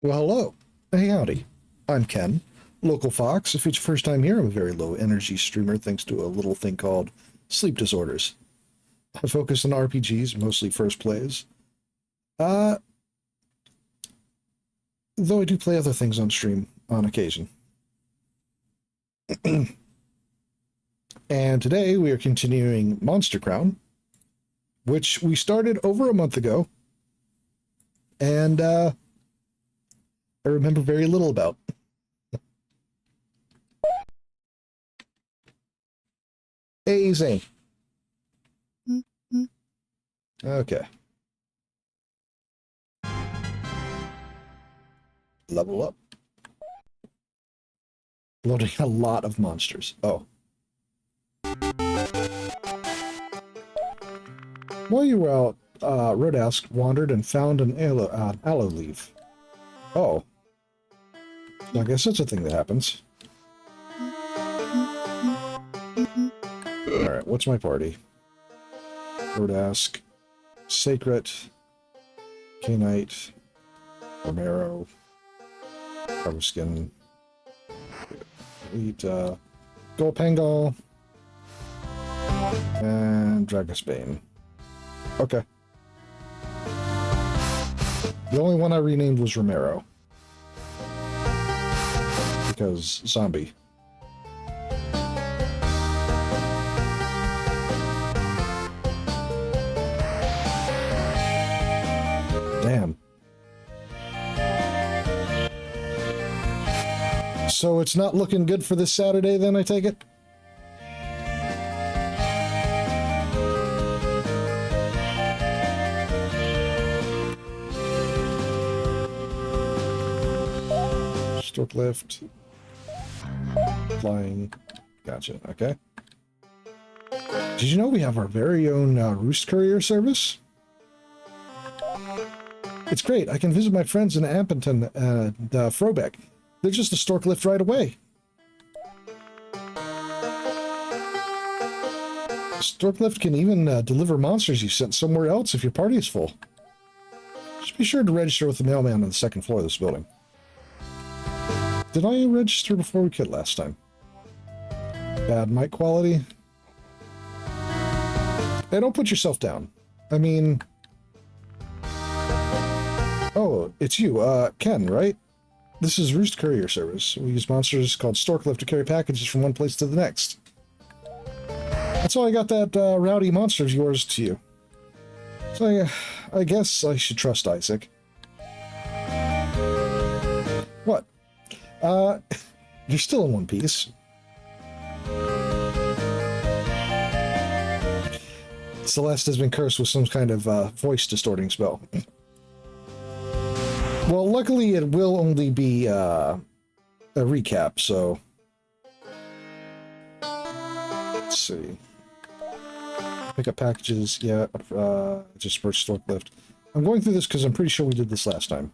Well, hello. Hey, howdy. I'm Ken, local Fox. If it's your first time here, I'm a very low energy streamer thanks to a little thing called sleep disorders. I focus on RPGs, mostly first plays. Uh, though I do play other things on stream on occasion. And today we are continuing Monster Crown, which we started over a month ago. And I remember very little about. Hey, Zane. Okay. Level up. Loading a lot of monsters. Oh. While you were out, Rodask wandered and found an aloe leaf. Oh. I guess that's a thing that happens. Alright, what's my party? Rodask, Sacred, K-Knight, Romero, Coverskin, Elite, Golpangal, and Dragasbane. Okay. The only one I renamed was Romero. Because zombie. Damn. So it's not looking good for this Saturday then, I take it? Stork lift. Flying. Gotcha. Okay. Did you know we have our very own Roost Courier service? It's great. I can visit my friends in Ampenton and Frobeck. They're just a stork lift right away. Stork lift can even deliver monsters you sent somewhere else if your party is full. Just be sure to register with the mailman on the second floor of this building. Did I register before we could last time? Bad mic quality? Hey, don't put yourself down. I mean... Oh, it's you, Ken, right? This is Roost Courier Service. We use monsters called Storklift to carry packages from one place to the next. That's why I got that rowdy monster of yours to you. So I guess I should trust Isaac. What? You're still in one piece. Celeste has been cursed with some kind of voice distorting spell. Well, luckily it will only be a recap, so... Let's see. Pick up packages, yeah, just first stork lift. I'm going through this because I'm pretty sure we did this last time.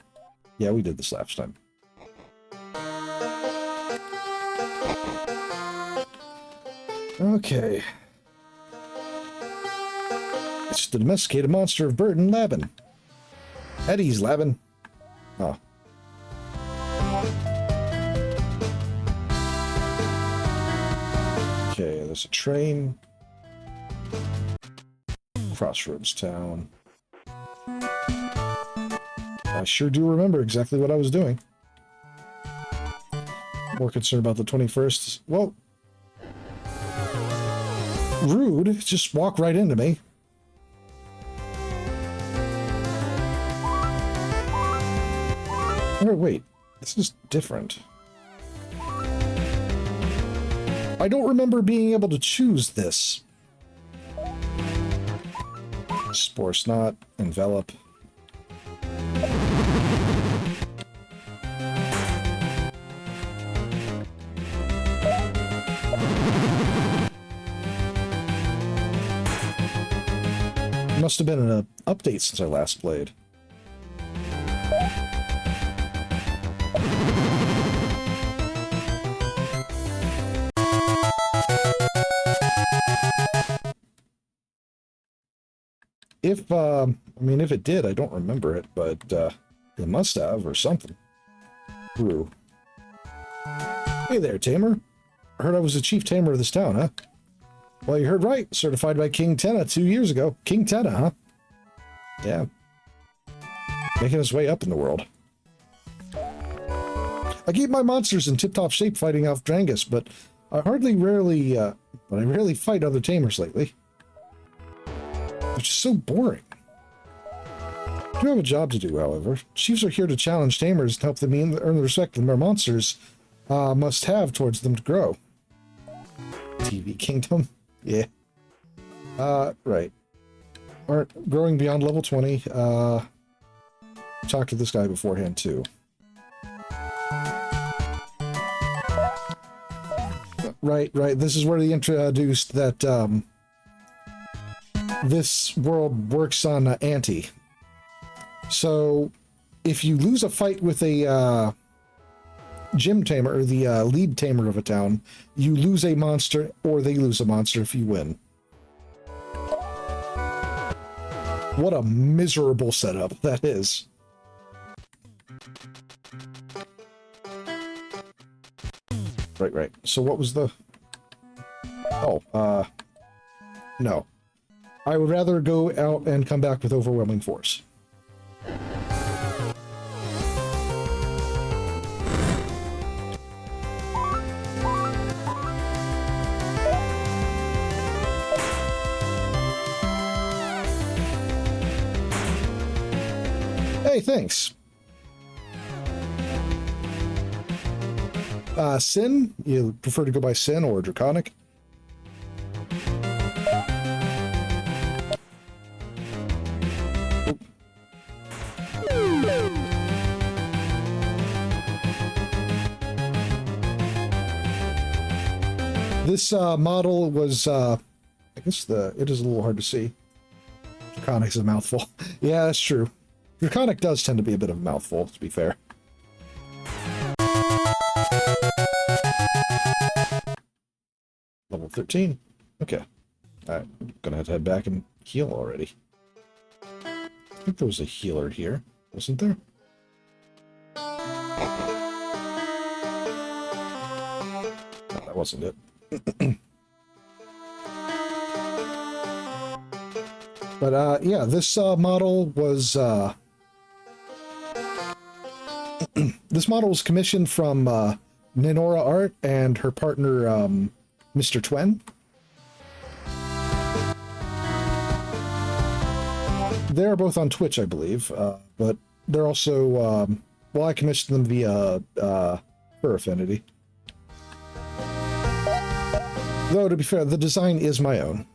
Yeah, we did this last time. Okay. It's the domesticated monster of Burton Labin. Eddie's Labin. Oh. Okay, there's a train. Crossroads Town. I sure do remember exactly what I was doing. More concerned about the 21st. Well, rude. Just walk right into me. Oh, wait. This is different. I don't remember being able to choose this. Spore Snot, Envelop. Must have been an update since I last played. If, I mean, if it did, I don't remember it, but it must have, or something. Brew. Hey there, tamer. Heard I was the chief tamer of this town, huh? Well, you heard right. Certified by King Tenna 2 years ago. King Tenna, huh? Yeah. Making his way up in the world. I keep my monsters in tip-top shape fighting off Drangus, but I rarely fight other tamers lately. Which is so boring. I do have a job to do, however. Chiefs are here to challenge tamers and help them earn the respect that their monsters must have towards them to grow. TV Kingdom? Yeah. Right. Aren't growing beyond level 20. Talk to this guy beforehand, too. Right. This is where they introduced that this world works on ante. So, if you lose a fight with a gym tamer, or the lead tamer of a town, you lose a monster, or they lose a monster if you win. What a miserable setup that is. Right. So what was the... Oh, no. I would rather go out and come back with overwhelming force. Hey, thanks. Sin? You prefer to go by Sin or Draconic? Oop. This model was, I guess it is a little hard to see. Draconic's a mouthful. Yeah, that's true. Draconic does tend to be a bit of a mouthful, to be fair. Level 13. Okay. Alright, I'm gonna have to head back and heal already. I think there was a healer here, wasn't there? No, that wasn't it. But, yeah, this model was, this model was commissioned from, Ninora Art and her partner, Mr. Twen. They're both on Twitch, I believe, but they're also, well, I commissioned them via, Fur Affinity. Though, to be fair, the design is my own.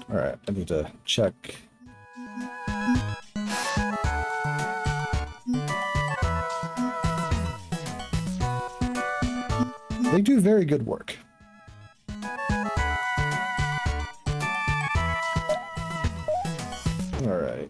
Alright, I need to check. They do very good work. Alright.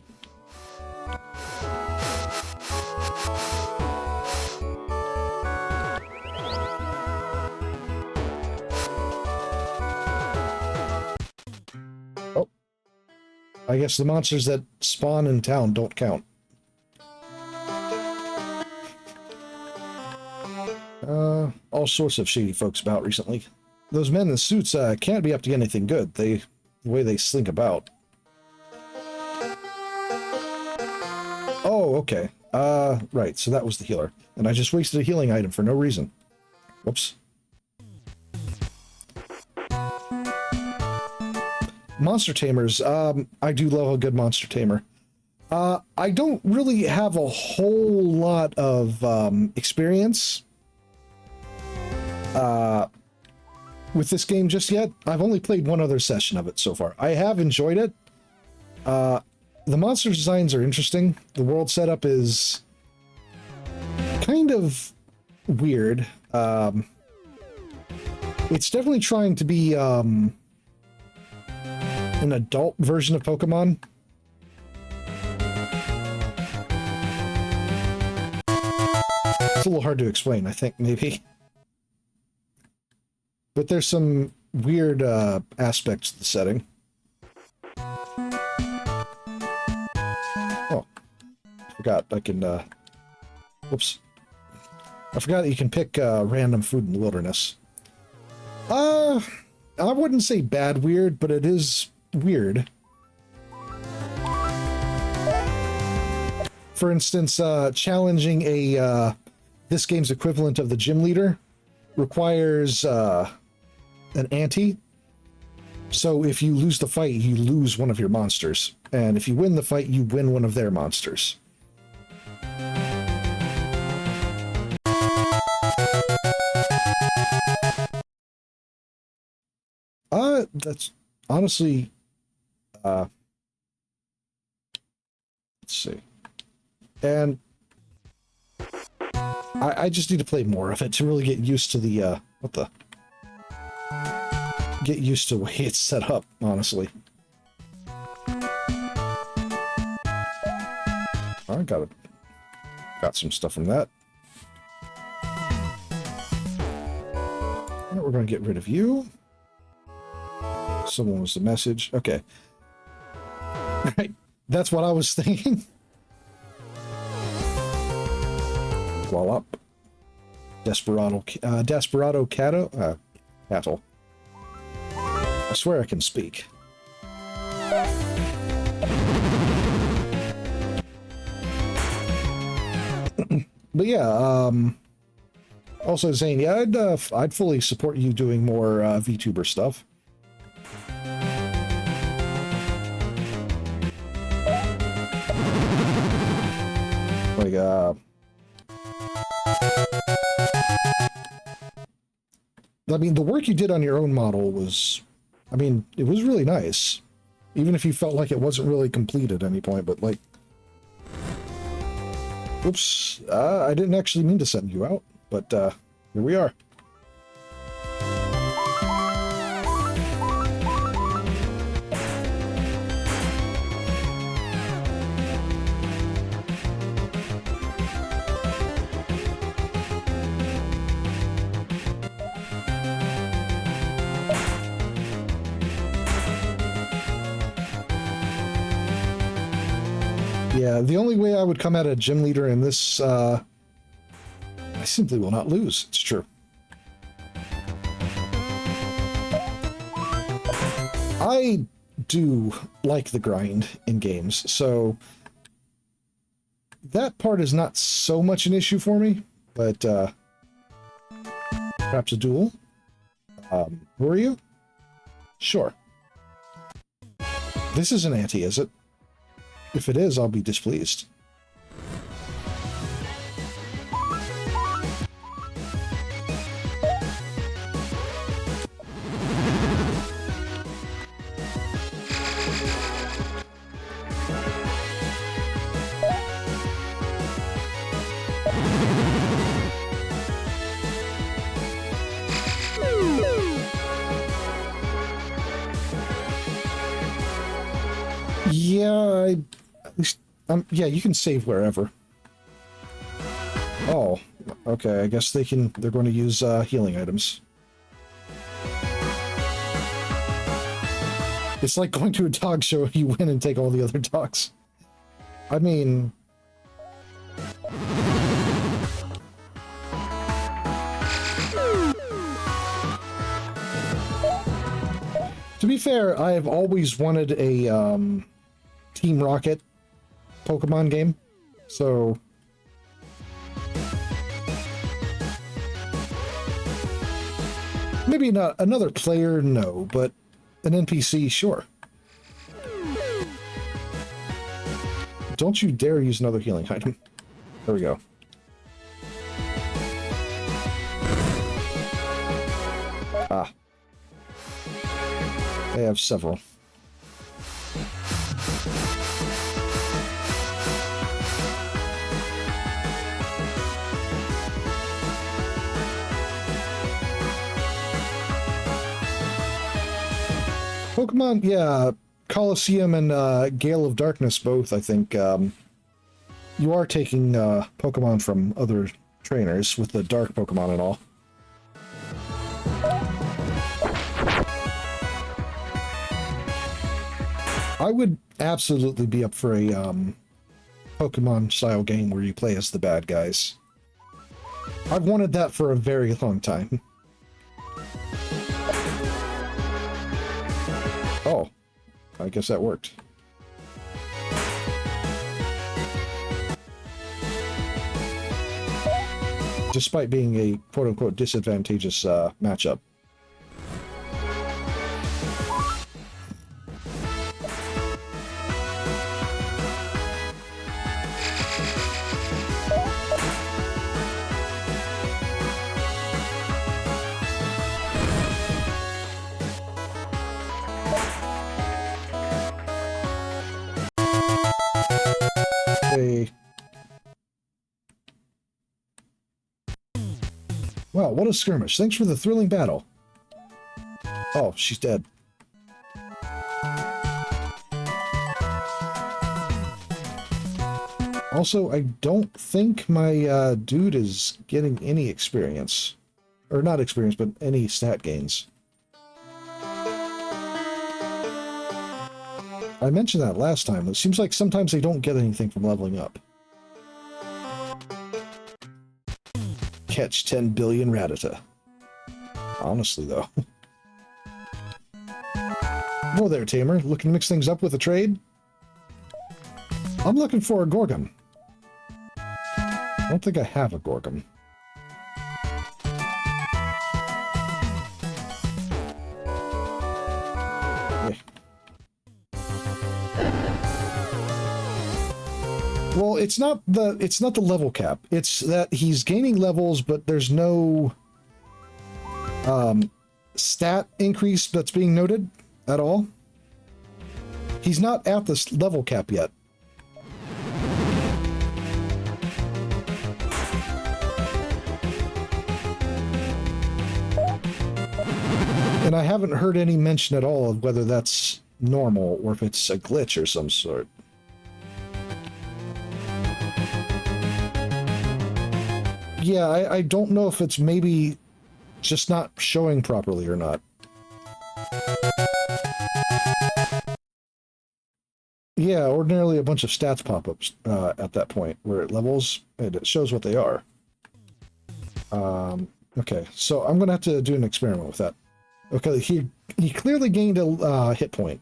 I guess the monsters that spawn in town don't count. All sorts of shady folks about recently. Those men in suits can't be up to anything good. The way they slink about. Oh, okay. Right, so that was the healer. And I just wasted a healing item for no reason. Whoops. Monster tamers. I do love a good monster tamer. I don't really have a whole lot of experience with this game just yet. I've only played one other session of it so far. I have enjoyed it. The monster designs are interesting. The world setup is kind of weird. It's definitely trying to be an adult version of Pokemon. It's a little hard to explain, I think, maybe. But there's some weird aspects to the setting. Oh, I forgot I can, whoops. I forgot you can pick random food in the wilderness. I wouldn't say bad weird, but it is weird. For instance, challenging a this game's equivalent of the gym leader requires an ante. So if you lose the fight, you lose one of your monsters. And if you win the fight, you win one of their monsters. That's honestly, let's see. And I just need to play more of it to really get used to the, get used to the way it's set up, honestly. I got some stuff from that. Alright, we're going to get rid of you. Someone was the message. Okay. Right. That's what I was thinking. Wallop. Desperado Cattle. Cattle. I swear I can speak. But yeah, also saying, yeah, I'd fully support you doing more VTuber stuff. Like, I mean, the work you did on your own model was, I mean, it was really nice. Even if you felt like it wasn't really complete at any point, but like, oops, I didn't actually mean to send you out, but here we are. Yeah, the only way I would come at a gym leader in this, I simply will not lose. It's true. I do like the grind in games, so that part is not so much an issue for me, but perhaps a duel. Who are you? Sure. This is an ante, is it? If it is, I'll be displeased. Yeah, yeah, you can save wherever. Oh, okay, I guess they're going to use healing items. It's like going to a dog show, you win and take all the other dogs. I mean... To be fair, I have always wanted a Team Rocket Pokemon game, so maybe not another player, no, but an NPC, sure. Don't you dare use another healing item. There we go. Ah. They have several. Pokemon, yeah, Colosseum and Gale of Darkness both, I think, you are taking Pokemon from other trainers with the dark Pokemon and all. I would absolutely be up for a Pokemon-style game where you play as the bad guys. I've wanted that for a very long time. Oh, I guess that worked. Despite being a quote-unquote disadvantageous matchup. Wow, what a skirmish. Thanks for the thrilling battle. Oh, she's dead. Also, I don't think my dude is getting any experience. Or not experience, but any stat gains. I mentioned that last time. It seems like sometimes they don't get anything from leveling up. Catch 10 billion Rattata. Honestly, though. Whoa there, Tamer. Looking to mix things up with a trade? I'm looking for a Gorgon. I don't think I have a Gorgon. Yeah. Well, it's not the level cap. It's that he's gaining levels, but there's no stat increase that's being noted at all. He's not at this level cap yet. And I haven't heard any mention at all of whether that's normal or if it's a glitch or some sort. Yeah, I don't know if it's maybe just not showing properly or not. Yeah, ordinarily a bunch of stats pop up at that point where it levels and it shows what they are. Okay, so I'm gonna have to do an experiment with that. Okay, he clearly gained a hit point.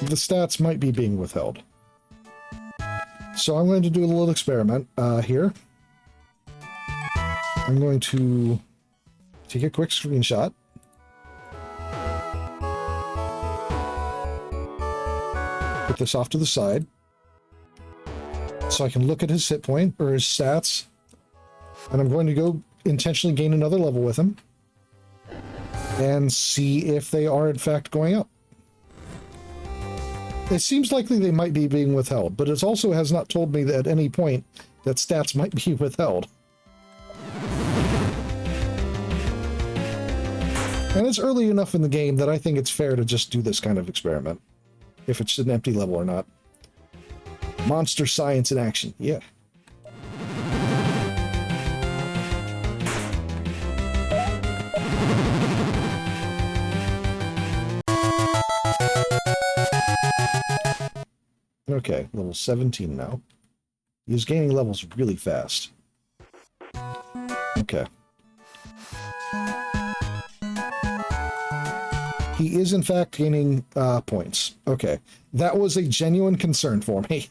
The stats might be being withheld. So I'm going to do a little experiment here. I'm going to take a quick screenshot. Put this off to the side. So I can look at his hit point, or his stats. And I'm going to go intentionally gain another level with him. And see if they are in fact going up. It seems likely they might be being withheld, but it also has not told me that at any point that stats might be withheld. And it's early enough in the game that I think it's fair to just do this kind of experiment. If it's an empty level or not. Monster science in action, yeah. Okay, level 17 now. He's gaining levels really fast. Okay. He is, in fact, gaining points. Okay. That was a genuine concern for me.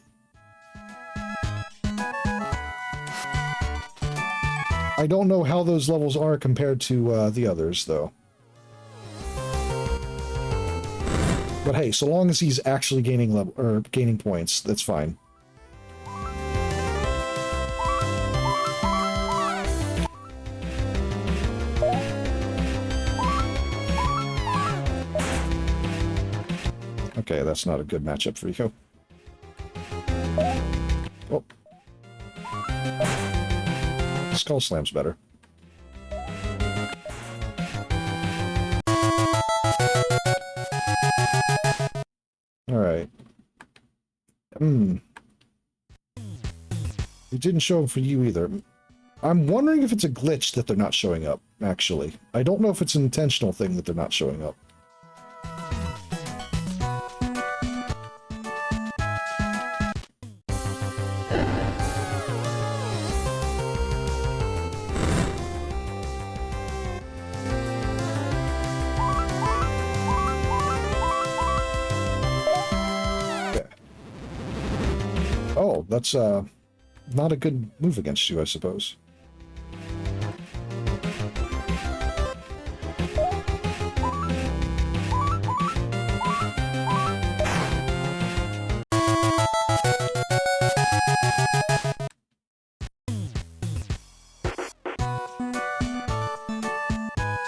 I don't know how those levels are compared to the others, though. But hey, so long as he's actually gaining level or gaining points, that's fine. Okay, that's not a good matchup for you. Oh. Skull Slam's better. Alright. It didn't show up for you either. I'm wondering if it's a glitch that they're not showing up, actually. I don't know if it's an intentional thing that they're not showing up. Oh, that's not a good move against you, I suppose.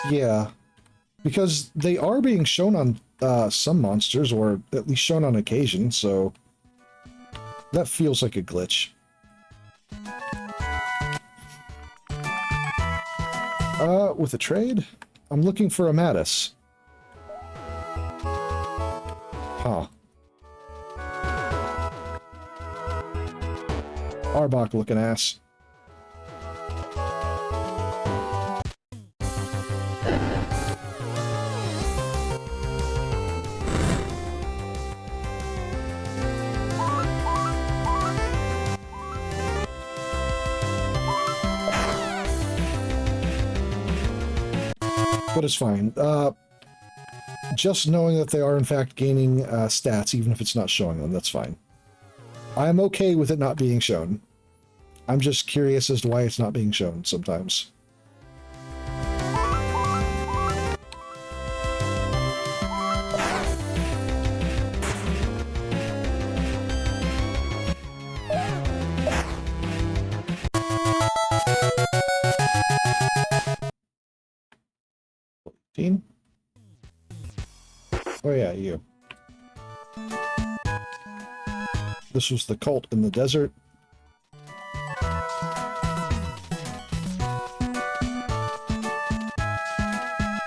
Yeah, because they are being shown on some monsters, or at least shown on occasion, so that feels like a glitch. With a trade? I'm looking for a Mattis. Huh. Arbok looking ass. But it's fine. Just knowing that they are in fact gaining stats, even if it's not showing them, that's fine. I'm okay with it not being shown. I'm just curious as to why it's not being shown sometimes. Oh yeah, you. This was the cult in the desert.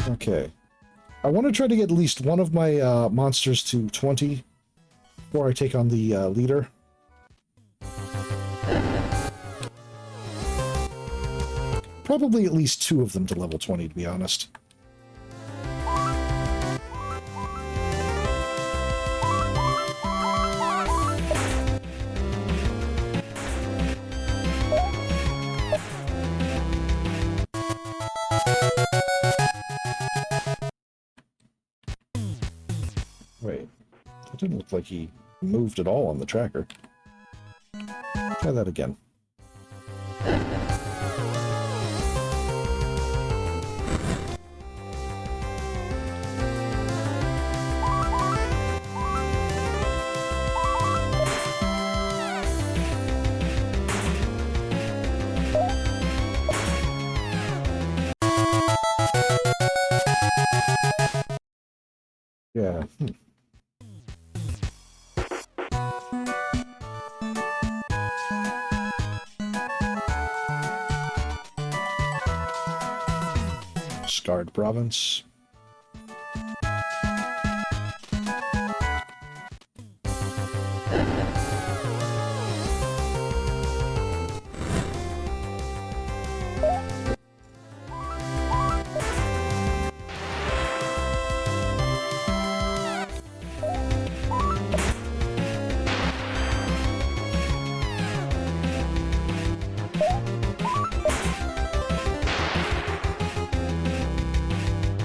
Okay. I want to try to get at least one of my monsters to 20 before I take on the leader. Probably at least 2 of them to level 20, to be honest. Wait, it didn't look like he moved at all on the tracker. Try that again. Yeah. Scarred province.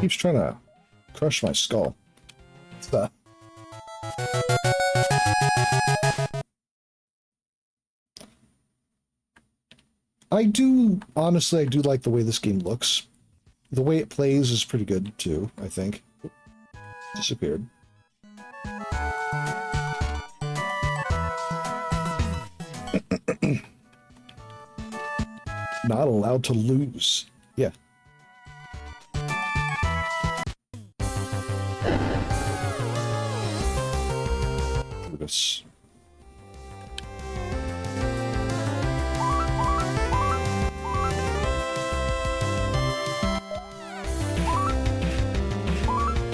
Keeps trying to crush my skull. Honestly, I do like the way this game looks. The way it plays is pretty good, too, I think. Disappeared. Not allowed to lose. Yeah. This.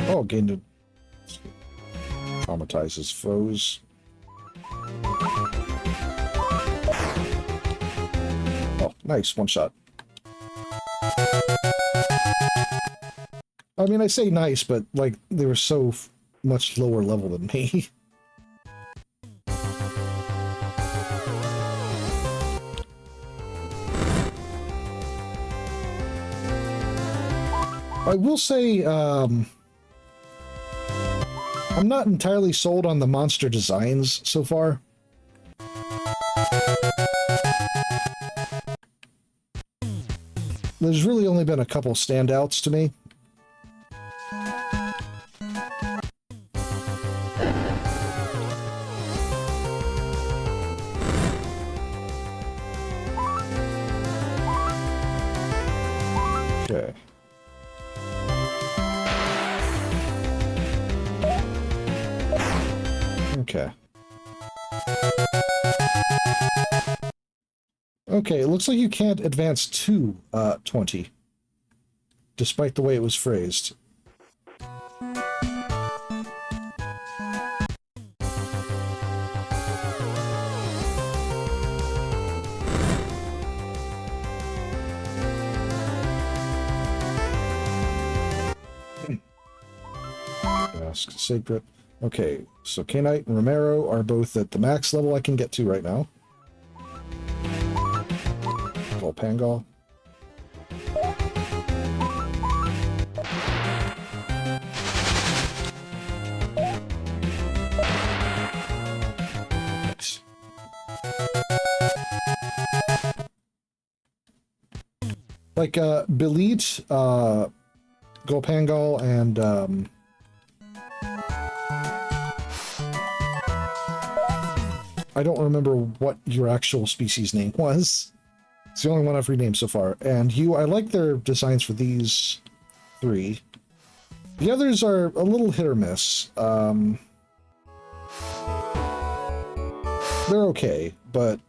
Oh, gained to traumatize his foes. Oh, nice, one shot. I mean, I say nice, but like they were so much lower level than me. I will say, I'm not entirely sold on the monster designs so far. There's really only been a couple standouts to me. Okay. Okay. Okay, it looks like you can't advance to 20, despite the way it was phrased. Ask Sacred. Okay, so K-Knight and Romero are both at the max level I can get to right now. Call Pangal. Nice. Like, Belit, Golpangal, and, I don't remember what your actual species name was. It's the only one I've renamed so far. And I like their designs for these three. The others are a little hit or miss. They're okay, but...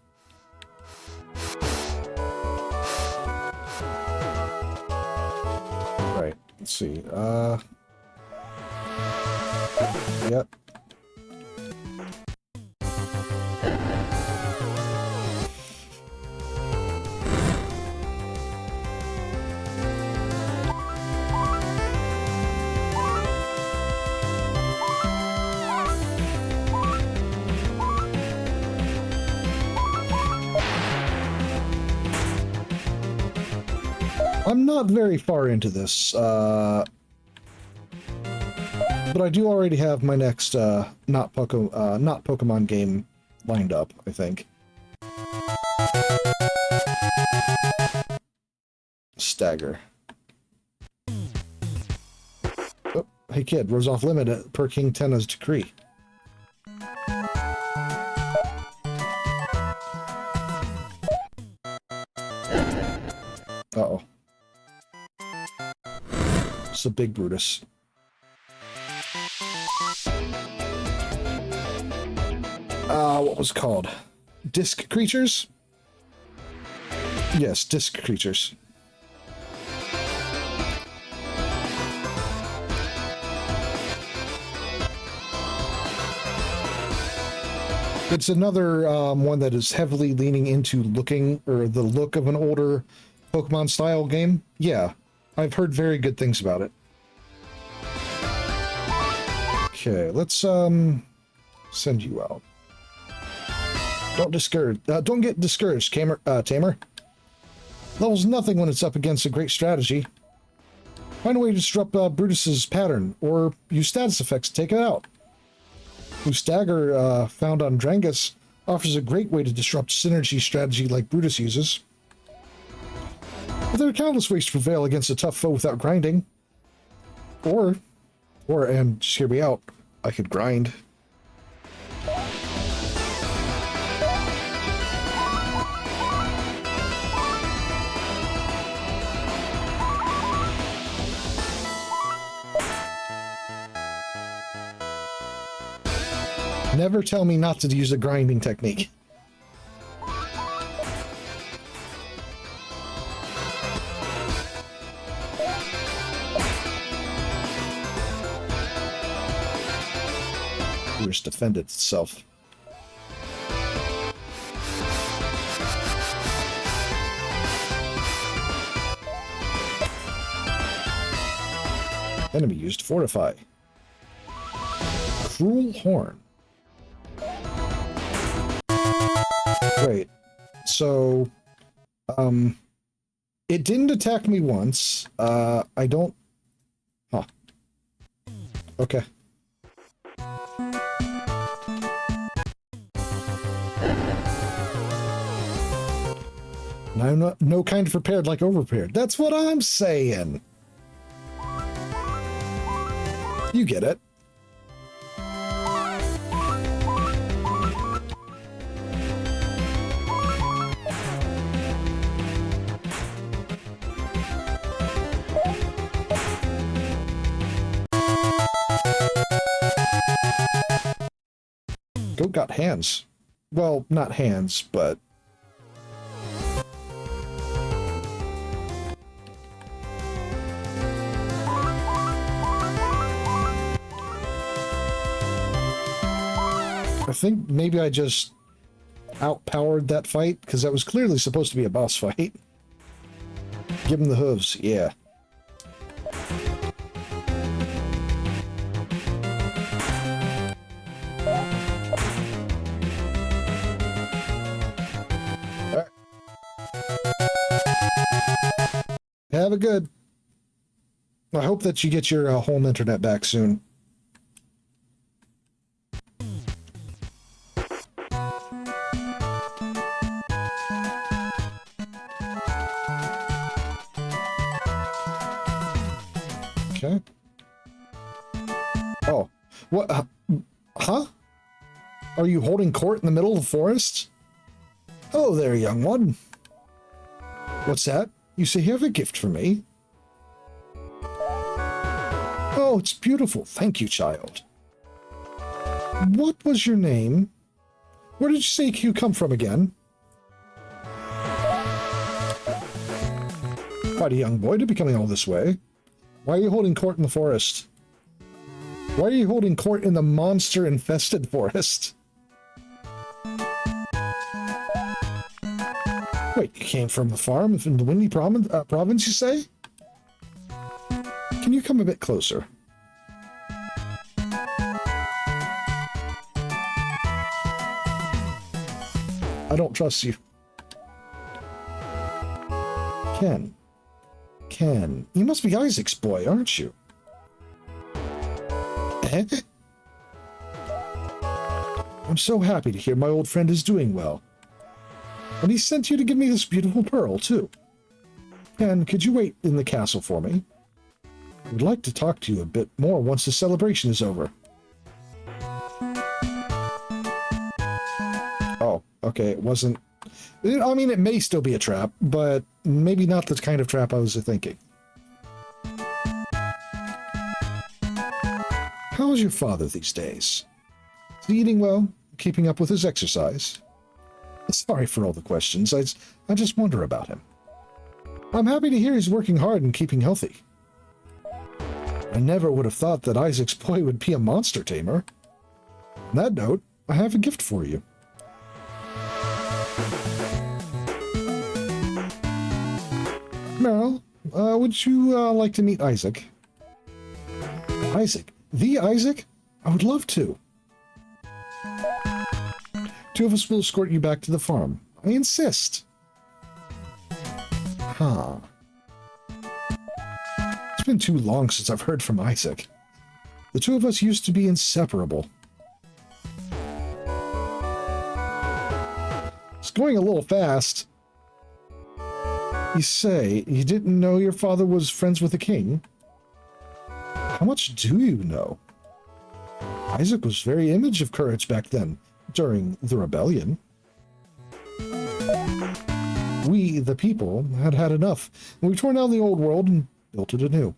Right, let's see. Yep. I'm not very far into this, but I do already have my next not Pokemon game lined up, I think. Stagger. Oh, hey kid, rose off limit per King Tenna's decree. Uh-oh. It's a big Brutus. What was it called? Disc creatures? Yes, disc creatures. It's another one that is heavily leaning into the look of an older Pokemon style game. Yeah, I've heard very good things about it. Okay, let's send you out. Don't get discouraged, Tamer. Level's nothing when it's up against a great strategy. Find a way to disrupt Brutus's pattern, or use status effects to take it out. Whose Stagger, found on Drangus, offers a great way to disrupt synergy strategy like Brutus uses. But there are countless ways to prevail against a tough foe without grinding. And just hear me out, I could grind. Never tell me not to use a grinding technique. Just defended itself. Enemy used fortify. Cruel horn. Great. So, it didn't attack me once. I don't... Huh. Okay. And I'm not no kind of prepared like overprepared. That's what I'm saying. You get it. Goat got hands. Well, not hands, but... I think maybe I just outpowered that fight, because that was clearly supposed to be a boss fight. Give him the hooves, yeah. Have a good. I hope that you get your home internet back soon. Okay. Oh, what? Huh? Are you holding court in the middle of the forest? Hello there, young one. What's that? You say you have a gift for me? Oh, it's beautiful. Thank you, child. What was your name? Where did you say you come from again? Quite a young boy to be coming all this way. Why are you holding court in the forest? Why are you holding court in the monster-infested forest? Wait, you came from a farm from the Windy province, you say? Can you come a bit closer? I don't trust you. Ken, you must be Isaac's boy, aren't you? Eh? I'm so happy to hear my old friend is doing well. And he sent you to give me this beautiful pearl, too. Ken, could you wait in the castle for me? I would like to talk to you a bit more once the celebration is over. Oh, okay, it wasn't... I mean, it may still be a trap, but maybe not the kind of trap I was thinking. How is your father these days? Is he eating well? Keeping up with his exercise? Sorry for all the questions. I just wonder about him. I'm happy to hear he's working hard and keeping healthy. I never would have thought that Isaac's boy would be a monster tamer. On that note, I have a gift for you. Meryl, would you like to meet Isaac? Isaac? The Isaac? I would love to. Two of us will escort you back to the farm. I insist. Huh. It's been too long since I've heard from Isaac. The two of us used to be inseparable. It's going a little fast. You say you didn't know your father was friends with the king? How much do you know? Isaac was very image of courage back then, during the rebellion. We, the people, had had enough, and we tore down the old world and built it anew.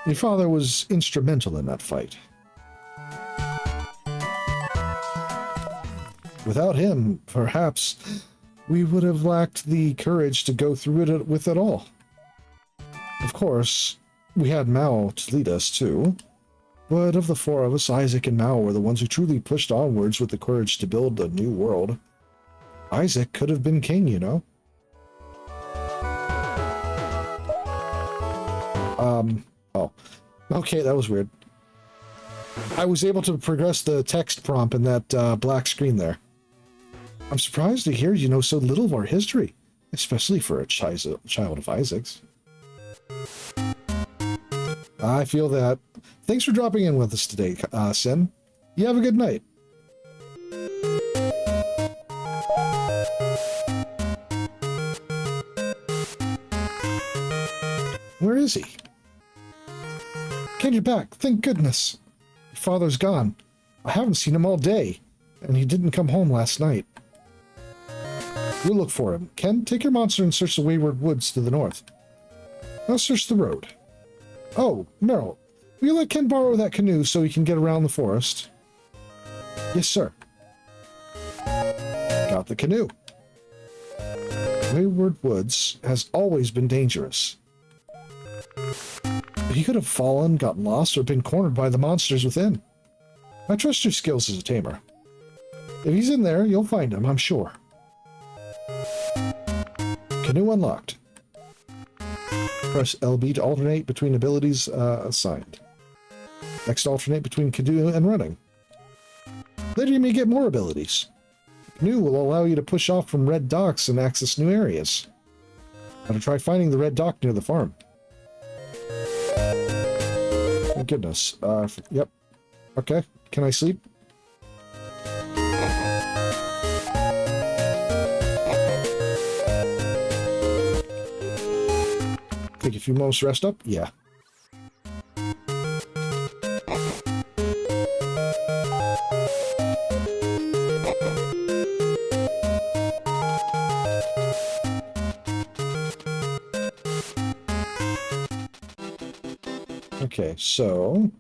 Your father was instrumental in that fight. Without him, perhaps, we would have lacked the courage to go through it with it all. Of course, we had Mao to lead us, too. But of the four of us, Isaac and Mao were the ones who truly pushed onwards with the courage to build a new world. Isaac could have been king, you know? Oh. Okay, that was weird. I was able to progress the text prompt in that black screen there. I'm surprised to hear you know so little of our history, especially for a child of Isaac's. I feel that. Thanks for dropping in with us today, Sin. You have a good night. is he? Ken, you're back. Thank goodness. Your father's gone. I haven't seen him all day, and he didn't come home last night. We'll look for him. Ken, take your monster and search the wayward woods to the north. I'll search the road. Oh, Meryl, will you let Ken borrow that canoe so he can get around the forest? Yes, sir. Got the canoe. Wayward woods has always been dangerous. He could have fallen, got lost, or been cornered by the monsters within. I trust your skills as a tamer. If he's in there, you'll find him, I'm sure. Canoe unlocked. Press LB to alternate between abilities assigned. Next, alternate between canoe and running. Later you may get more abilities. Canoe will allow you to push off from red docks and access new areas. Gotta try finding the red dock near the farm. Oh goodness. Yep. Okay. Can I sleep? Take a few moments to rest up? Yeah. Okay, so...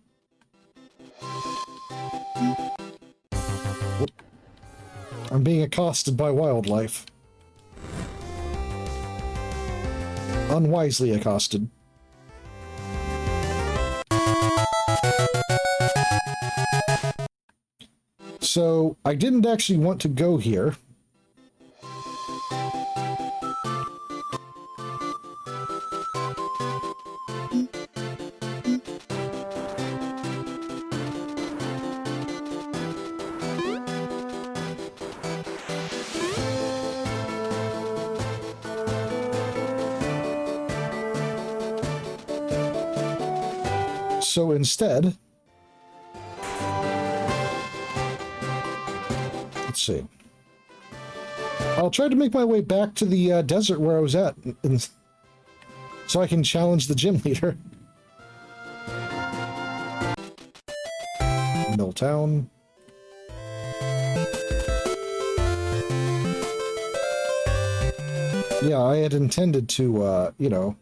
I'm being accosted by wildlife. Unwisely accosted. So, I didn't actually want to go here. So instead, let's see. I'll try to make my way back to the desert where I was at, so I can challenge the gym leader. Milltown. Yeah, I had intended to, you know.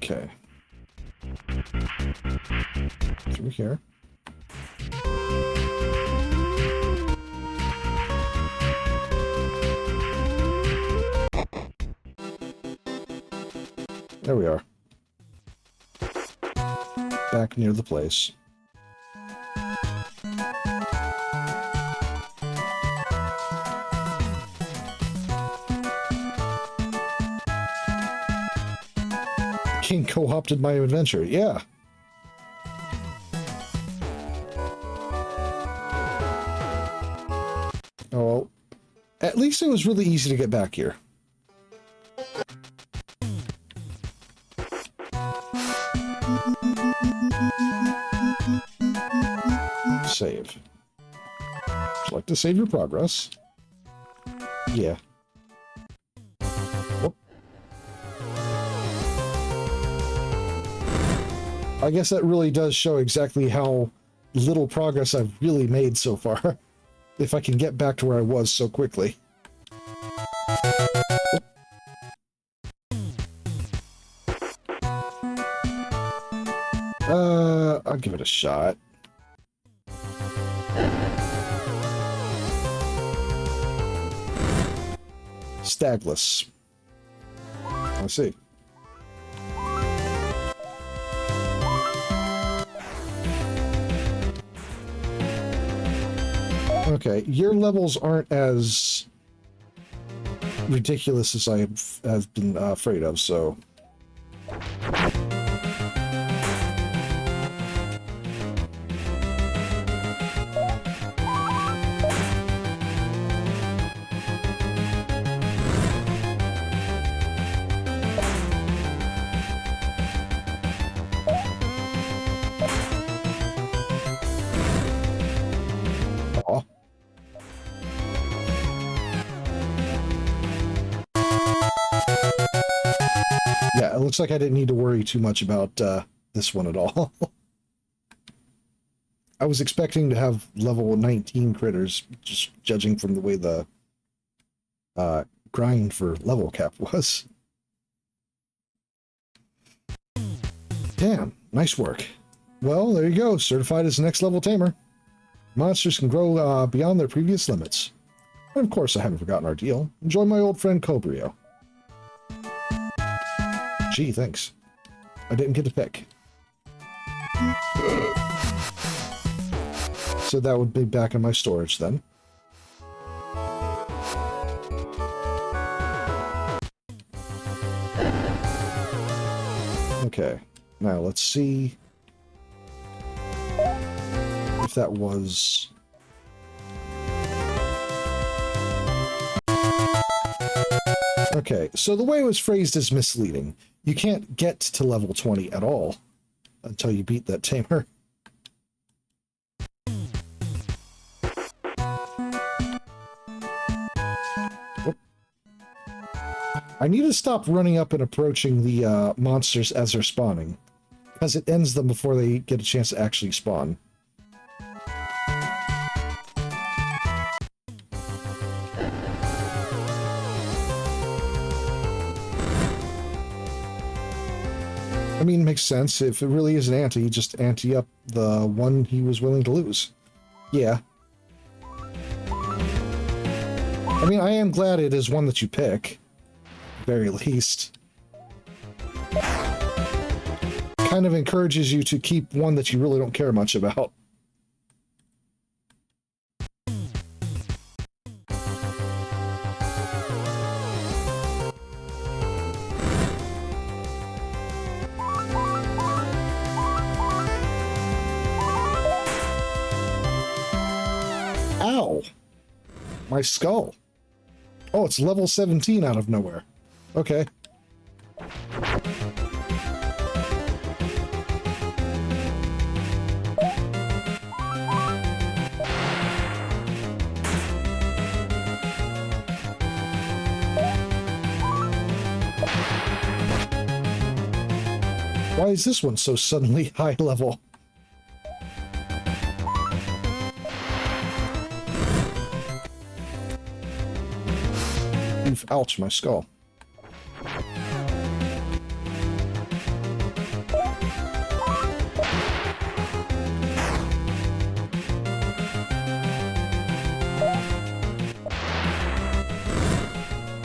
Okay. Through here. There we are. Back near the place. King co-opted my adventure. Yeah. Oh, well, at least it was really easy to get back here. Save. Would you like to save your progress? Yeah. Whoop. I guess that really does show exactly how little progress I've really made so far. If I can get back to where I was so quickly. I'll give it a shot. Stagless. Let's see. Okay, your levels aren't as ridiculous as I have been afraid of, so... looks like I didn't need to worry too much about this one at all. I was expecting to have level 19 critters, just judging from the way the grind for level cap was. Damn, nice work. Well, there you go, certified as a next level tamer. Monsters can grow beyond their previous limits. And of course, I haven't forgotten our deal. Enjoy my old friend Cobrio. Gee, thanks. I didn't get to pick. So that would be back in my storage then. Okay, now let's see if that was... Okay, so the way it was phrased is misleading. You can't get to level 20 at all until you beat that tamer. Whoop. I need to stop running up and approaching the monsters as they're spawning, because it ends them before they get a chance to actually spawn. I mean, it makes sense. If it really is an ante, just ante up the one he was willing to lose. Yeah. I mean, I am glad it is one that you pick. At the very least. Kind of encourages you to keep one that you really don't care much about. Ow! My skull. Oh, it's level 17 out of nowhere. Okay. Why is this one so suddenly high level? Ouch, my skull.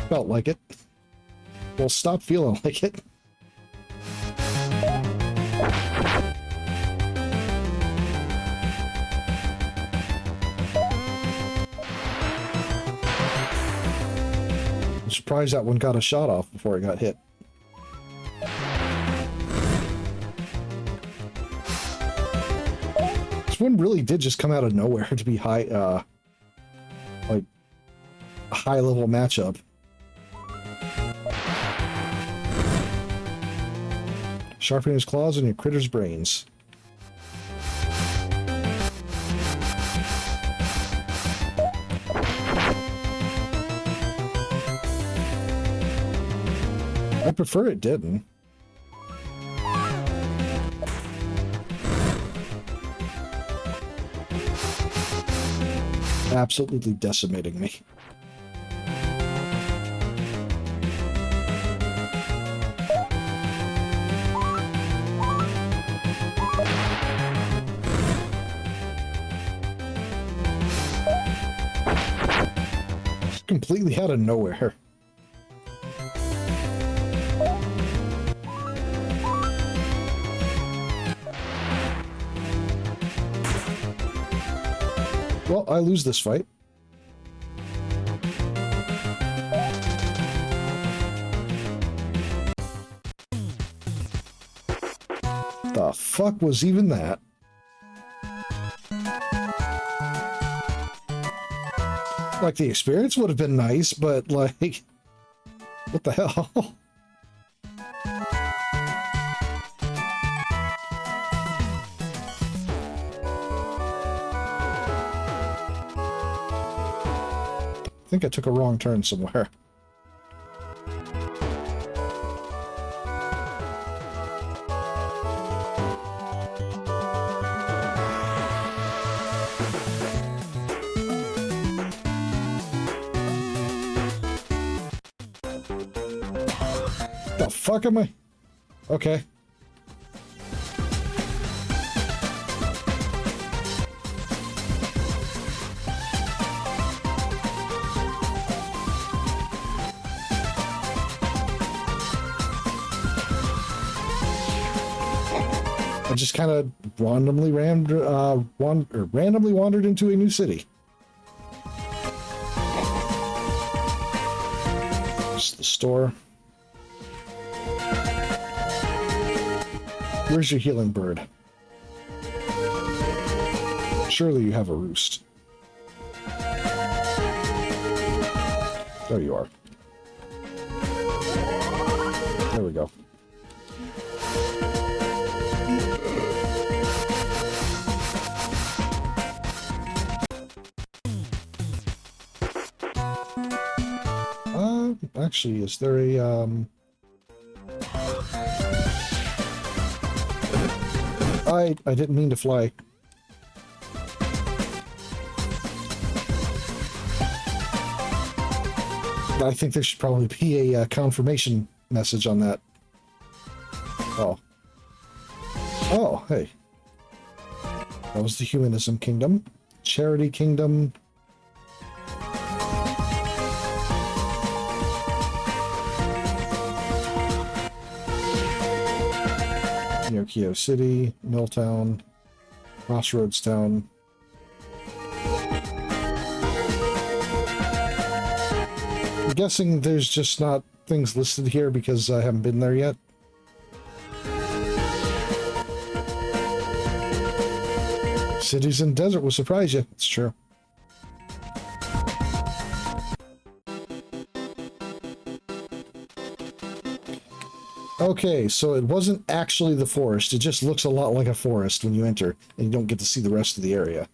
Felt like it. Well, stop feeling like it. Surprised that one got a shot off before it got hit. This one really did just come out of nowhere to be high, like a high level matchup. Sharpen his claws on your critter's brains. I prefer it didn't. Absolutely decimating me. Just completely out of nowhere. Well, I lose this fight. The fuck was even that? Like, the experience would have been nice, but, like, what the hell? I think I took a wrong turn somewhere. The fuck am I? Okay. I just kind of randomly randomly wandered into a new city. Just the store. Where's your healing bird? Surely you have a roost. There you are. There we go. Actually, is there a, I didn't mean to fly. I think there should probably be a confirmation message on that. Oh. Oh, hey. That was the Humanism Kingdom. Charity Kingdom. Yokio City, Milltown, Crossroads Town. I'm guessing there's just not things listed here because I haven't been there yet. Cities in desert will surprise you. It's true. Okay, so it wasn't actually the forest. It just looks a lot like a forest when you enter, and you don't get to see the rest of the area.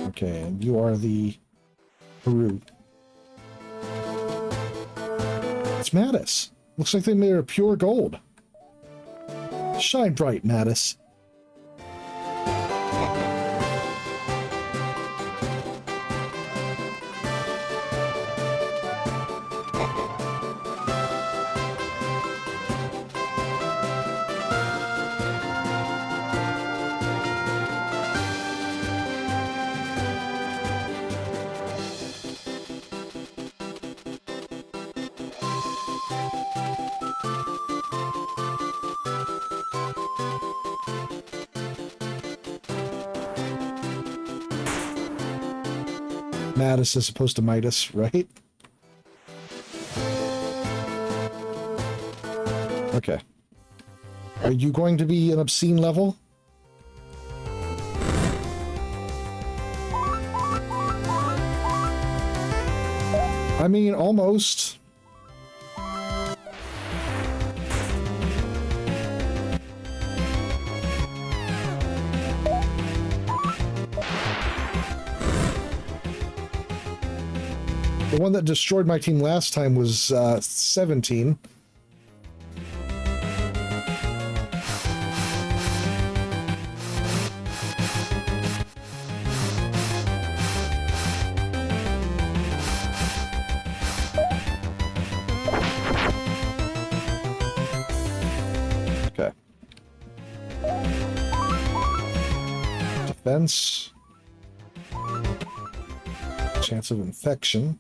Okay, and you are the Peru. It's Mattis. Looks like they made her pure gold. Shine bright, Mattis. Mattis as opposed to Midas, right? Okay. Are you going to be an obscene level? I mean, almost. The one that destroyed my team last time was 17. Okay. Defense. Chance of infection.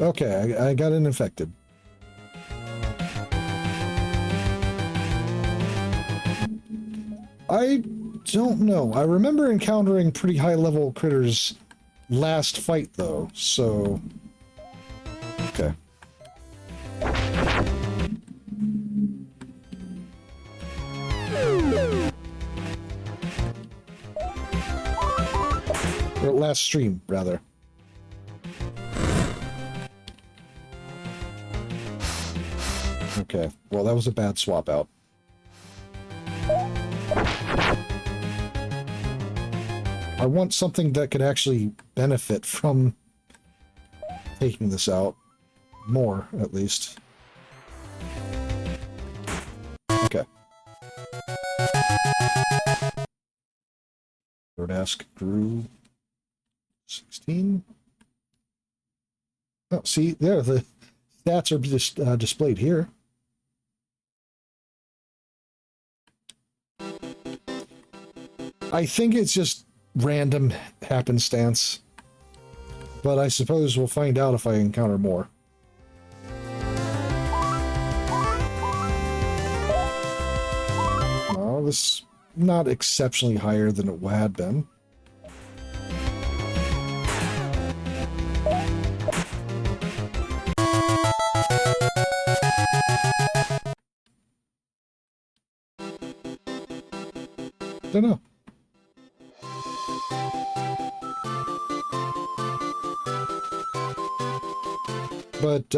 Okay, I got it infected. I don't know. I remember encountering pretty high-level critters last fight, though, so... Okay. Or last stream, rather. Okay, well, that was a bad swap out. I want something that could actually benefit from taking this out. More, at least. Okay. Rodask grew 16. Oh, see, there, the stats are just displayed here. I think it's just random happenstance, but I suppose we'll find out if I encounter more. Oh, this is not exceptionally higher than it had been. Don't know. But,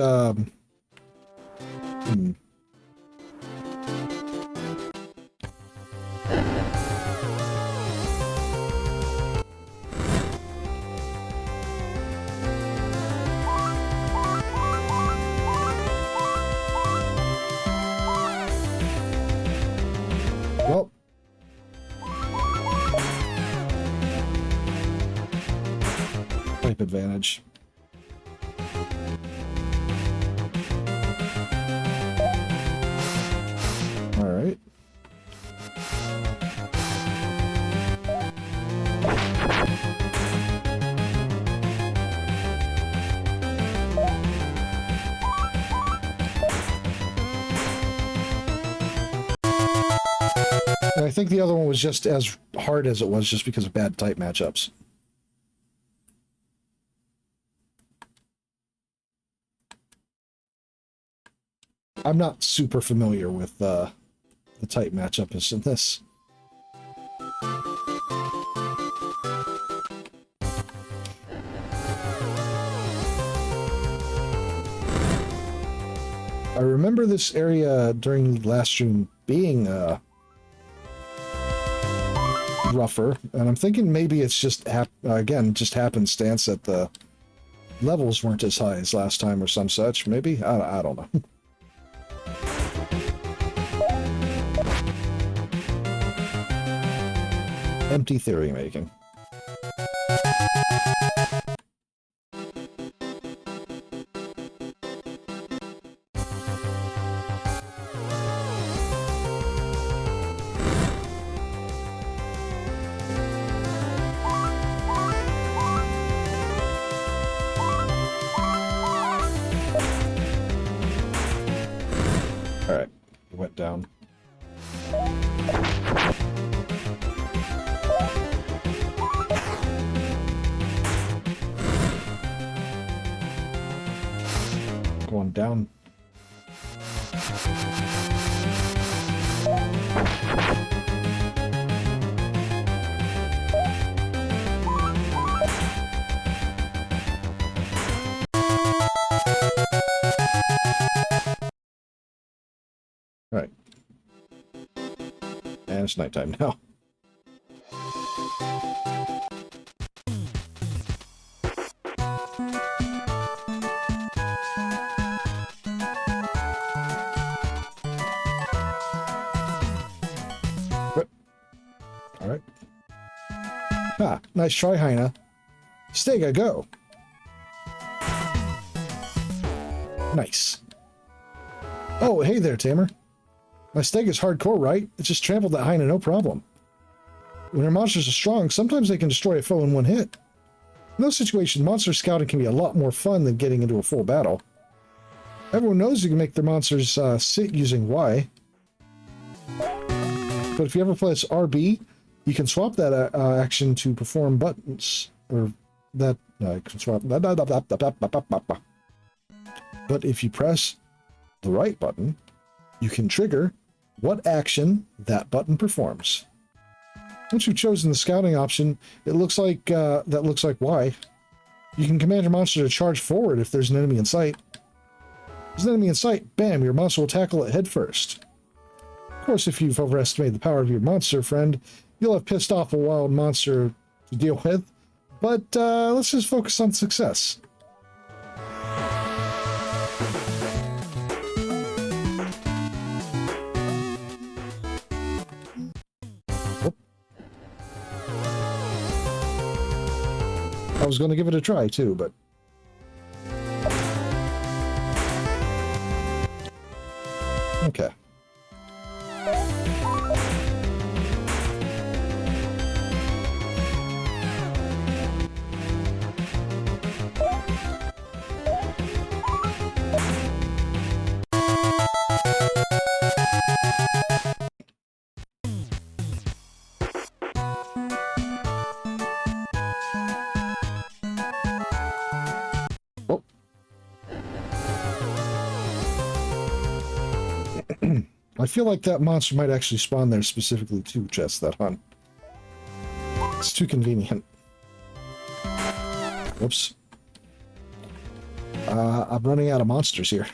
well, type advantage. All right. And I think the other one was just as hard as it was just because of bad type matchups. I'm not super familiar with the type matchup in this. I remember this area during the last stream being rougher, and I'm thinking maybe it's just again just happenstance that the levels weren't as high as last time or some such. Maybe I don't know. Empty theory making. All right, it went down. Going down. All right. And it's nighttime now. All right. Ah, nice try, Hyena. Stega, go. Nice. Oh, hey there, Tamer. My Steg is hardcore, right? It just trampled that Hyena, no problem. When your monsters are strong, sometimes they can destroy a foe in one hit. In those situations, monster scouting can be a lot more fun than getting into a full battle. Everyone knows you can make their monsters sit using Y. But if you ever press RB, you can swap that action to perform buttons, or that you can swap. But if you press the right button, you can trigger what action that button performs. Once you've chosen the scouting option, it looks like that looks like Y. You can command your monster to charge forward if there's an enemy in sight. If there's an enemy in sight, bam, your monster will tackle it head first. Of course, if you've overestimated the power of your monster friend, you'll have pissed off a wild monster to deal with, but let's just focus on success. I was going to give it a try too, but okay. Oh. I feel like that monster might actually spawn there specifically to chest that hunt. It's too convenient. Whoops. I'm running out of monsters here.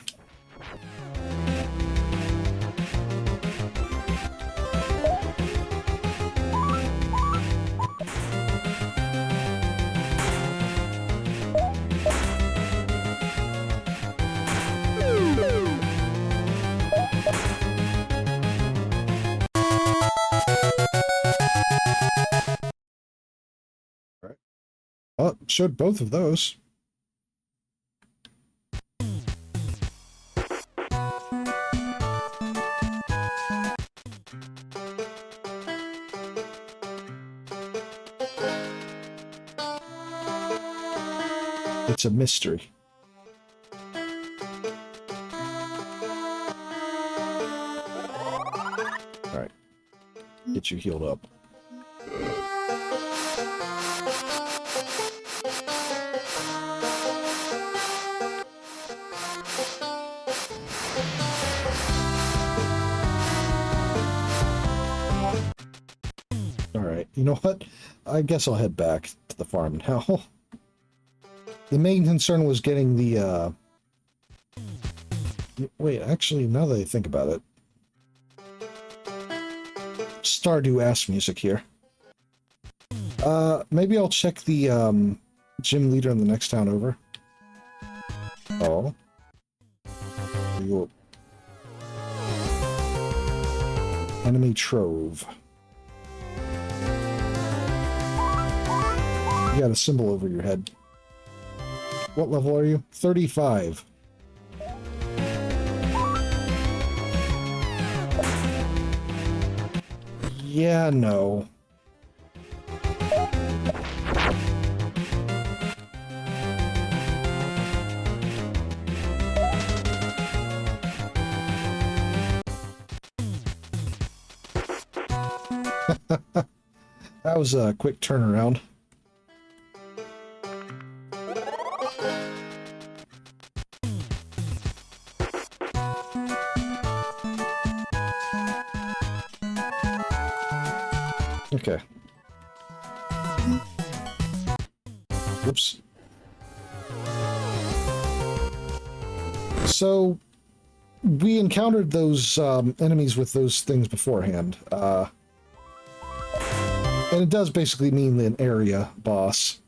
Well, it showed both of those. It's a mystery. All right. Get you healed up. You know what? I guess I'll head back to the farm now. The main concern was getting the, Wait, actually, now that I think about it... Stardew ass music here. Maybe I'll check the, gym leader in the next town over. Oh. Enemy Trove. You got a symbol over your head. What level are you? 35. Yeah, no. That was a quick turnaround. Okay. Whoops. So, we encountered those enemies with those things beforehand. And it does basically mean an area boss.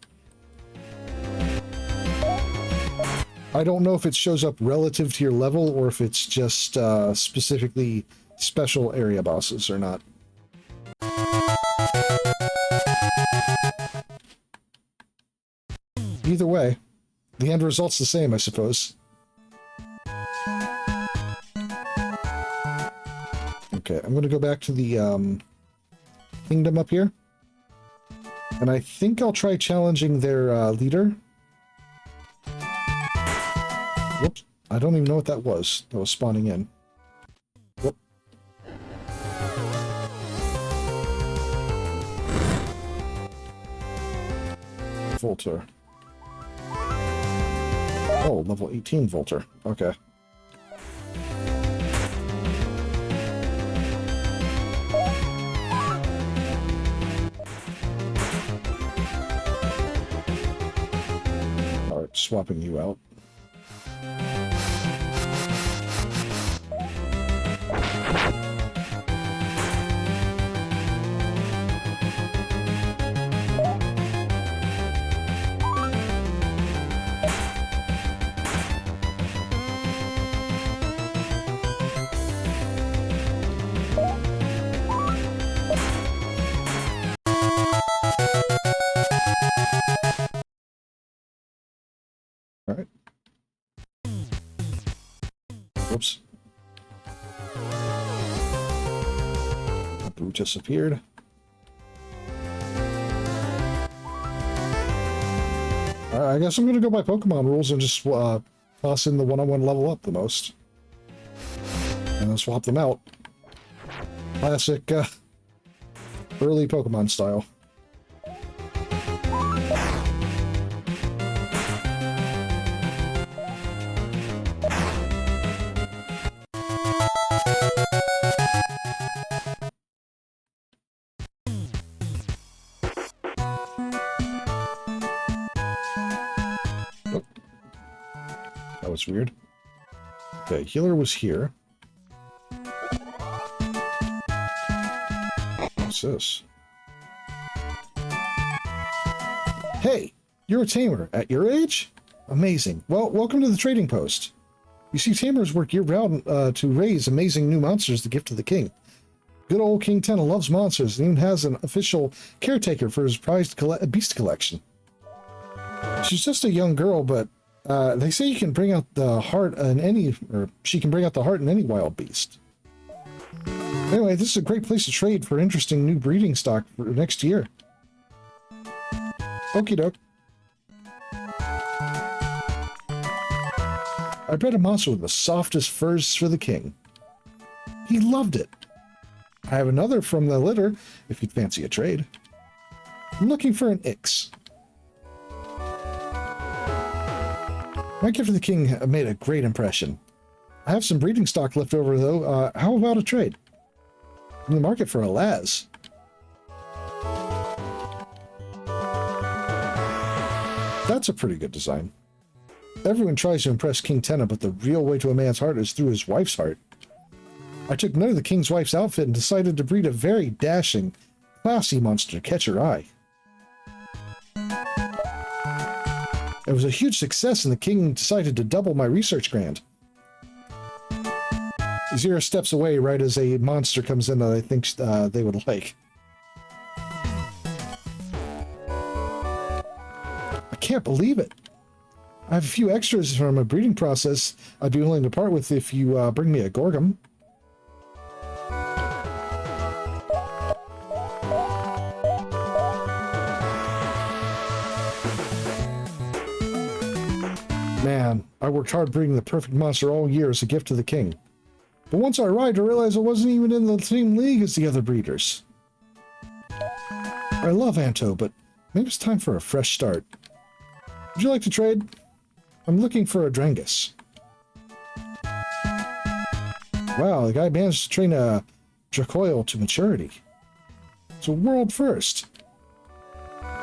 I don't know if it shows up relative to your level or if it's just specifically special area bosses or not. Either way, the end result's the same, I suppose. Okay, I'm going to go back to the kingdom up here. And I think I'll try challenging their leader. Whoops. I don't even know what that was spawning in. Whoop. Volter. Oh, level 18 Volter. Okay. Alright, swapping you out. Whoops. Brutus appeared. I guess I'm going to go by Pokemon rules and just toss in the one-on-one level up the most. And then swap them out. Classic early Pokemon style. That was weird. Okay, healer was here. What's this? Hey, you're a tamer. At your age? Amazing. Well, welcome to the trading post. You see, tamers work year-round to raise amazing new monsters to give to the king. Good old King Tenna loves monsters and even has an official caretaker for his prized beast collection. She's just a young girl, but they say you can bring out the heart in any, or she can bring out the heart in any wild beast. Anyway, this is a great place to trade for interesting new breeding stock for next year. Okie doke. I bred a monster with the softest furs for the king. He loved it. I have another from the litter, if you'd fancy a trade. I'm looking for an Ix. My gift for the king made a great impression. I have some breeding stock left over, though. How about a trade? I'm in the market for a Laz. That's a pretty good design. Everyone tries to impress King Tenna, but the real way to a man's heart is through his wife's heart. I took note of the king's wife's outfit and decided to breed a very dashing, classy monster to catch her eye. It was a huge success, and the king decided to double my research grant. Zero steps away right as a monster comes in that I think they would like. I can't believe it. I have a few extras from a breeding process I'd be willing to part with if you bring me a Gorgum. Man, I worked hard breeding the perfect monster all year as a gift to the king. But once I arrived, I realized I wasn't even in the same league as the other breeders. I love Anto, but maybe it's time for a fresh start. Would you like to trade? I'm looking for a Drangus. Wow, the guy managed to train a Dracoil to maturity. It's a world first.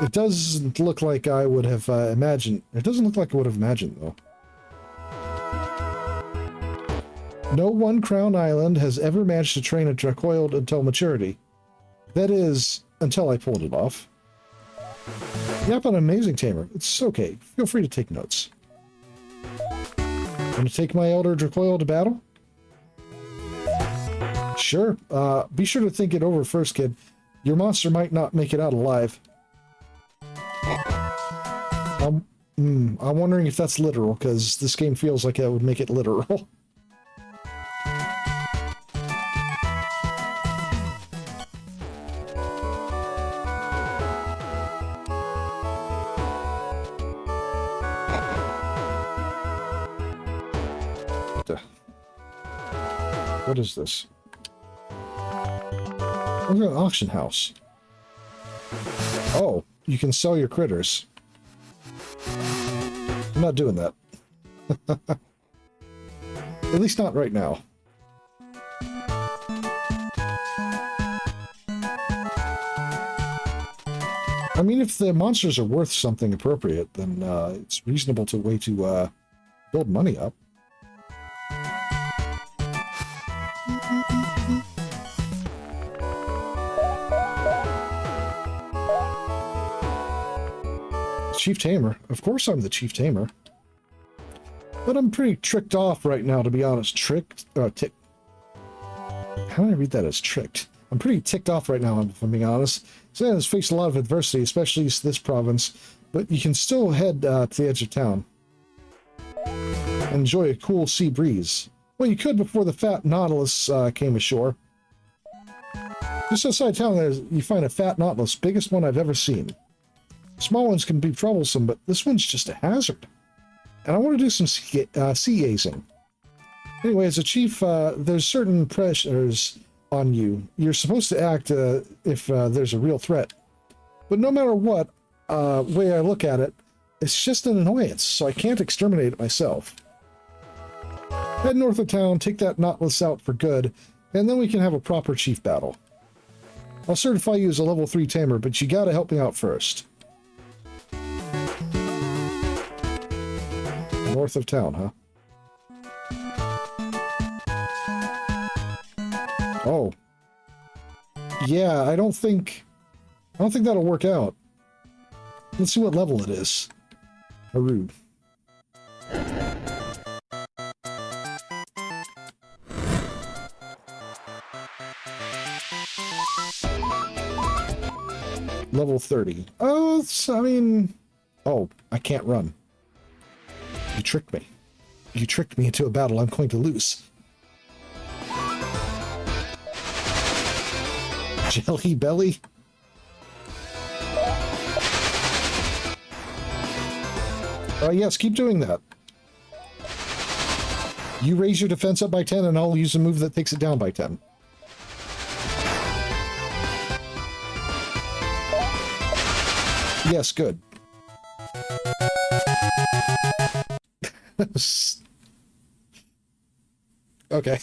It doesn't look like I would have imagined. It doesn't look like I would have imagined, though. No one Crown Island has ever managed to train a Dracoil until maturity. That is, until I pulled it off. Yep, an amazing tamer. It's okay. Feel free to take notes. Want to take my elder Dracoil to battle? Sure. Be sure to think it over first, kid. Your monster might not make it out alive. I'm wondering if that's literal, because this game feels like it would make it literal. What is this? Look at an auction house. Oh, you can sell your critters. I'm not doing that. At least not right now. I mean, if the monsters are worth something appropriate, then it's reasonable to way to build money up. Chief Tamer. Of course I'm the Chief Tamer. But I'm pretty tricked off right now, to be honest. How do I read that as tricked? I'm pretty ticked off right now, if I'm being honest. Zan has faced a lot of adversity, especially this province, but you can still head to the edge of town. Enjoy a cool sea breeze. Well, you could before the fat nautilus came ashore. Just outside town, you find a fat nautilus, biggest one I've ever seen. Small ones can be troublesome, but this one's just a hazard. And I want to do some sea gazing. Anyway, as a chief, there's certain pressures on you. You're supposed to act if there's a real threat. But no matter what way I look at it, it's just an annoyance, so I can't exterminate it myself. Head north of town, take that nautilus out for good, and then we can have a proper chief battle. I'll certify you as a level 3 tamer, but you gotta help me out first. North of town, huh? Oh. Yeah, I don't think that'll work out. Let's see what level it is. Haru. Level 30. Oh, I mean... Oh, I can't run. You tricked me. You tricked me into a battle I'm going to lose. Jelly belly? Yes, keep doing that. You raise your defense up by 10 and I'll use a move that takes it down by 10. Yes, good. Okay.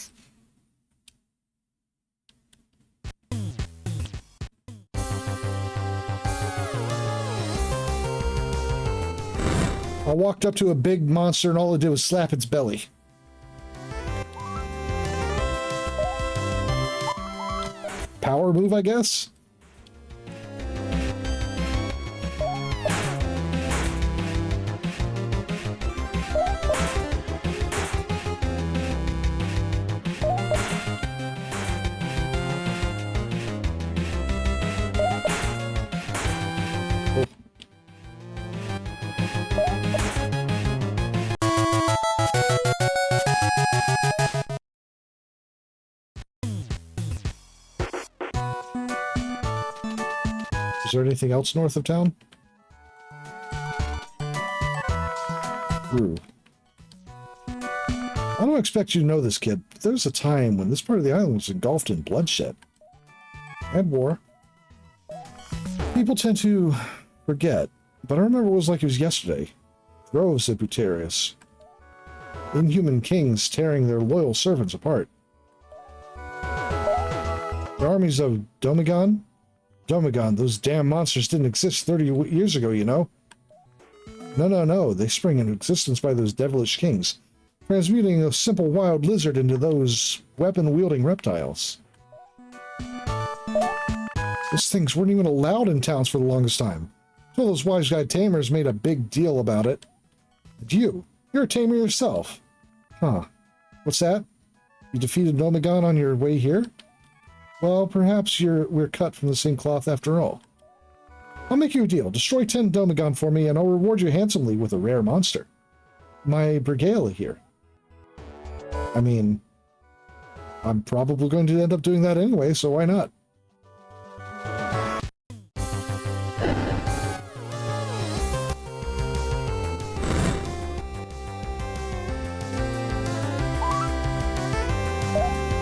I walked up to a big monster and all it did was slap its belly. Power move, I guess? Is there anything else north of town? Ooh. I don't expect you to know this, kid, but there was a time when this part of the island was engulfed in bloodshed and war. People tend to forget, but I remember it was like it was yesterday. Groves of Buterius. Inhuman kings tearing their loyal servants apart. The armies of Domagon? Domagon, those damn monsters didn't exist 30 years ago, you know? No. They sprang into existence by those devilish kings, transmuting a simple wild lizard into those weapon-wielding reptiles. Those things weren't even allowed in towns for the longest time. So those wise guy tamers made a big deal about it. And you're a tamer yourself. Huh. What's that? You defeated Domagon on your way here? Well, perhaps we're cut from the same cloth after all. I'll make you a deal. Destroy 10 Domagon for me, and I'll reward you handsomely with a rare monster. My Brigala here. I mean, I'm probably going to end up doing that anyway, so why not?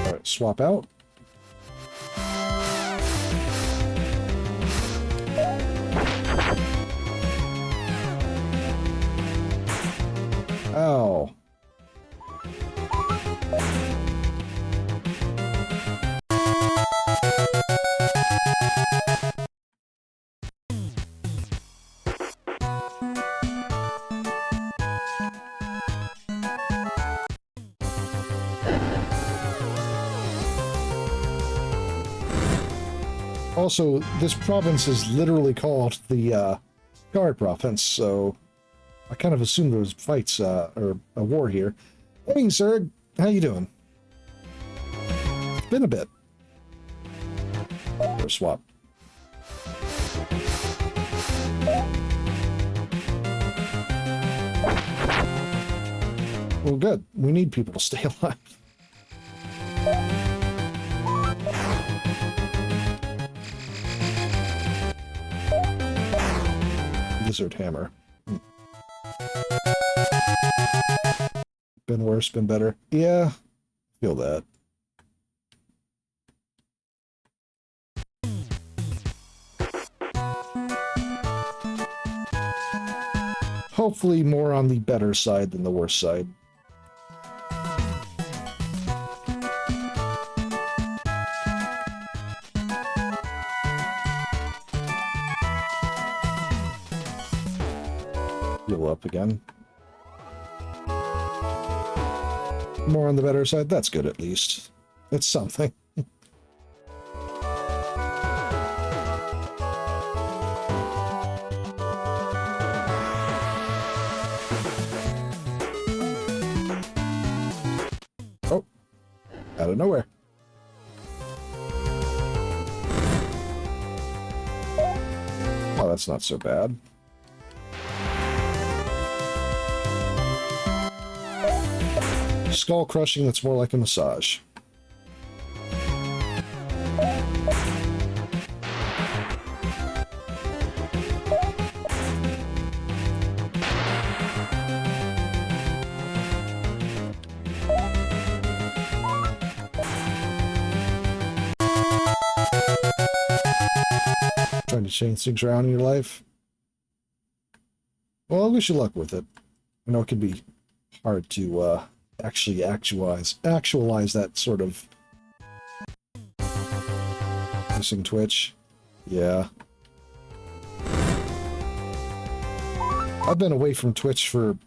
Alright, swap out. Ow. Also, this province is literally called the Guard Province, so I kind of assumed there was fights, or a war here. Hey, Zerg, how you doing? It's been a bit. Or swap. Well, good. We need people to stay alive. Lizard hammer. Been worse, been better. Yeah, feel that. Hopefully more on the better side than the worse side. Heal up again. More on the better side. That's good, at least. It's something. Oh, out of nowhere. Oh, that's not so bad. Skull crushing, that's more like a massage. Trying to change things around in your life? Well, I wish you luck with it. I know it can be hard to actually actualize that sort of missing Twitch. Yeah. I've been away from Twitch for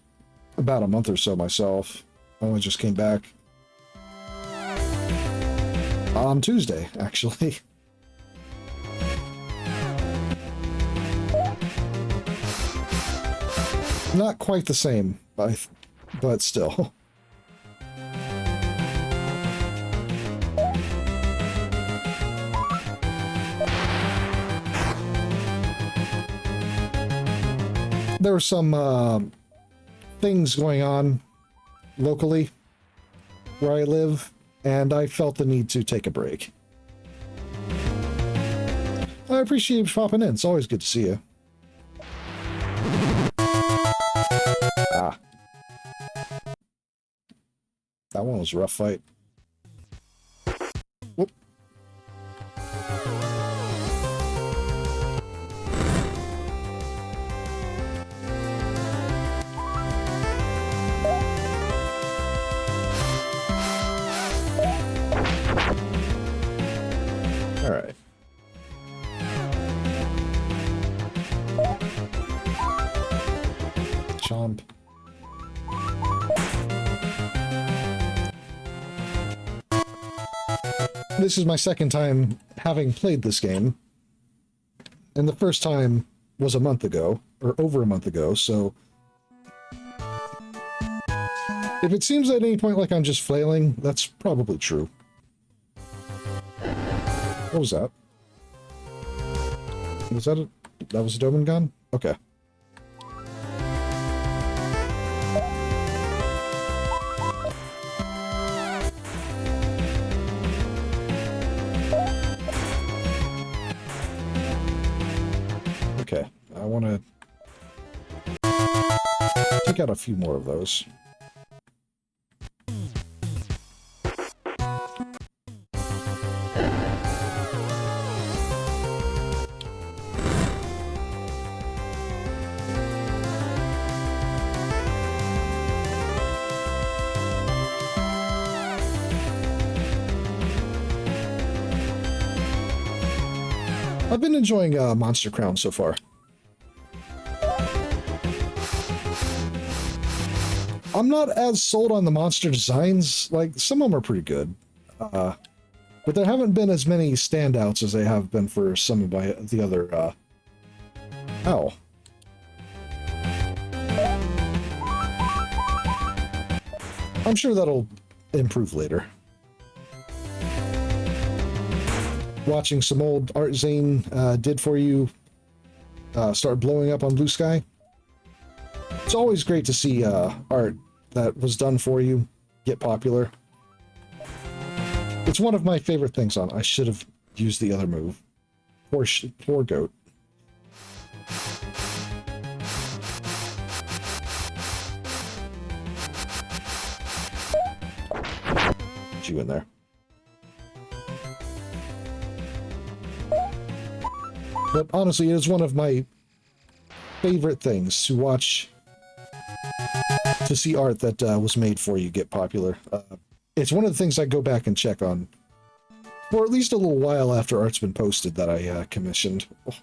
about a month or so myself. I only just came back on Tuesday, actually. Not quite the same, but still. There were some things going on locally where I live, and I felt the need to take a break. I appreciate you popping in. It's always good to see you. Ah. That one was a rough fight. Whoop. All right. Chomp. This is my second time having played this game, and the first time was a month ago, or over a month ago, so if it seems at any point like I'm just flailing, that's probably true. What was that? Was that that was a Doman gun? Okay. Okay, I want to take out a few more of those. I've been enjoying Monster Crown so far. I'm not as sold on the monster designs. Like, some of them are pretty good. But there haven't been as many standouts as they have been for some of the other... Ow. I'm sure that'll improve later. Watching some old art Zane did for you start blowing up on Blue Sky. It's always great to see art that was done for you get popular. It's one of my favorite things on. I should have used the other move. Poor goat. Get you in there. But honestly, it is one of my favorite things to watch, to see art that was made for you get popular. It's one of the things I go back and check on for at least a little while after art's been posted that I commissioned. Wait,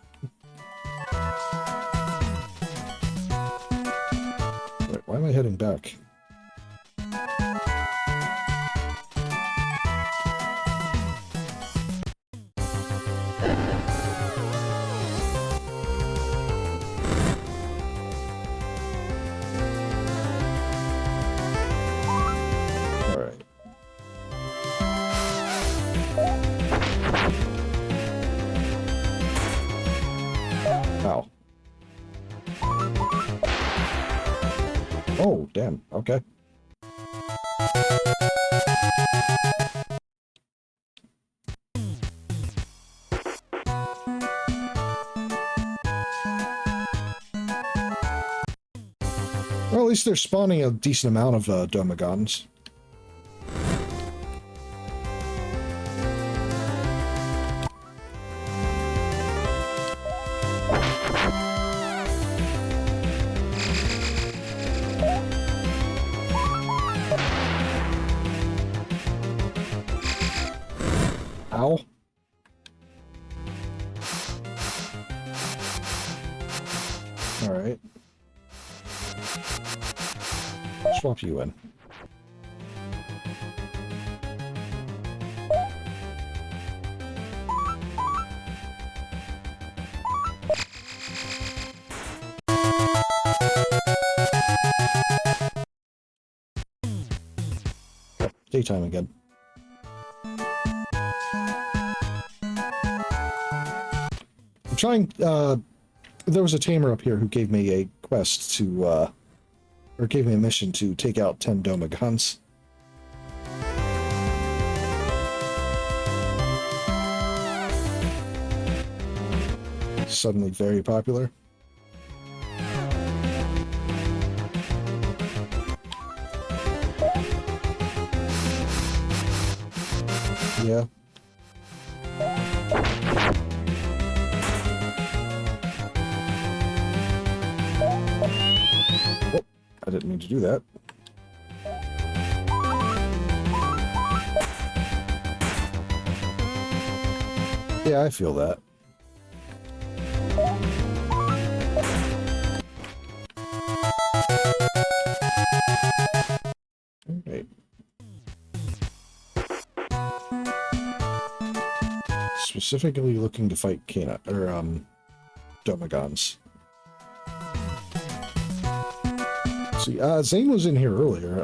why am I heading back? Oh, damn. Okay. Well, at least they're spawning a decent amount of domagons. Ow. All right. Swap you in. Oh, daytime again. I'm trying, there was a tamer up here who gave me a quest to, or gave me a mission to take out 10 domagons. Suddenly very popular. Yeah. Oh, I didn't mean to do that. Yeah, I feel that. Alright. Specifically looking to fight domagons. See, Zane was in here earlier.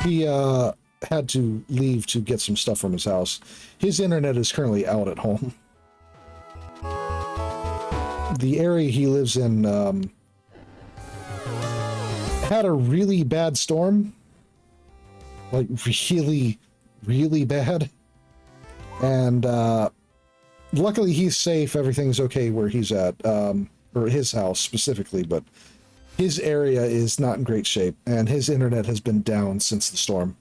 He had to leave to get some stuff from his house. His internet is currently out at home. The area he lives in had a really bad storm. Like, really, really bad. And luckily he's safe, everything's okay where he's at, or his house specifically, but his area is not in great shape, and his internet has been down since the storm.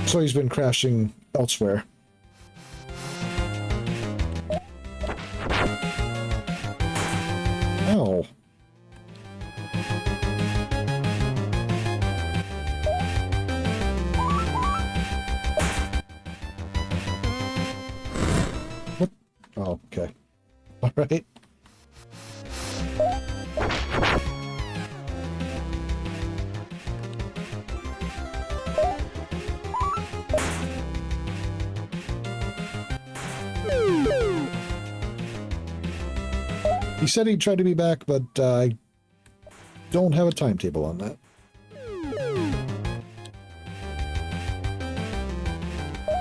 So he's been crashing elsewhere. Ow. What? Oh, okay. All right. He said he'd try to be back, but I don't have a timetable on that.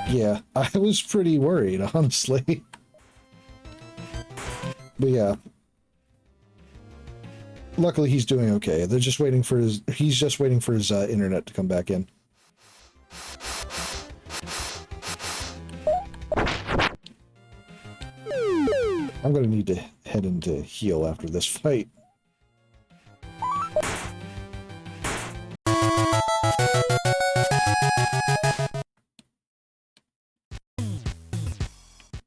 Yeah, I was pretty worried, honestly. But yeah. luckily he's doing okay. They're just waiting for his, he's just waiting for his internet to come back in. I'm gonna need to head into heal after this fight.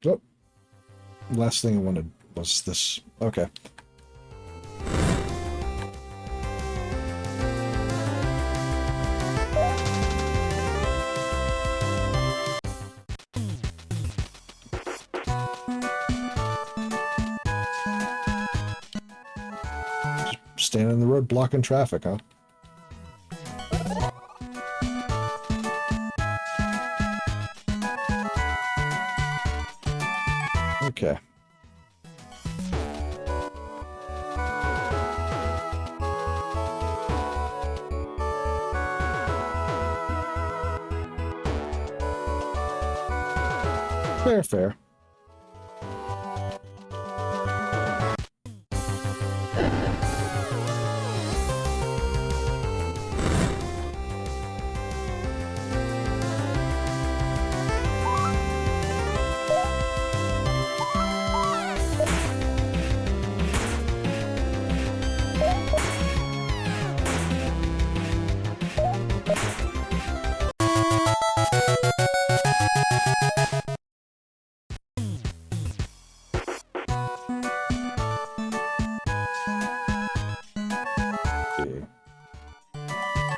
Oh, last thing I wanted was this. Okay. Standing in the road blocking traffic, huh? Okay. Fair, fair.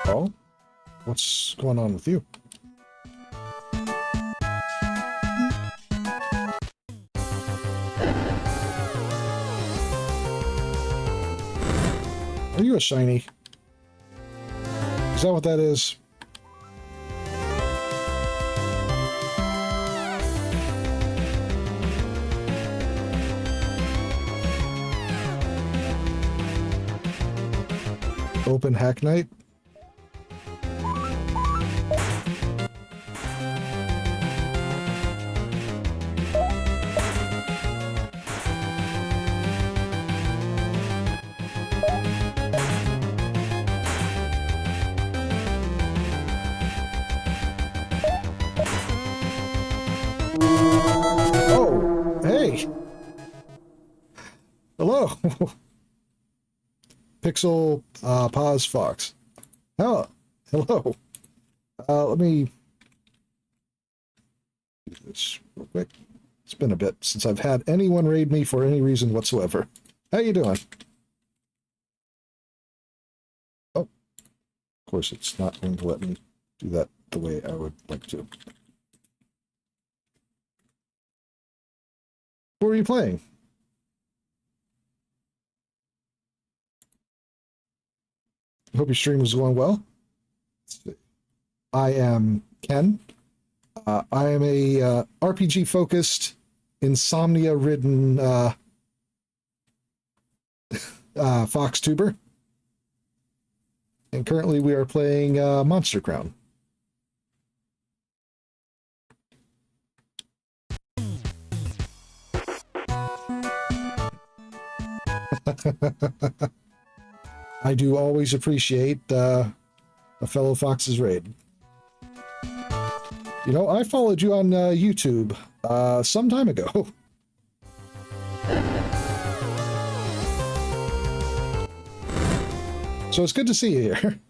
Oh, what's going on with you? Are you a shiny? Is that what that is? Open Hack Night? Oh, hey! Hello! Pixel Pause Fox. Oh, hello. Let me do this real quick. It's been a bit since I've had anyone raid me for any reason whatsoever. How you doing? Oh, of course it's not going to let me do that the way I would like to. What are you playing? Hope your stream was going well. I am Ken. I am a RPG-focused, insomnia-ridden fox tuber. And currently we are playing Monster Crown. I do always appreciate a fellow fox's raid. You know, I followed you on YouTube some time ago. So it's good to see you here.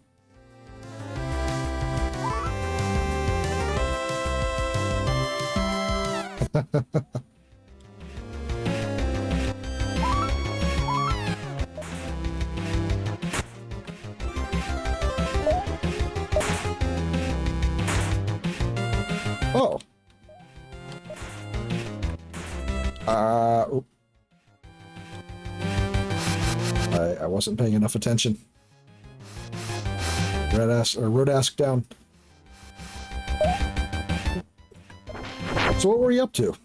Oh. I wasn't paying enough attention. Road ask down. So what were you up to?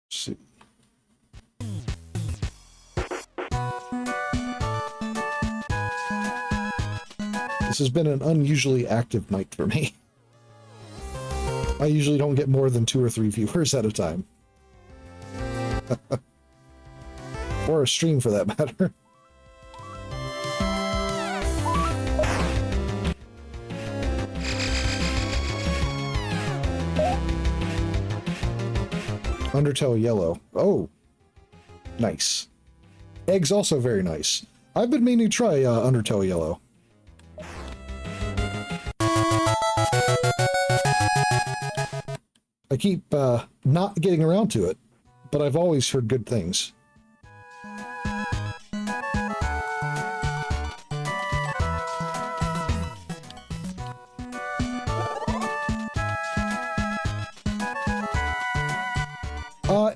Let's see. This has been an unusually active night for me. I usually don't get more than 2 or 3 viewers at a time. Or a stream, for that matter. Undertow yellow. Oh, nice. Eggs also very nice. I've been meaning to try Undertow yellow. I keep not getting around to it, but I've always heard good things.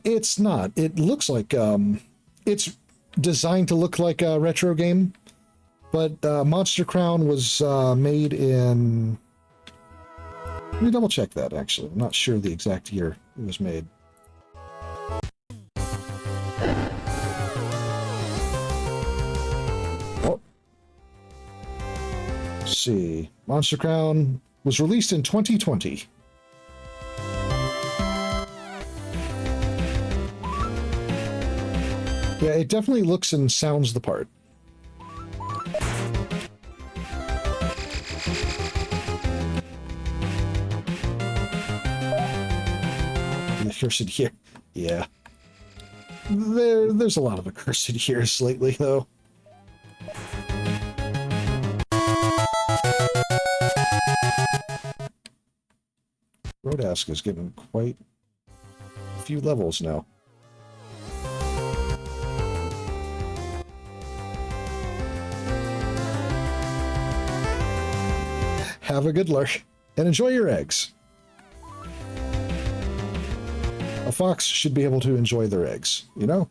It's not. It looks like it's designed to look like a retro game, but Monster Crown was made in... Let me double check that, actually. I'm not sure the exact year it was made. Oh. Let's see. Monster Crown was released in 2020. Yeah, it definitely looks and sounds the part. Accursed year. Yeah. There's a lot of accursed years lately, though. Rodask is getting quite a few levels now. Have a good lurk, and enjoy your eggs. A fox should be able to enjoy their eggs, you know?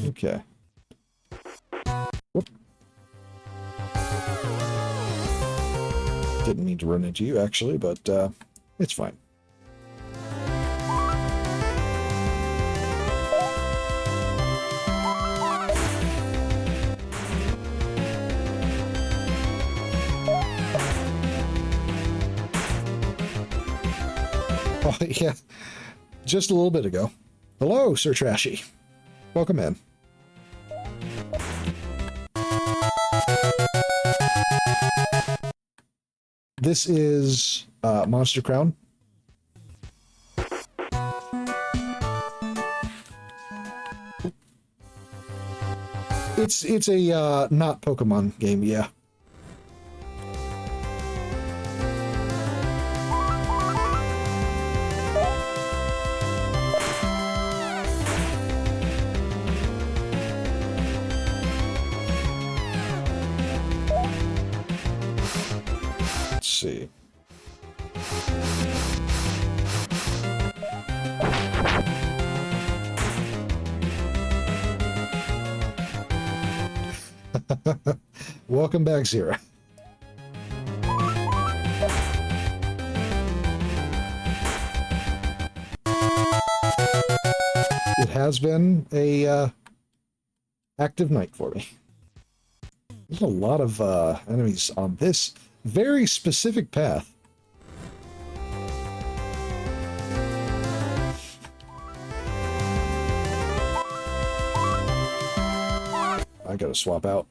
Okay. Whoop. Didn't mean to run into you, actually, but it's fine. Oh, yeah, just a little bit ago. Hello, Sir Trashy. Welcome in. This is Monster Crown. It's a not Pokemon game, yeah. See. Welcome back, Zira. It has been a active night for me. There's a lot of enemies on this very specific path. I gotta swap out.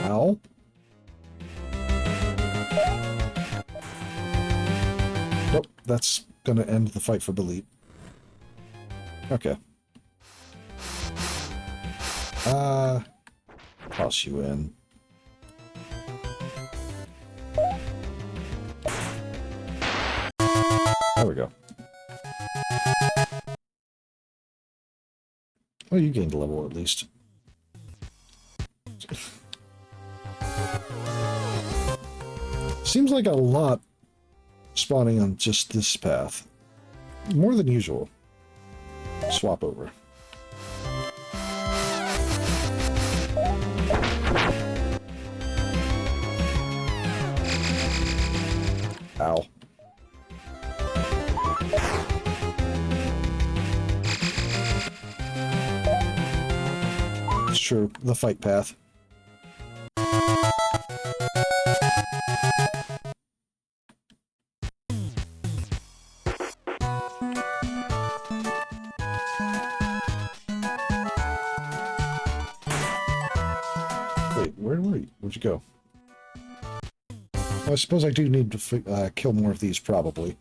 Ow. Nope, that's gonna end the fight for Belite. Okay. Toss you in. There we go. Oh, you gained a level at least. Seems like a lot spawning on just this path. More than usual. Swap over. Ow. It's true, the fight path. Wait, where were you? Where'd you go? Well, I suppose I do need to kill more of these, probably.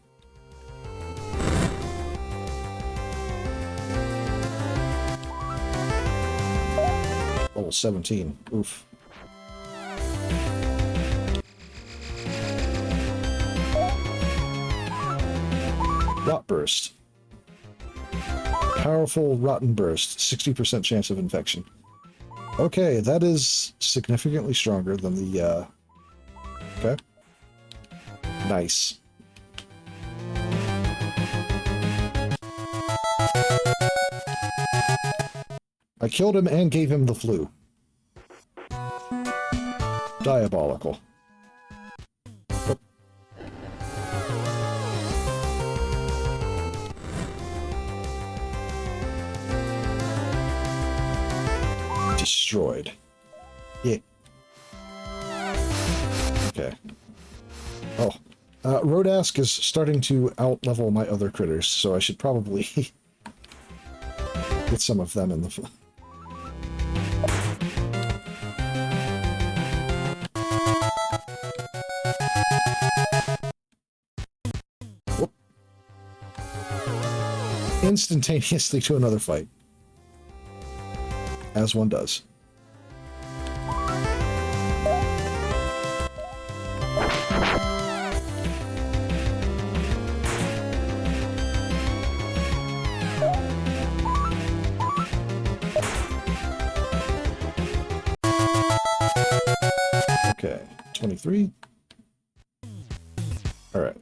Level 17. Oof. Rot Burst. Powerful Rotten Burst. 60% chance of infection. Okay, that is significantly stronger than the, Okay. Nice. I killed him and gave him the flu. Diabolical. Oh. Destroyed. Yeah. Okay. Oh. Rodask is starting to out-level my other critters, so I should probably get some of them in the... Whoop. Instantaneously to another fight. As one does. Okay, 23. All right.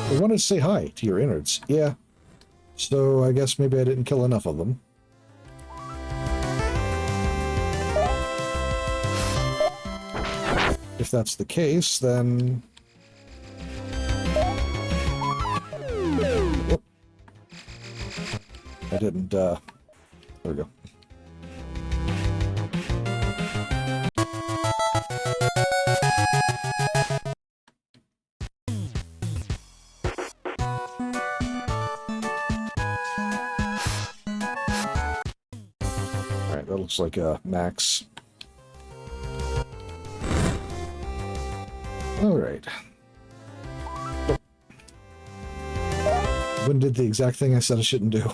I wanted to say hi to your innards. Yeah. So I guess maybe I didn't kill enough of them. If that's the case, then... Whoop. I didn't, there we go. Alright, that looks like a max. Alright. When did the exact thing I said I shouldn't do?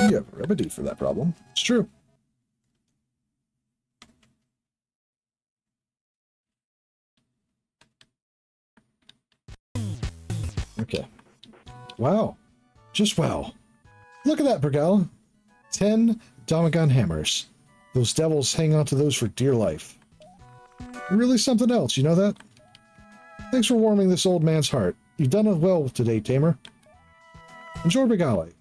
You have a remedy for that problem. It's true. Okay. Wow. Just wow. Look at that, Bergal. 10 Domagon hammers. Those devils hang on to those for dear life. You're really something else, you know that? Thanks for warming this old man's heart. You've done it well today, Tamer. Enjoy Bergale.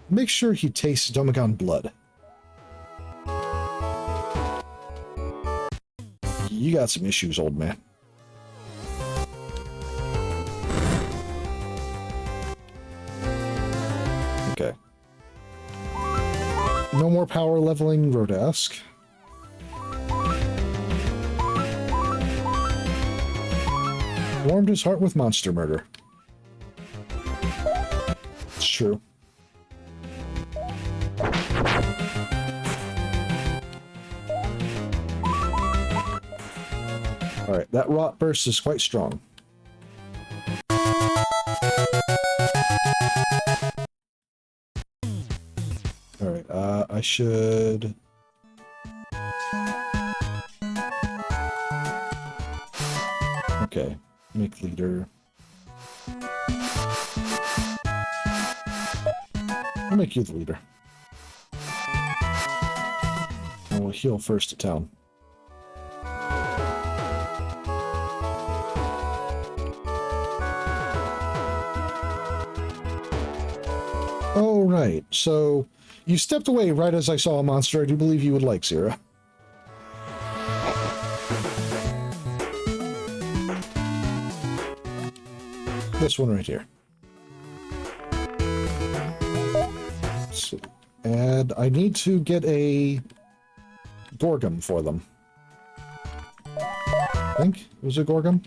Make sure he tastes Domagon blood. You got some issues, old man. Okay. No more power leveling Rodask. Warmed his heart with monster murder. It's true. Alright, that rot burst is quite strong. I should... Okay, make leader. I'll make you the leader. And we'll heal first to town. Oh, right. So, you stepped away right as I saw a monster I do believe you would like, Zira. This one right here. So, and I need to get a Gorgum for them. I think. Was it Gorgum?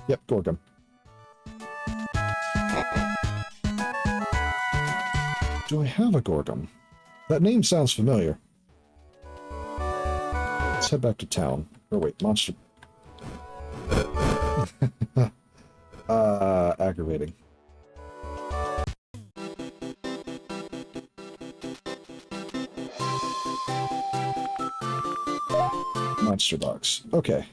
Yep, Gorgum. Do I have a Gorgum? That name sounds familiar. Let's head back to town. Oh wait, monster. Aggravating. Monster box. Okay.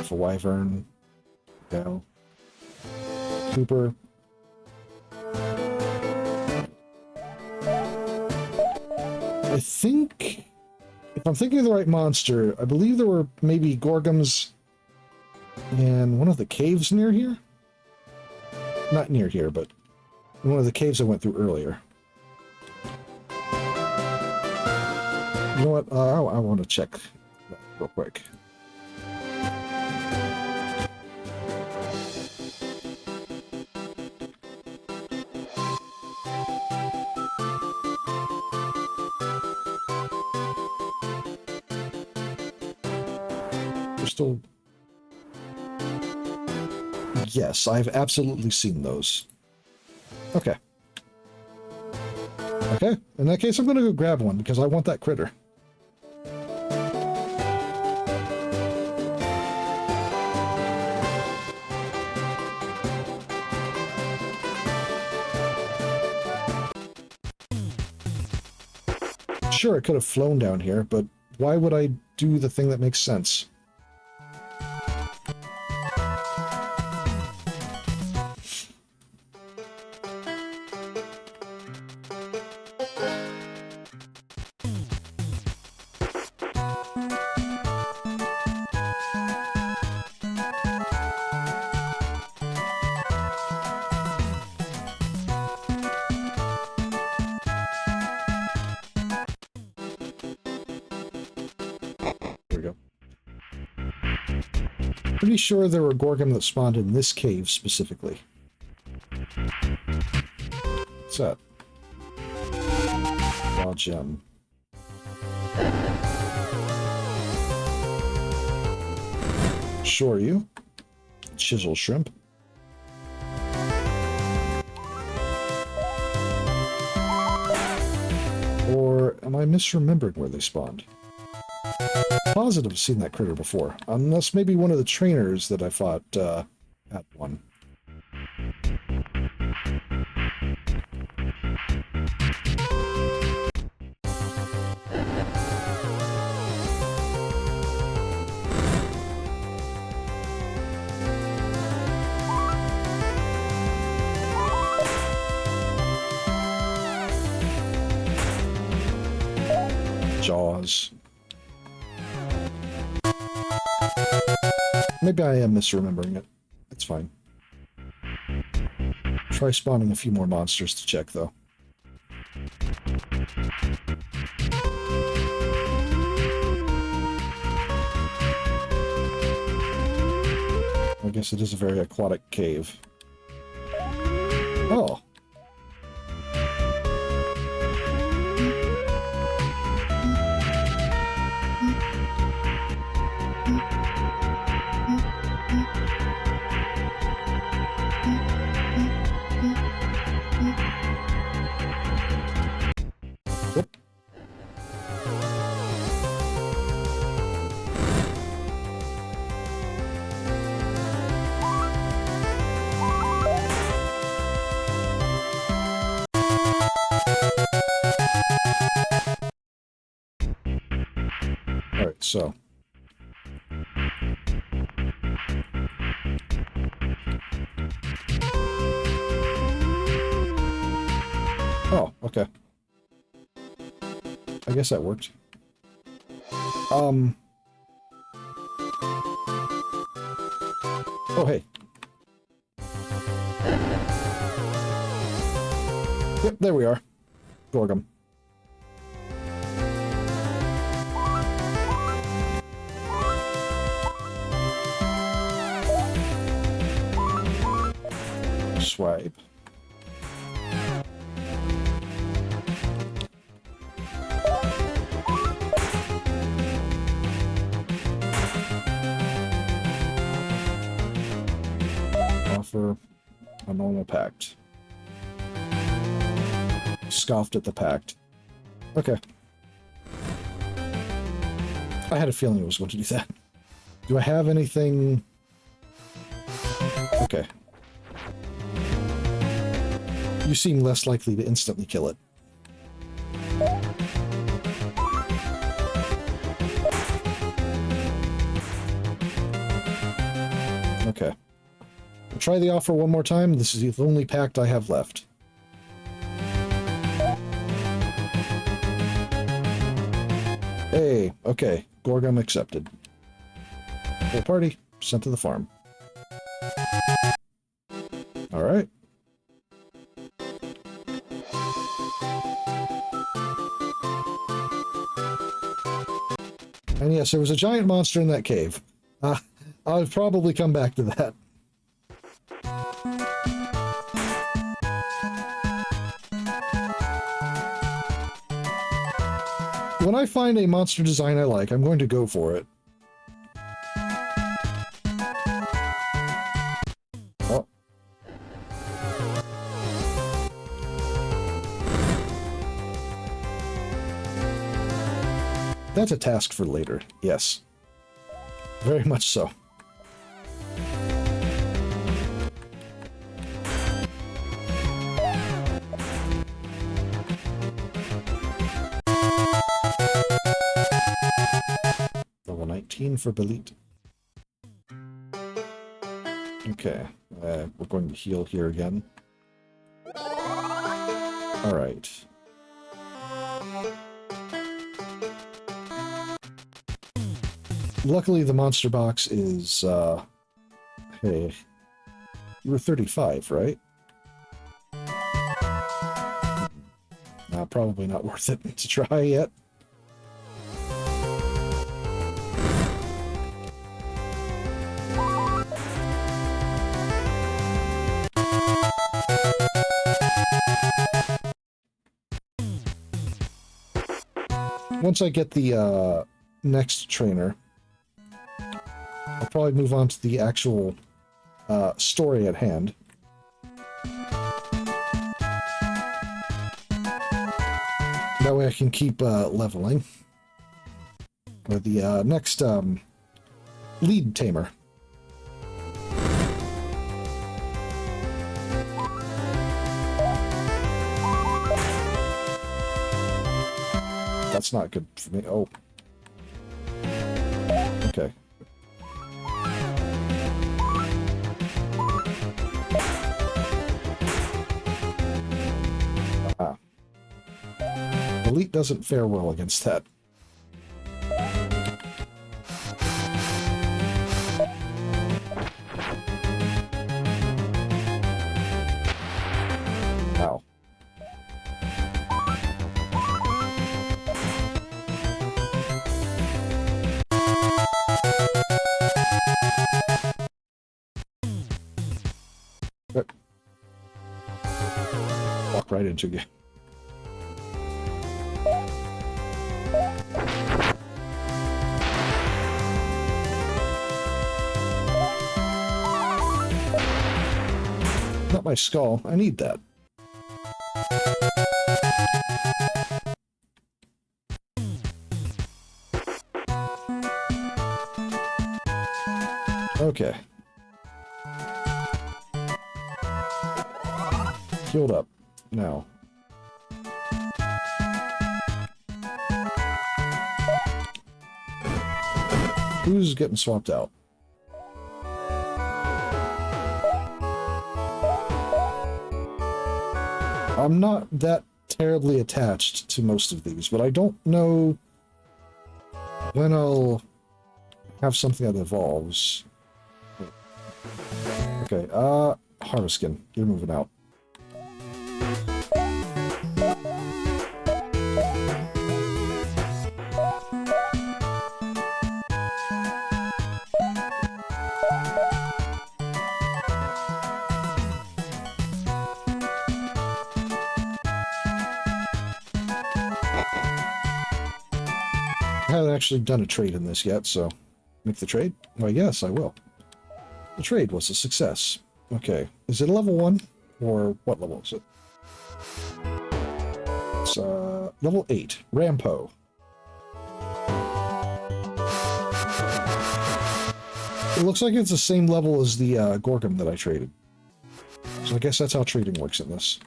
For Wyvern. Go. Cooper. I think, if I'm thinking of the right monster, I believe there were maybe Gorgums in one of the caves near here? Not near here, but in one of the caves I went through earlier. You know what? I want to check that real quick. Still... Yes, I've absolutely seen those. Okay. Okay, in that case I'm gonna go grab one because I want that critter. Sure, I could have flown down here, but why would I do the thing that makes sense? Pretty sure there were Gorgum that spawned in this cave specifically. What's that? Raw gem. Sure you. Chisel shrimp. Or am I misremembering where they spawned? Positive seen that critter before, unless maybe one of the trainers that I fought had one. Jaws. Maybe I am misremembering it. It's fine. Try spawning a few more monsters to check, though. I guess it is a very aquatic cave. Oh. Alright, so. Oh, okay. I guess that worked. Oh, hey. Yep, there we are. Gorgum. Swipe. Offer a normal pact. Scoffed at the pact. Okay. I had a feeling it was going to do that. Do I have anything? Okay. You seem less likely to instantly kill it. Okay. I'll try the offer one more time. This is the only pact I have left. Hey, okay. Gorgum accepted. Full party, sent to the farm. Alright. And yes, there was a giant monster in that cave. I'll probably come back to that. When I find a monster design I like, I'm going to go for it. Oh. That's a task for later, yes. Very much so. Level 19 for Belit. Okay, we're going to heal here again. Alright. Luckily, the monster box is, hey, you were 35, right? Probably not worth it to try yet. Once I get the, next trainer, I'll probably move on to the actual story at hand. That way I can keep leveling. Or the next lead tamer. That's not good for me. Oh. Okay. Ah. Elite doesn't fare well against that. Ow. Walk right into you. Not my skull. I need that. Okay. Healed up. Now. Who's getting swapped out? I'm not that terribly attached to most of these, but I don't know when I'll have something that evolves. Okay, Harveskin, you're moving out. I haven't actually done a trade in this yet, so make the trade? Well, yes, I will. The trade was a success. Okay, is it level 1? Or what level is it? It's level 8, Rampo. It looks like it's the same level as the Gorgon that I traded. So I guess that's how trading works in this.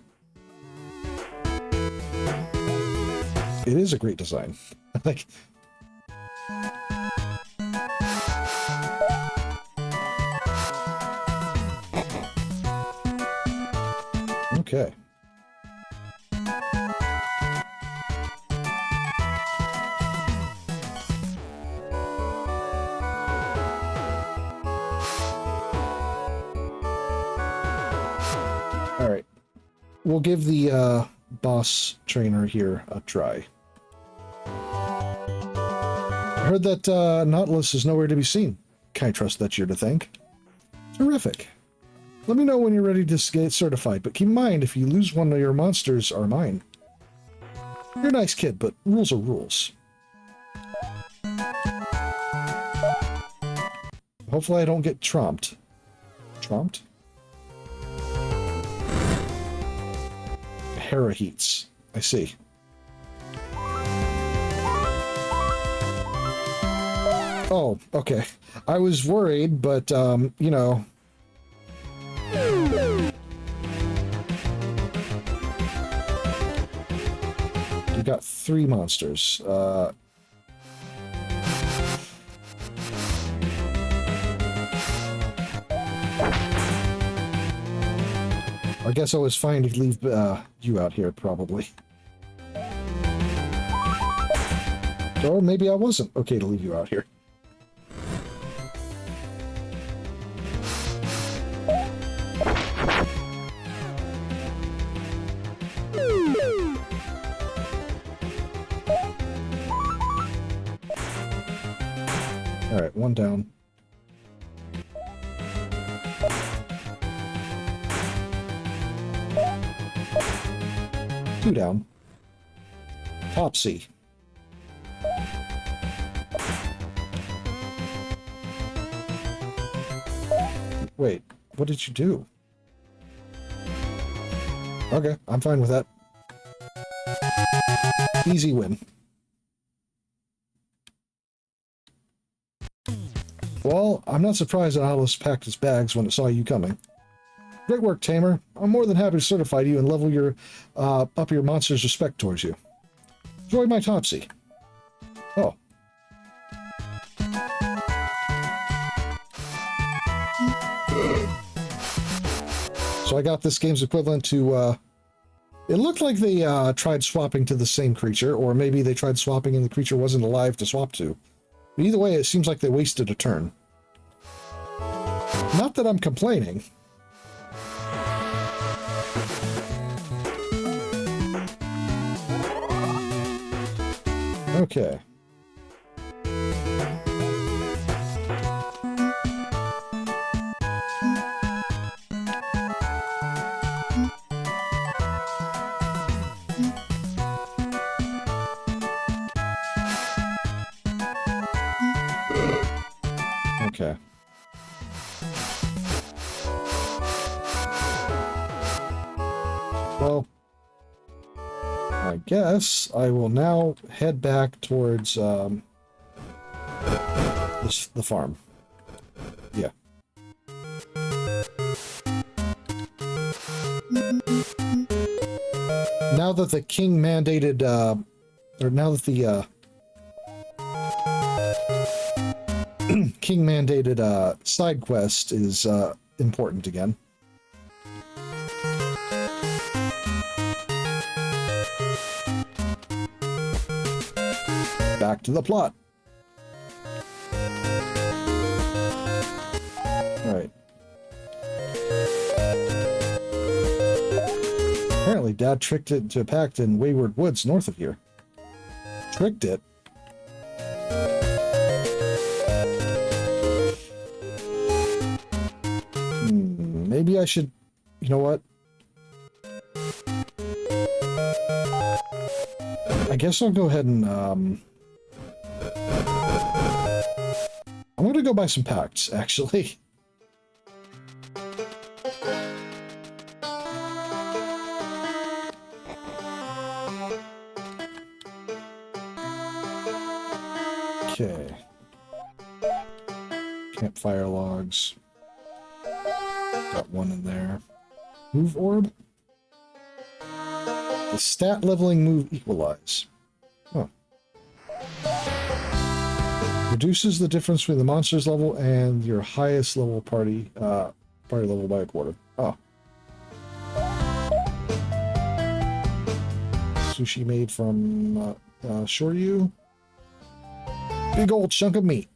It is a great design. Like, okay. All right. We'll give the boss trainer here a try. I heard that Nautilus is nowhere to be seen. Can I trust that's you to think? Terrific. Let me know when you're ready to get certified, but keep in mind, if you lose one of your monsters are mine. You're a nice kid, but rules are rules. Hopefully I don't get tromped. Tromped? Paraheats. I see. Oh, okay. I was worried, but, you know... You got 3 monsters. I guess I was fine to leave you out here, probably. Or maybe I wasn't okay to leave you out here. Alright, 1 down. Two down. Topsy. Wait, what did you do? Okay, I'm fine with that. Easy win. Well, I'm not surprised that Alice packed its bags when it saw you coming. Great work, Tamer. I'm more than happy to certify you and level your up your monster's respect towards you. Enjoy my Topsy. Oh. So I got this game's equivalent to, it looked like they tried swapping to the same creature, or maybe they tried swapping and the creature wasn't alive to swap to. But either way, it seems like they wasted a turn. Not that I'm complaining. Okay. Okay. Well, I guess I will now head back towards the farm. Yeah. Now that the king mandated, or now that the king mandated side quest is important again. Back to the plot. All right. Apparently, Dad tricked it to a pact in Wayward Woods north of here. Tricked it? Maybe I should... You know what? I guess I'll go ahead and... I'm going to go buy some pacts, actually. Okay. Campfire logs. Got one in there. Move orb? The stat leveling move equalize. Huh. Reduces the difference between the monster's level and your highest level party level by a quarter. Oh. Sushi made from Shoryu. Big old chunk of meat.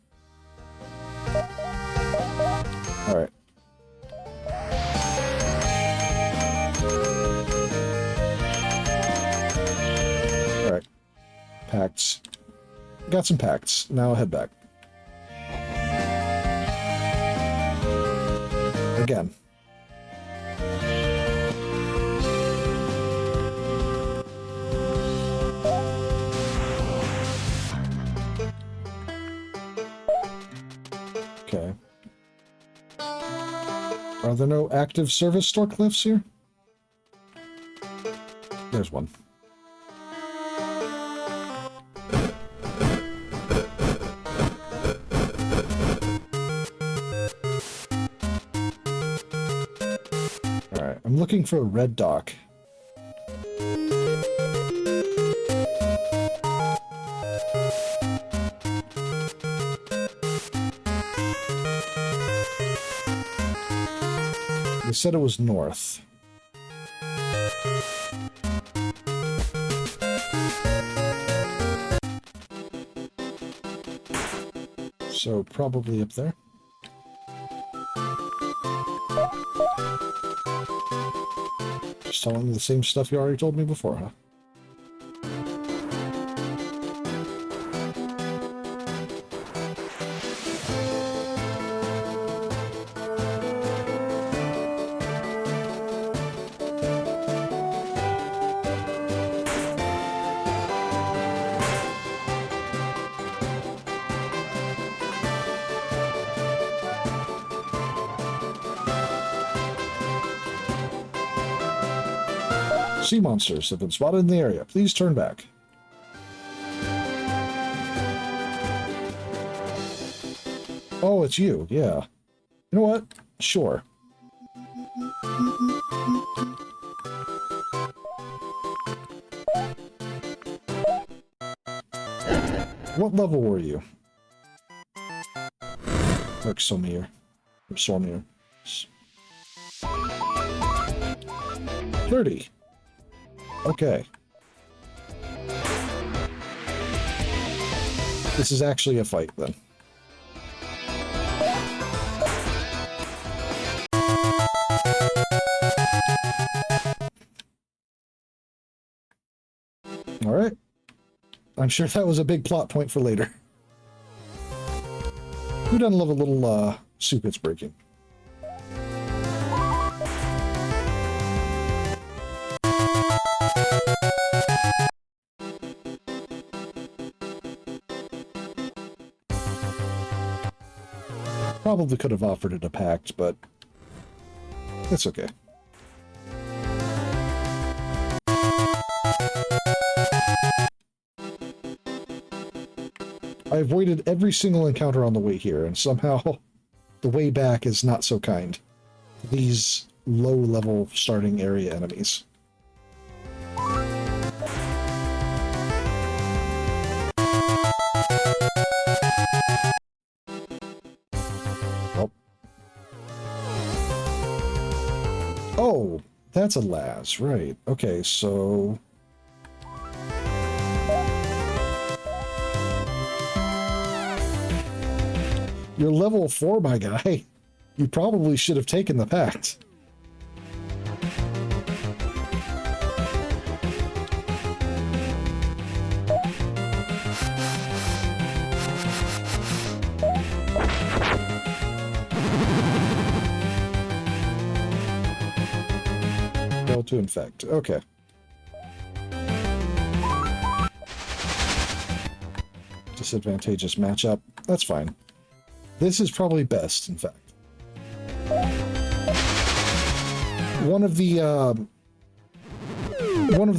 Alright. Alright. Pacts. Got some pacts. Now I'll head back. Again. Okay. Are there no active service store cliffs here? There's one. Alright, I'm looking for a red dock. They said it was north. So probably up there. Just telling you the same stuff you already told me before, huh? Sea monsters have been spotted in the area. Please turn back. Oh, it's you. Yeah. You know what? Sure. What level were you? Look, Somir. 30. Okay. This is actually a fight, then. All right. I'm sure that was a big plot point for later. Who doesn't love a little soup it's breaking? Probably could have offered it a pact, but it's okay. I avoided every single encounter on the way here, and somehow the way back is not so kind. These low-level starting area enemies. That's a Laz, right. Okay, so... You're level 4, my guy. You probably should have taken the pact. To infect. Okay. Disadvantageous matchup. That's fine. This is probably best, in fact. One of the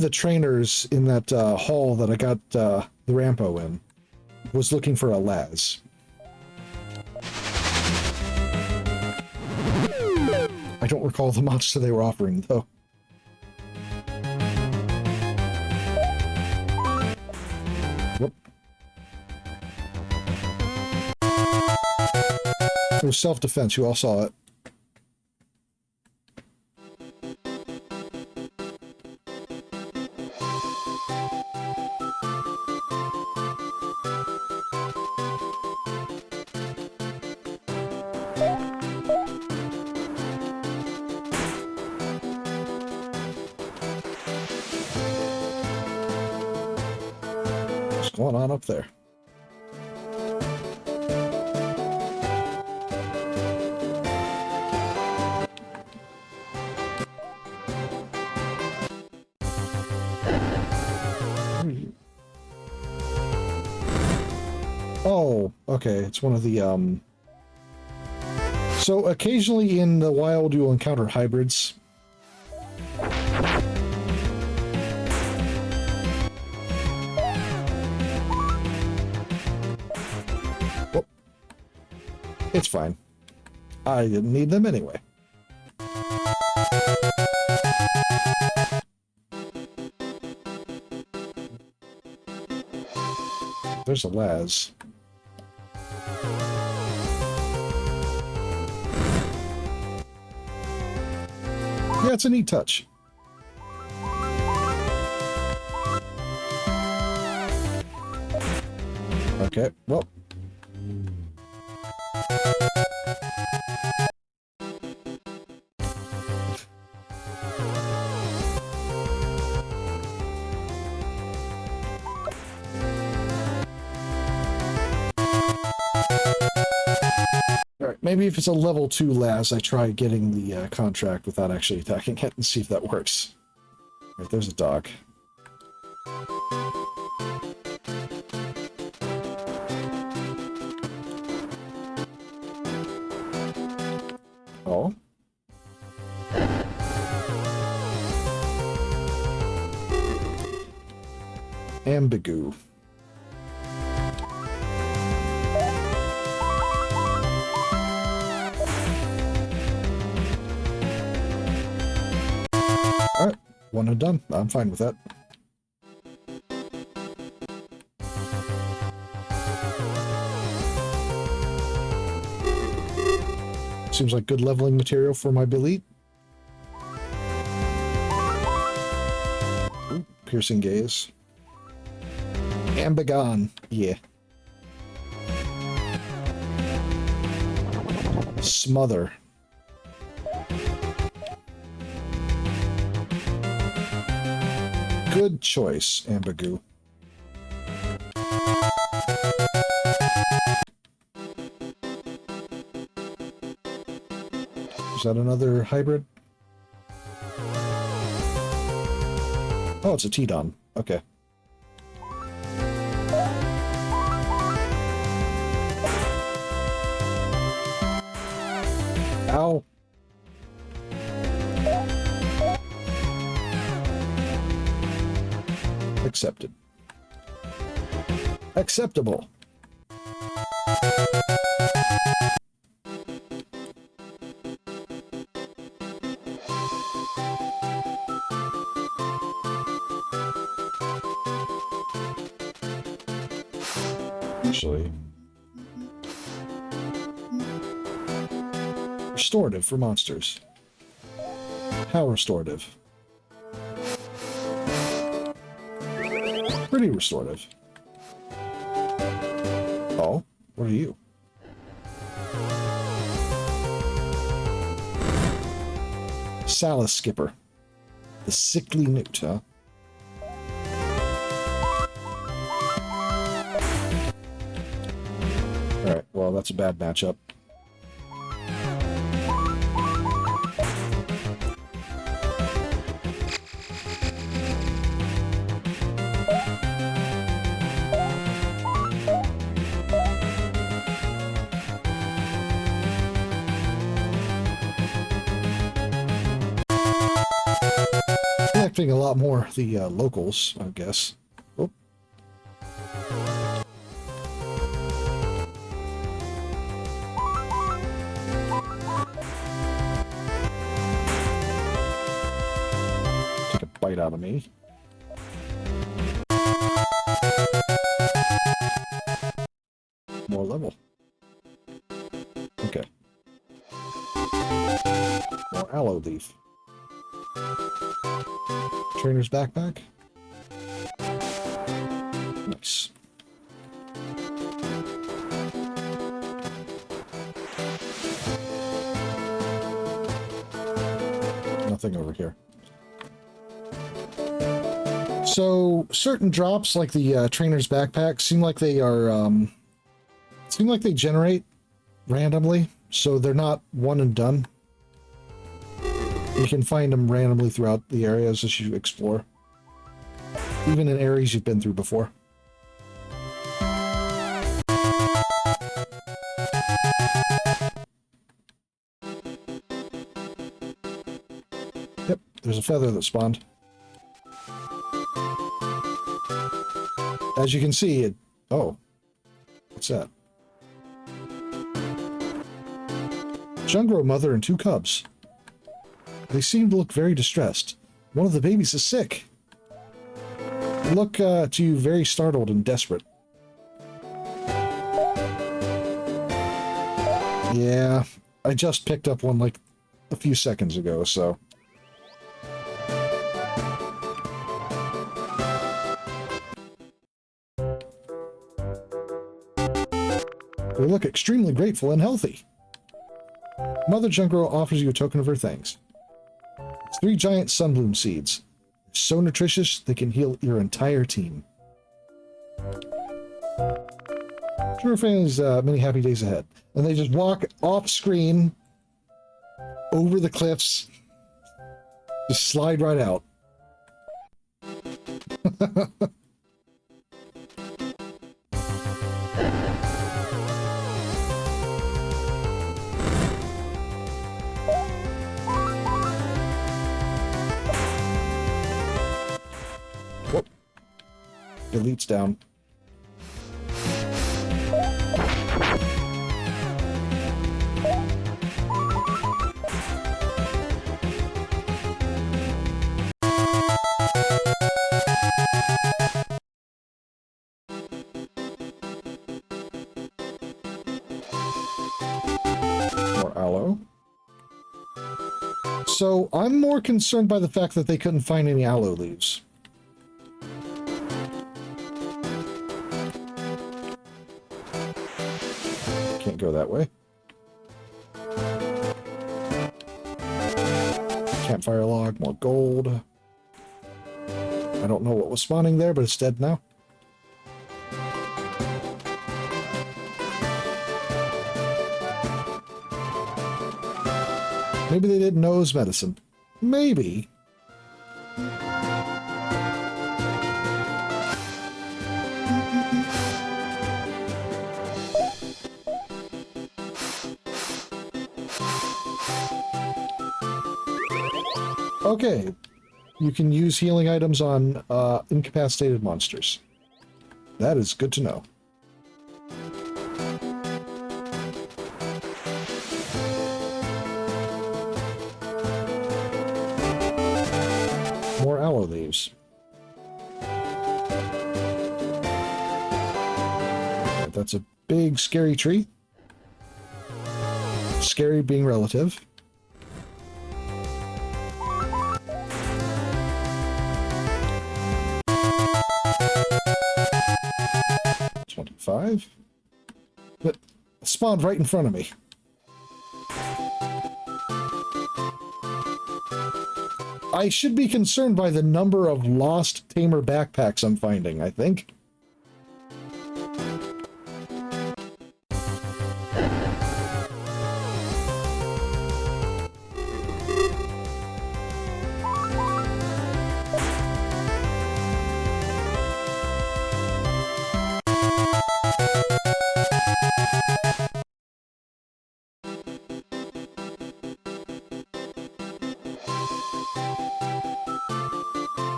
trainers in that hall that I got the Rampo in was looking for a Laz. I don't recall the monster they were offering, though. Whoop. It was self-defense. You all saw it. What's going on up there? Oh, okay. It's one of the, So occasionally in the wild you'll encounter hybrids. Oh. It's fine. I didn't need them anyway. There's a Laz. Yeah, it's a neat touch. Okay, well. Maybe if it's a level 2 Laz, I try getting the contract without actually attacking it and see if that works. Right, there's a dog. Oh. Ambigu. Alright, one and done. I'm fine with that. Seems like good leveling material for my Belit. Ooh, piercing gaze. Ambigon, yeah. Smother. Good choice, Ambigu. Is that another hybrid? Oh, it's a T-Don. Okay. Ow. Accepted. Acceptable. Actually, restorative for monsters. How restorative? Pretty restorative. Oh, what are you? Salad skipper. The sickly newt, huh? Alright, well, that's a bad matchup. Collecting a lot more the locals, I guess. Oh. Take a bite out of me. More level. Okay. More aloe leaf. Trainer's backpack. Nice. Nothing over here. So certain drops, like the trainer's backpack, seem like they are seem like they generate randomly, so they're not one and done. You can find them randomly throughout the areas as you explore, even in areas you've been through before. Yep, there's a feather that spawned. As you can see, it... Oh. What's that? Jungro mother and 2 cubs. They seem to look very distressed. One of the babies is sick. They look to you very startled and desperate. Yeah, I just picked up one like a few seconds ago, so... They look extremely grateful and healthy. Mother Jungro offers you a token of her thanks. It's 3 giant sunbloom seeds. So nutritious, they can heal your entire team. Sure, family's many happy days ahead. And they just walk off screen, over the cliffs, just slide right out. Whoop. Elite's down. So I'm more concerned by the fact that they couldn't find any aloe leaves. Can't go that way. Campfire log, more gold. I don't know what was spawning there, but it's dead now. Maybe they didn't know it was medicine. Maybe. Okay. You can use healing items on incapacitated monsters. That is good to know. More aloe leaves. That's a big, scary tree. Scary being relative. 5? But spawned right in front of me. I should be concerned by the number of lost tamer backpacks I'm finding, I think.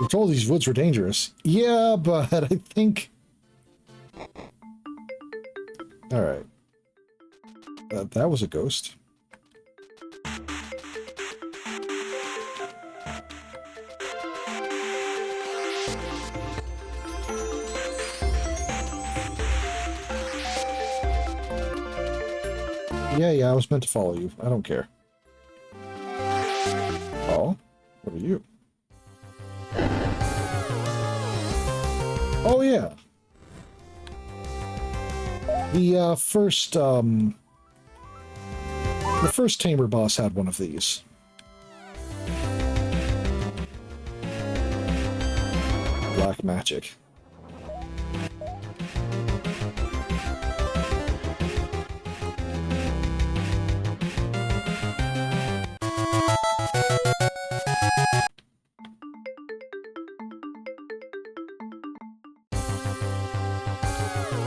We're told these woods were dangerous. Yeah, but I think... Alright. That was a ghost. Yeah, I was meant to follow you. I don't care. Oh? What are you? Oh, yeah. The first tamer boss had one of these. Black magic.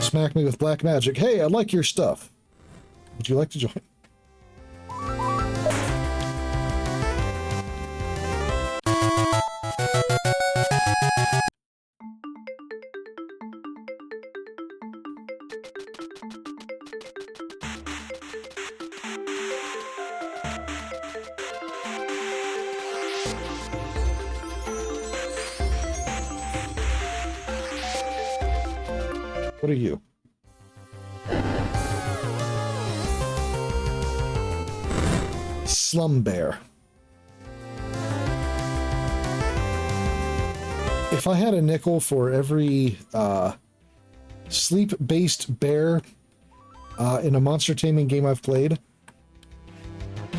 Smack me with black magic. Hey, I like your stuff. Would you like to join? What are you? Slum bear. If I had a nickel for every sleep-based bear in a monster taming game I've played,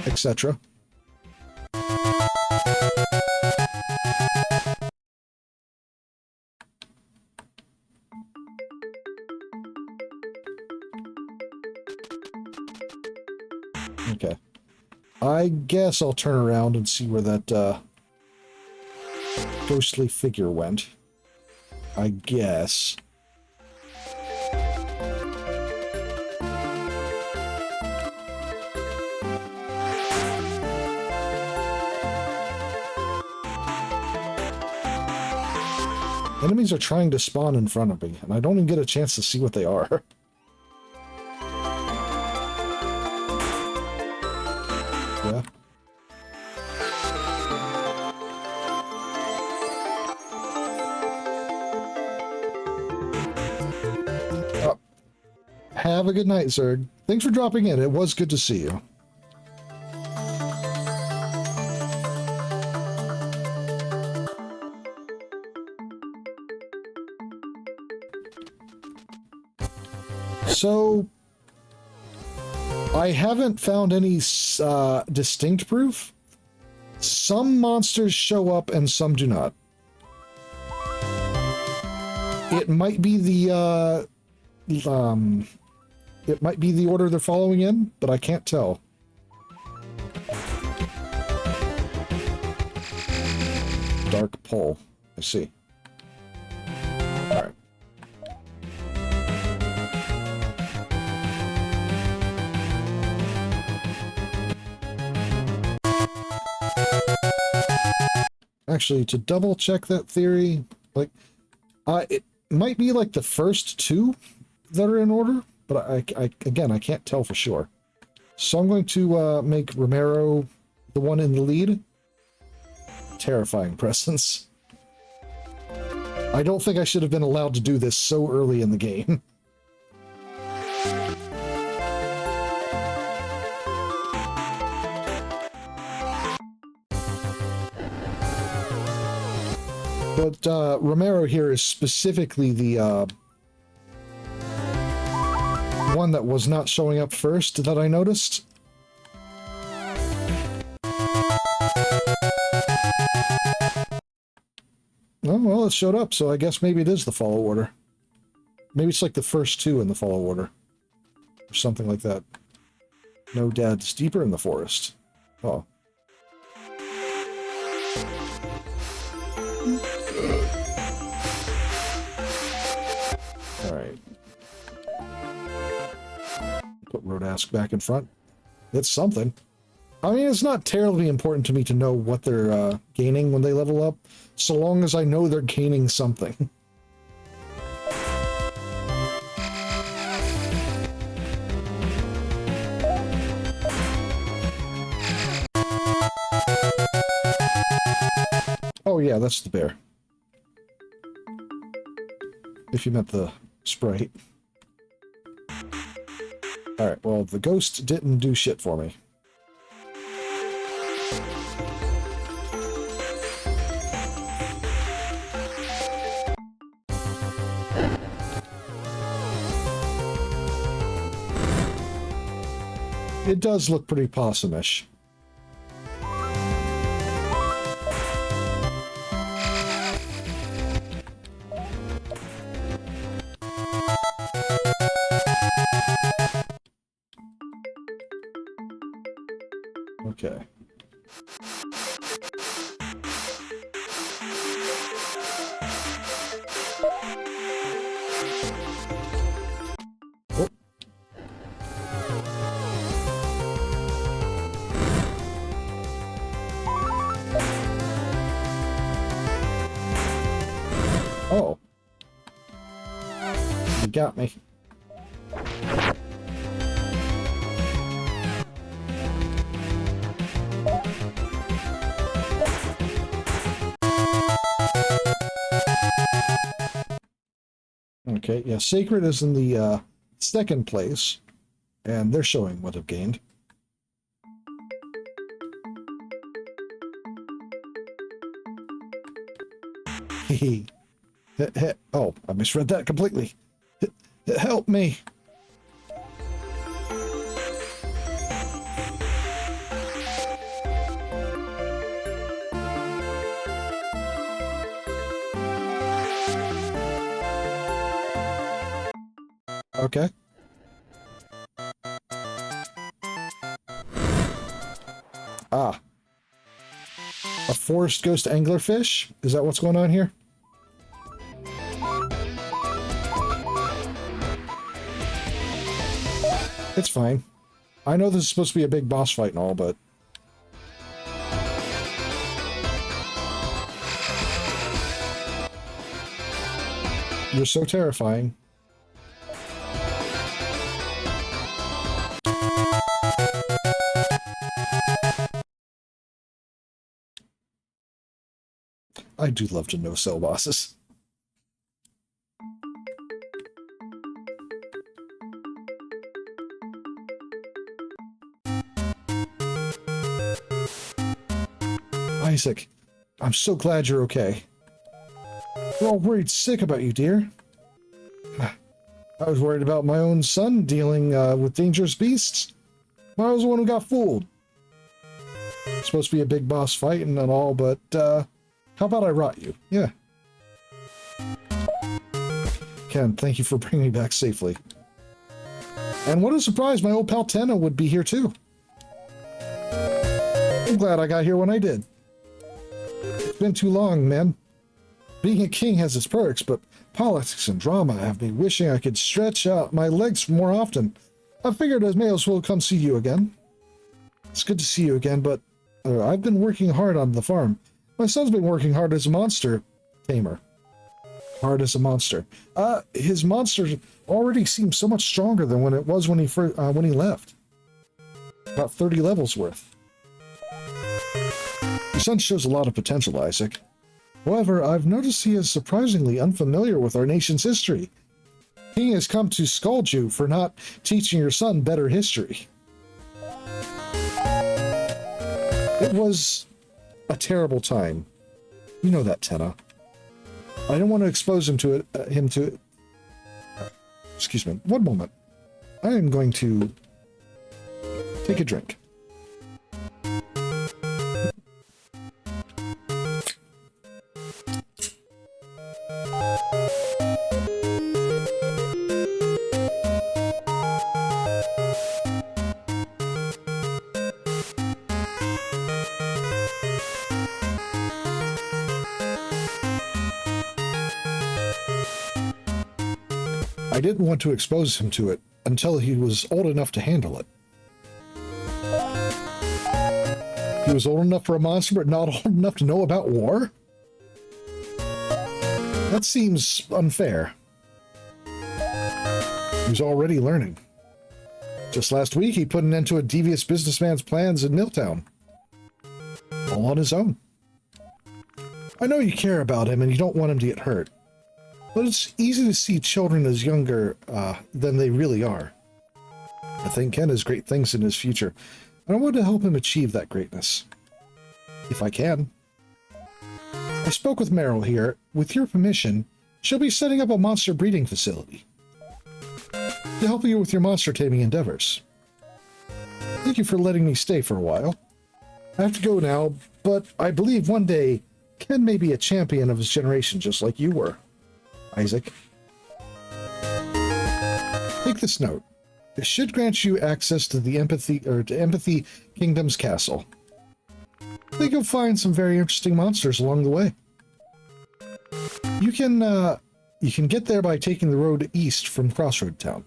etc. Okay. I guess I'll turn around and see where that ghostly figure went. I guess. Enemies are trying to spawn in front of me, and I don't even get a chance to see what they are. Yeah. Have a good night, sir. Thanks for dropping in. It was good to see you. So, I haven't found any distinct proof. Some monsters show up and some do not. It might be the it might be the order they're following in, but I can't tell. Dark pole. I see. All right. Actually, to double check that theory, like, it might be like the first two that are in order, but again, I can't tell for sure. So I'm going to make Romero the one in the lead. Terrifying presence. I don't think I should have been allowed to do this so early in the game. But Romero here is specifically the one that was not showing up first that I noticed. Oh, well, it showed up, so I guess maybe it is the follow order. Maybe it's like the first two in the follow order. Or something like that. No dad's deeper in the forest. Oh. Alright. Put Rodask back in front. It's something. I mean, it's not terribly important to me to know what they're gaining when they level up, so long as I know they're gaining something. Oh yeah, that's the bear. If you meant the sprite. Alright, well, the ghost didn't do shit for me. It does look pretty possumish. Okay. Oh. Oh. You got me. Okay, yeah, Sacred is in the second place, and they're showing what I've gained. Hehe. Oh, I misread that completely. Help me. Okay. Ah. A forest ghost anglerfish? Is that what's going on here? It's fine. I know this is supposed to be a big boss fight and all, but... You're so terrifying. I do love to no-sell bosses. Isaac, I'm so glad you're okay. We're all worried sick about you, dear. I was worried about my own son dealing with dangerous beasts. I was the one who got fooled. It's supposed to be a big boss fight and all, but how about I rot you? Yeah. Ken, thank you for bringing me back safely. And what a surprise, my old pal Tenna would be here too. I'm glad I got here when I did. It's been too long, man. Being a king has its perks, but politics and drama have me wishing I could stretch out my legs more often. I figured I may as well come see you again. It's good to see you again, but I've been working hard on the farm. My son's been working hard as a monster tamer. Hard as a monster. His monster already seems so much stronger than when it was when he left. About 30 levels worth. Your son shows a lot of potential, Isaac. However, I've noticed he is surprisingly unfamiliar with our nation's history. King has come to scold you for not teaching your son better history. It was a terrible time. You know that, Tenna. I don't want to expose him to it. Excuse me. One moment. I am going to take a drink. I didn't want to expose him to it until he was old enough to handle it. He was old enough for a monster, but not old enough to know about war? That seems unfair. He was already learning. Just last week, he put an end to a devious businessman's plans in Milltown. All on his own. I know you care about him and you don't want him to get hurt. But it's easy to see children as younger than they really are. I think Ken has great things in his future, and I want to help him achieve that greatness. If I can. I spoke with Meryl here. With your permission, she'll be setting up a monster breeding facility to help you with your monster taming endeavors. Thank you for letting me stay for a while. I have to go now, but I believe one day Ken may be a champion of his generation just like you were. Isaac. Take this note. It should grant you access to the Empathy Kingdom's castle. I think you'll find some very interesting monsters along the way. You can get there by taking the road east from Crossroad Town.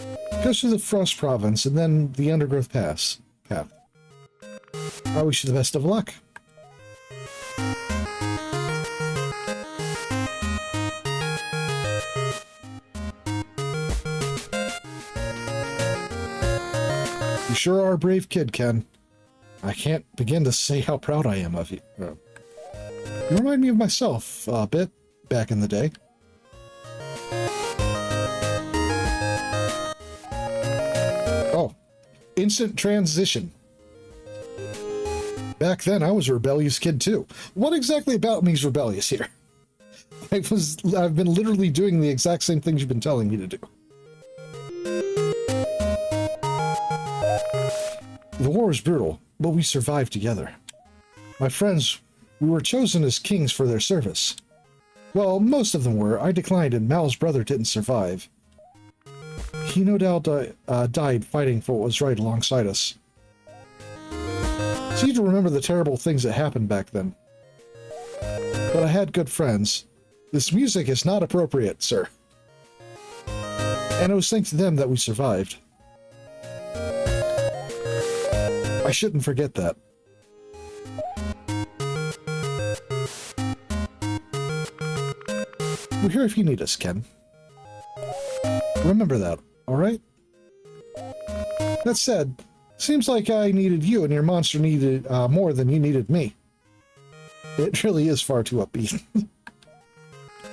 It goes through the Frost Province and then the Undergrowth path. I wish you the best of luck. You sure are a brave kid, Ken. I can't begin to say how proud I am of you. You remind me of myself a bit back in the day. Oh, instant transition. Back then, I was a rebellious kid too. What exactly about me is rebellious here? I've been literally doing the exact same things you've been telling me to do. The war was brutal, but we survived together. My friends, we were chosen as kings for their service. Well, most of them were. I declined, and Mal's brother didn't survive. He no doubt died fighting for what was right alongside us. It's easy to remember the terrible things that happened back then. But I had good friends. This music is not appropriate, sir. And it was thanks to them that we survived. I shouldn't forget that. We're here if you need us, Ken. Remember that, alright? That said, seems like I needed you and your monster needed more than you needed me. It really is far too upbeat.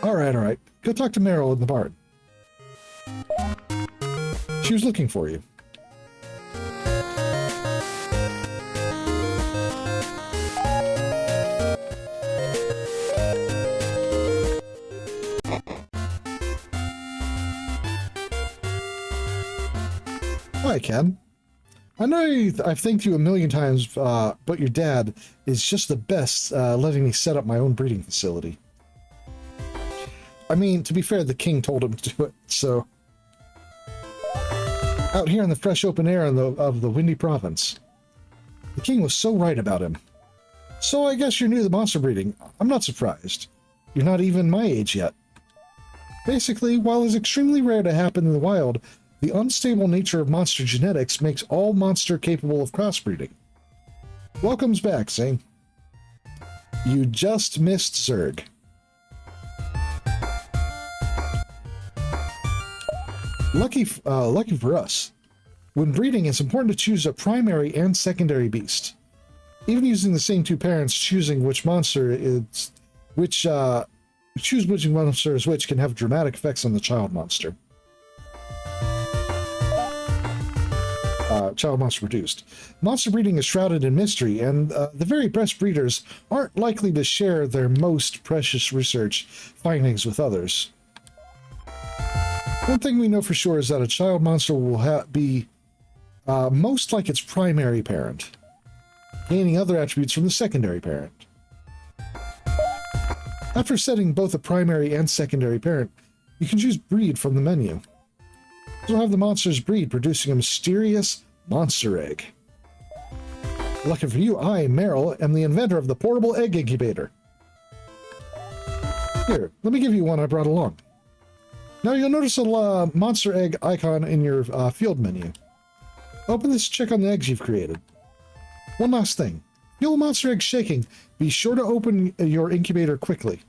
Alright. Go talk to Meryl in the barn. She was looking for you. Hi, Ken. I know I've thanked you a million times, but your dad is just the best letting me set up my own breeding facility. I mean, to be fair, the king told him to do it, so... Out here in the fresh open air of the windy province. The king was so right about him. So I guess you're new to monster breeding. I'm not surprised. You're not even my age yet. Basically, while it's extremely rare to happen in the wild, the unstable nature of monster genetics makes all monster capable of crossbreeding. Welcome's back, Zane. You just missed Zerg. Lucky for us. When breeding, it's important to choose a primary and secondary beast. Even using the same two parents, choosing which monster is which monster is which can have dramatic effects on the child monster. Child monster produced. Monster breeding is shrouded in mystery, and the very best breeders aren't likely to share their most precious research findings with others. One thing we know for sure is that a child monster will be most like its primary parent, gaining other attributes from the secondary parent. After setting both a primary and secondary parent, you can choose breed from the menu. You'll have the monster's breed, producing a mysterious monster egg. Lucky for you, I, Meryl, am the inventor of the portable egg incubator. Here, let me give you one I brought along. Now you'll notice a monster egg icon in your field menu. Open this to check on the eggs you've created. One last thing. Feel a monster egg shaking. Be sure to open your incubator quickly.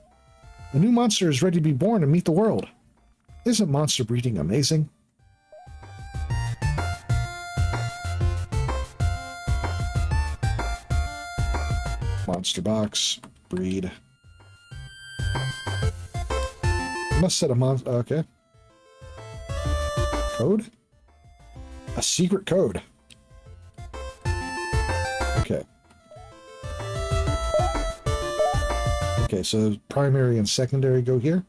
The new monster is ready to be born and meet the world. Isn't monster breeding amazing? Monster box, breed. Must set a monster. Okay. Code? A secret code. Okay. Okay, so primary and secondary go here.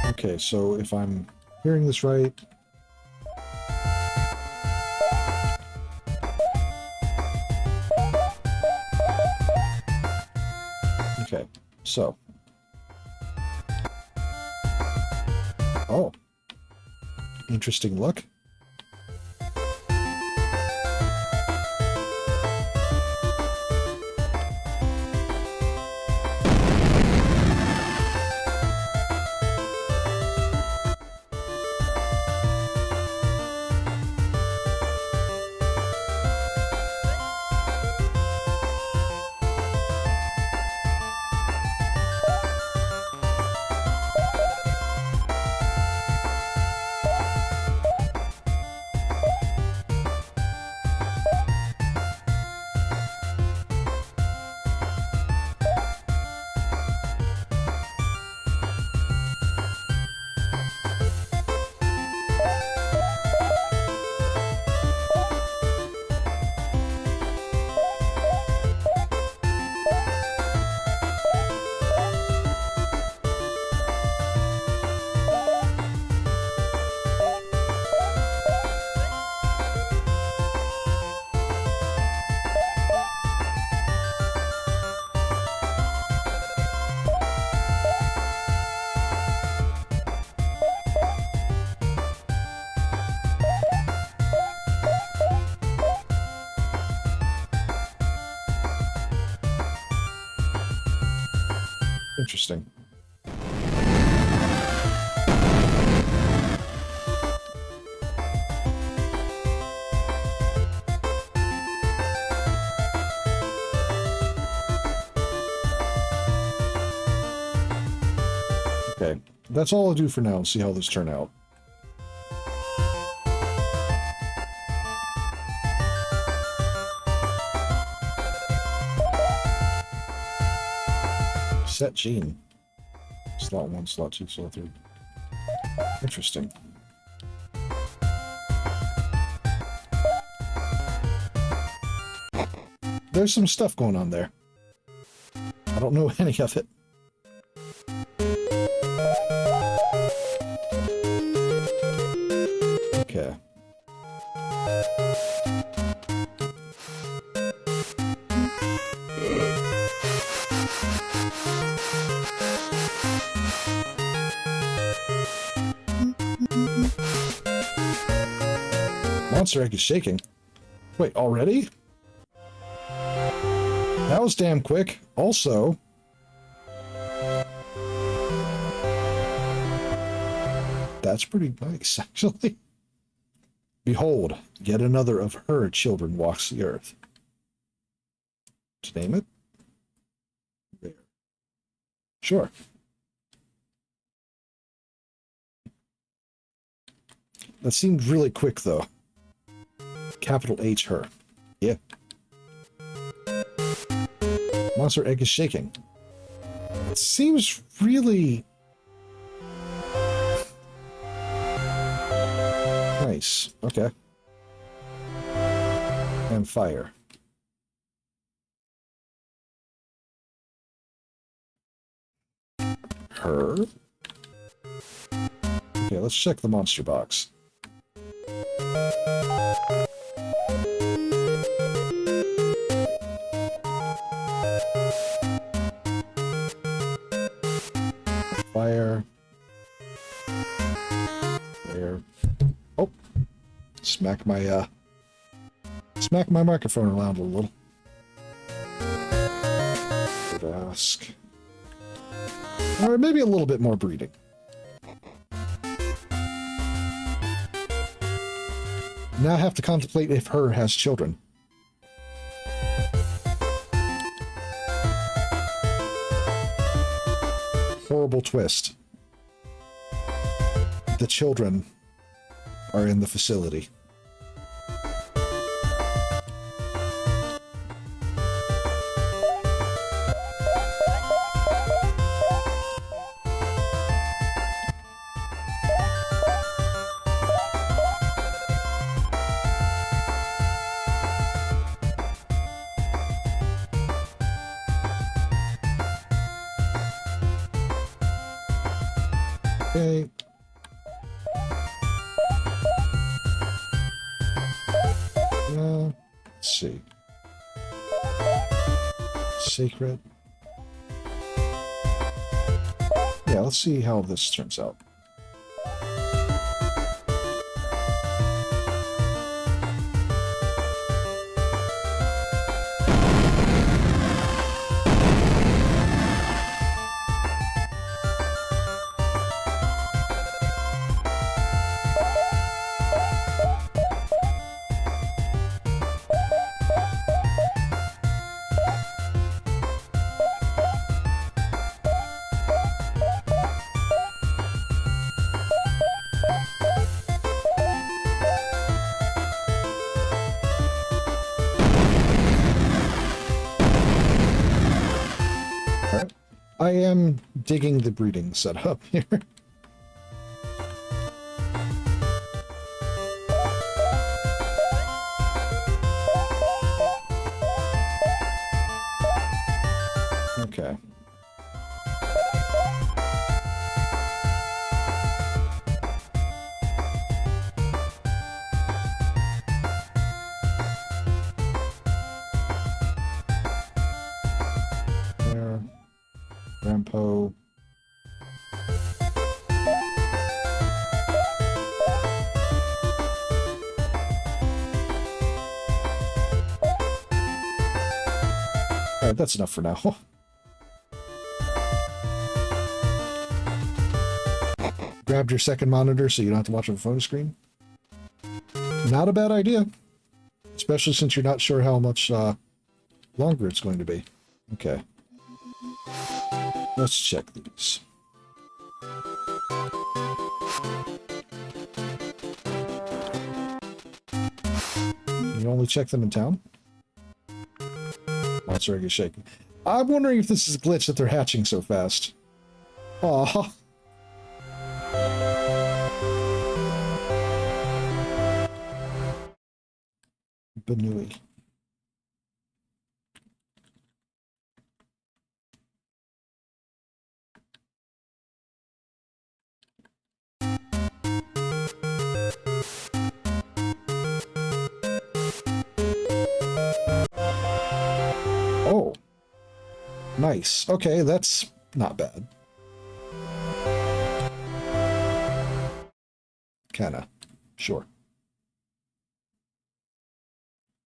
Okay, so if I'm hearing this right, okay, so. Oh. Interesting look. Interesting. Okay, that's all I'll do for now and see how this turn out. Set gene. Slot 1, slot 2, slot 3. Interesting. There's some stuff going on there. I don't know any of it. Okay. Monster egg is shaking. Wait, already? That was damn quick. Also, that's pretty nice, actually. Behold, yet another of her children walks the earth. To name it? There. Sure. That seemed really quick, though. Capital H, her. Yeah. Monster egg is shaking. It seems really nice. Okay. And fire. her. Okay, let's check the monster box. Fire. There. Oh. Smack my microphone around a little. Would ask. Or maybe a little bit more breeding. Now I have to contemplate if her has children. Horrible twist. The children are in the facility. Okay. Let's see. Sacred. Yeah, let's see how this turns out. I am digging the breeding setup here. Okay. There. Rampo. Alright, that's enough for now. Grabbed your second monitor so you don't have to watch on the phone screen. Not a bad idea. Especially since you're not sure how much longer it's going to be. Okay. Let's check these. You only check them in town? Monster egg is shaking. I'm wondering if this is a glitch that they're hatching so fast. Aww. Benui. Oh. Nice. Okay, that's not bad. Kinda. Sure.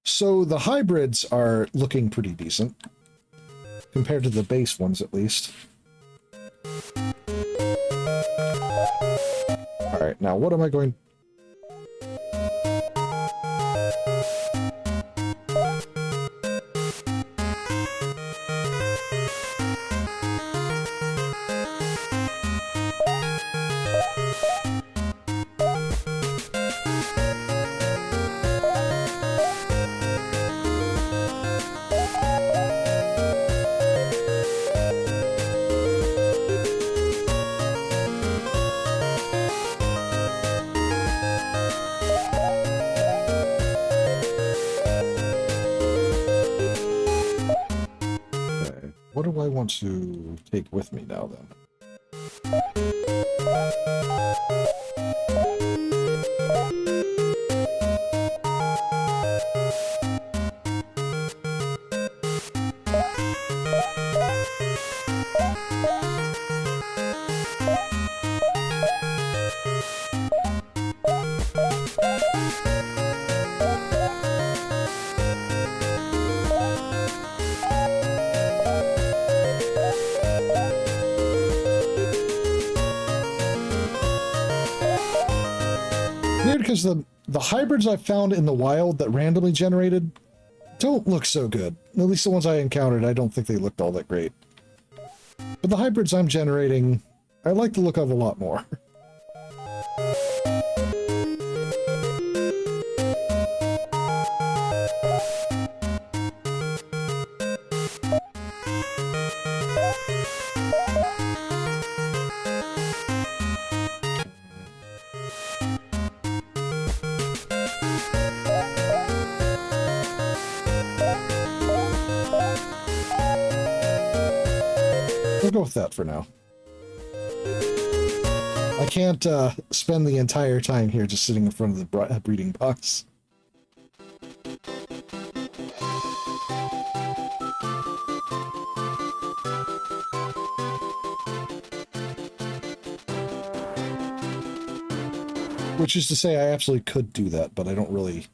So the hybrids are looking pretty decent. Compared to the base ones, at least. Alright, now what am I going... What do I want to take with me now, then? Weird, because the hybrids I found in the wild that randomly generated don't look so good. At least the ones I encountered, I don't think they looked all that great. But the hybrids I'm generating, I like the look of a lot more. We'll go with that for now. I can't spend the entire time here just sitting in front of the breeding box. Which is to say, I absolutely could do that, but I don't really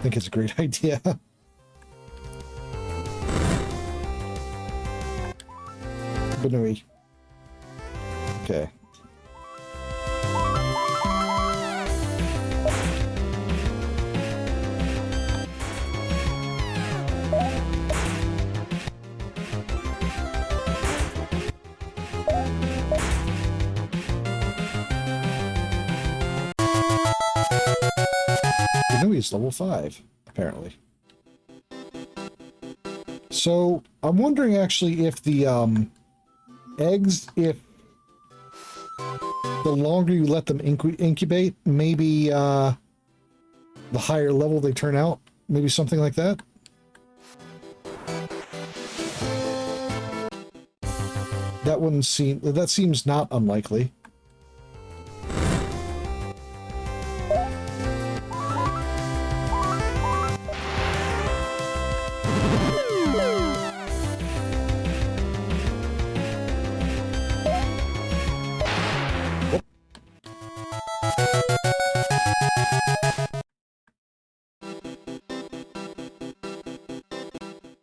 think it's a great idea. But anyway. Okay. He's level 5, apparently. So, I'm wondering actually if the eggs, if the longer you let them incubate, maybe the higher level they turn out. Maybe something like that. That seems not unlikely.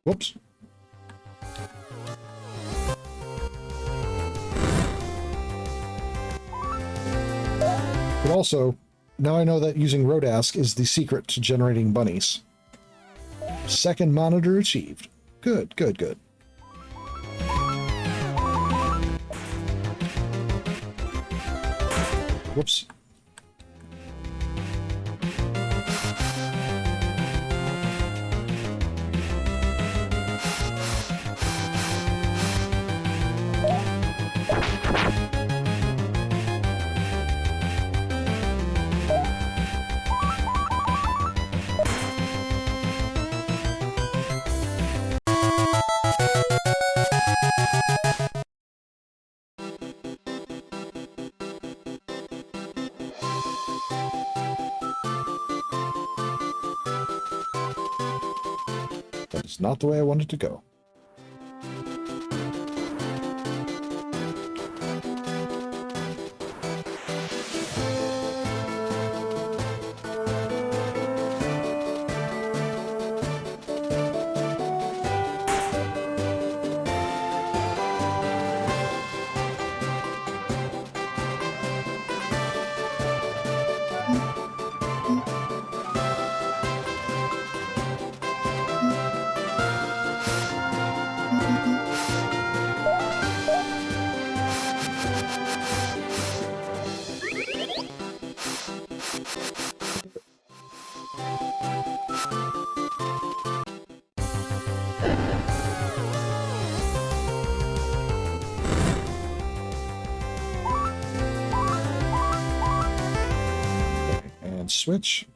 Whoops. But also, now I know that using Rodask is the secret to generating bunnies. Second monitor achieved. Good, good, good. Whoops. It's not the way I wanted to go. Switch.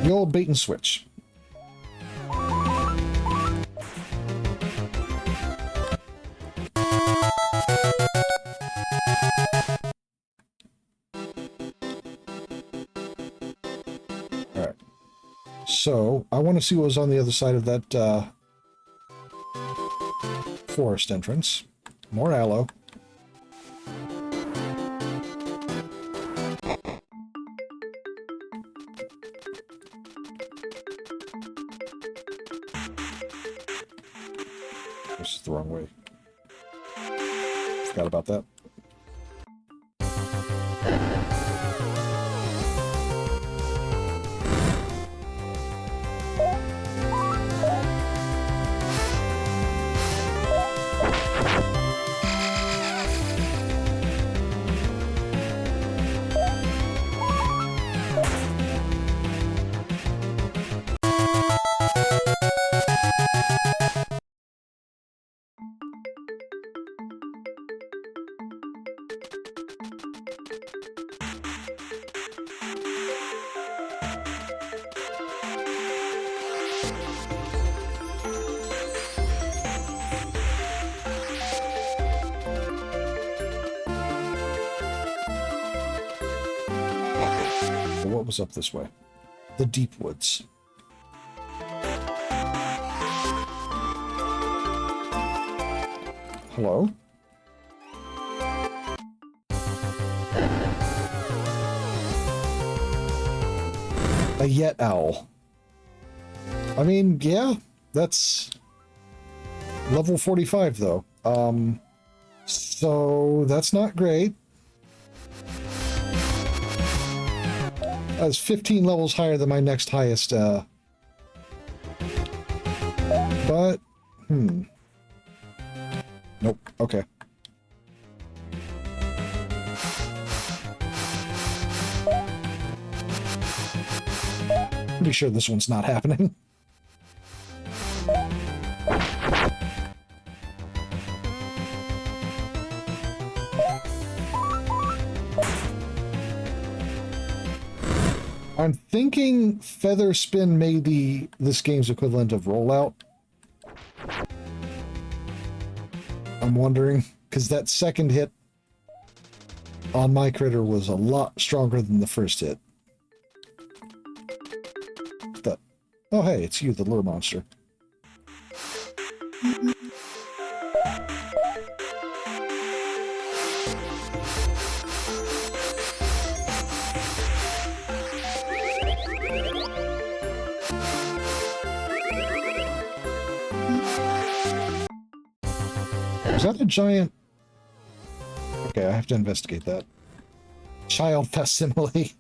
The old bait and switch. So, I want to see what was on the other side of that forest entrance. More aloe. This is the wrong way. Forgot about that. What was up this way? The deep woods. Hello? A yet owl. I mean, yeah, that's level 45 though. So that's not great. That's 15 levels higher than my next highest, but, Nope, okay. Pretty sure this one's not happening. I'm thinking Feather Spin may be this game's equivalent of Rollout. I'm wondering, because that second hit on my critter was a lot stronger than the first hit. Oh hey, it's you, the lure monster. Is that a giant? Okay, I have to investigate that. Child facsimile.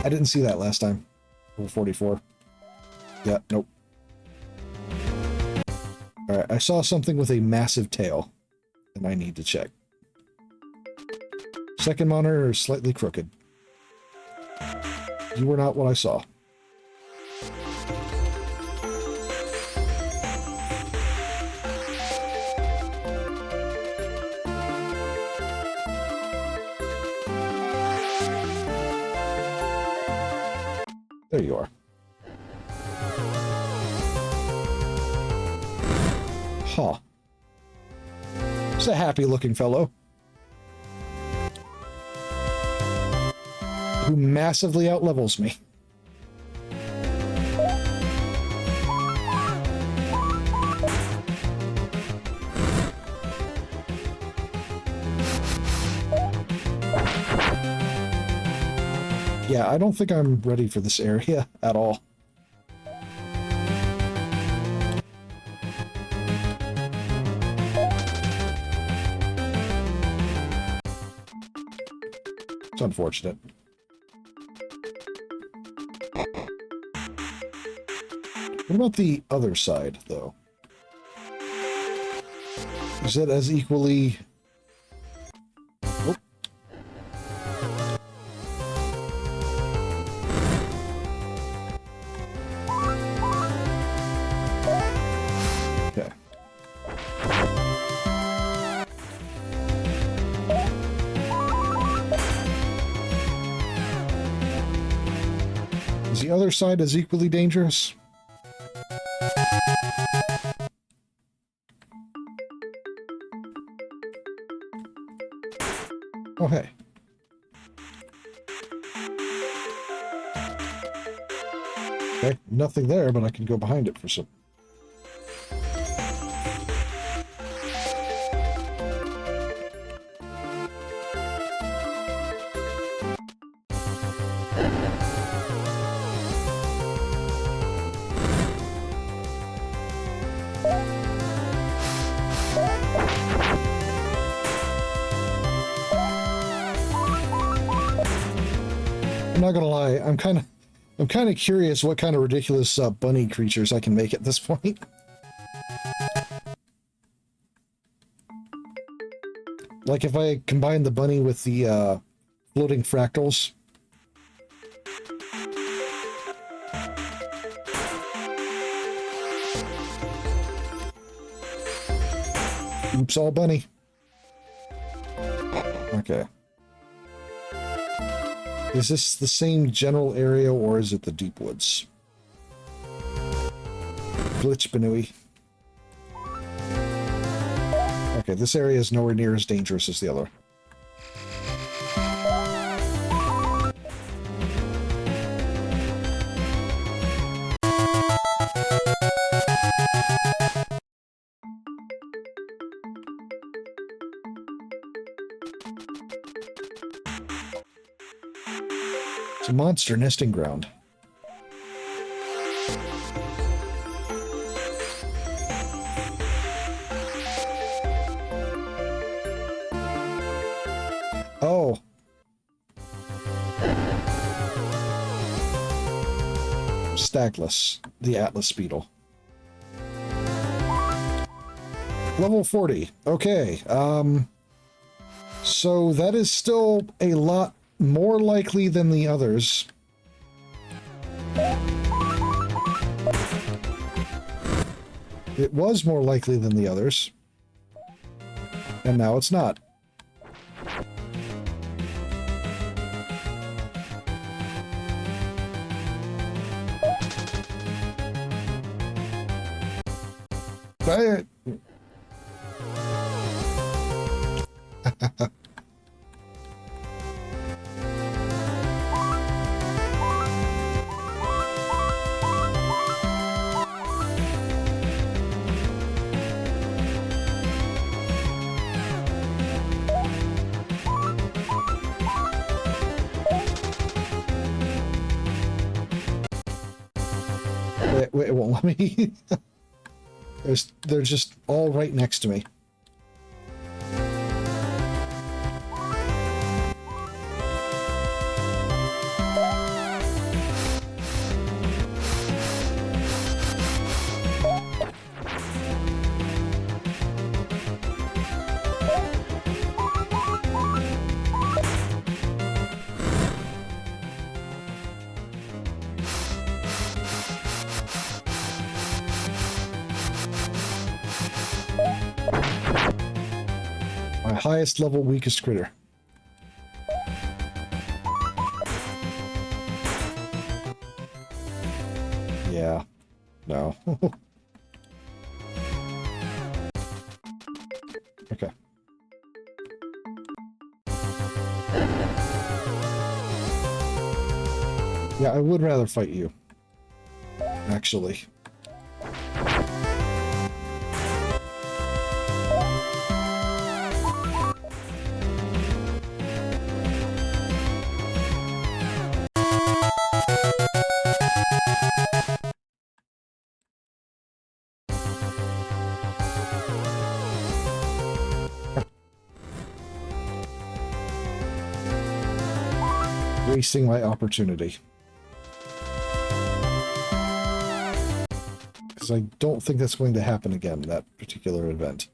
I didn't see that last time. Level 44. Yeah, nope. Alright, I saw something with a massive tail, and I need to check. Second monitor is slightly crooked. You were not what I saw. There you are. Huh. It's a happy-looking fellow. Who massively outlevels me. Yeah, I don't think I'm ready for this area at all. It's unfortunate. What about the other side, though? Is it as equally... Oh. Okay. Is the other side as equally dangerous? Oh, hey. nothing there, but I can go behind it for some. I'm not gonna lie, I'm kind of curious what kind of ridiculous bunny creatures I can make at this point. Like if I combine the bunny with the floating fractals. Oops, all bunny. Okay. Is this the same general area, or is it the deep woods? Glitch Banui. Okay, this area is nowhere near as dangerous as the other. It's a monster nesting ground. Oh. Stagless, the Atlas beetle. Level 40. Okay. So that is still a lot more likely than the others. It was more likely than the others. And now it's not. Wait, it won't let me. They're just all right next to me. Highest level, weakest critter. Yeah. No. Okay. Yeah, I would rather fight you. Actually. Wasting my opportunity. Because I don't think that's going to happen again, that particular event.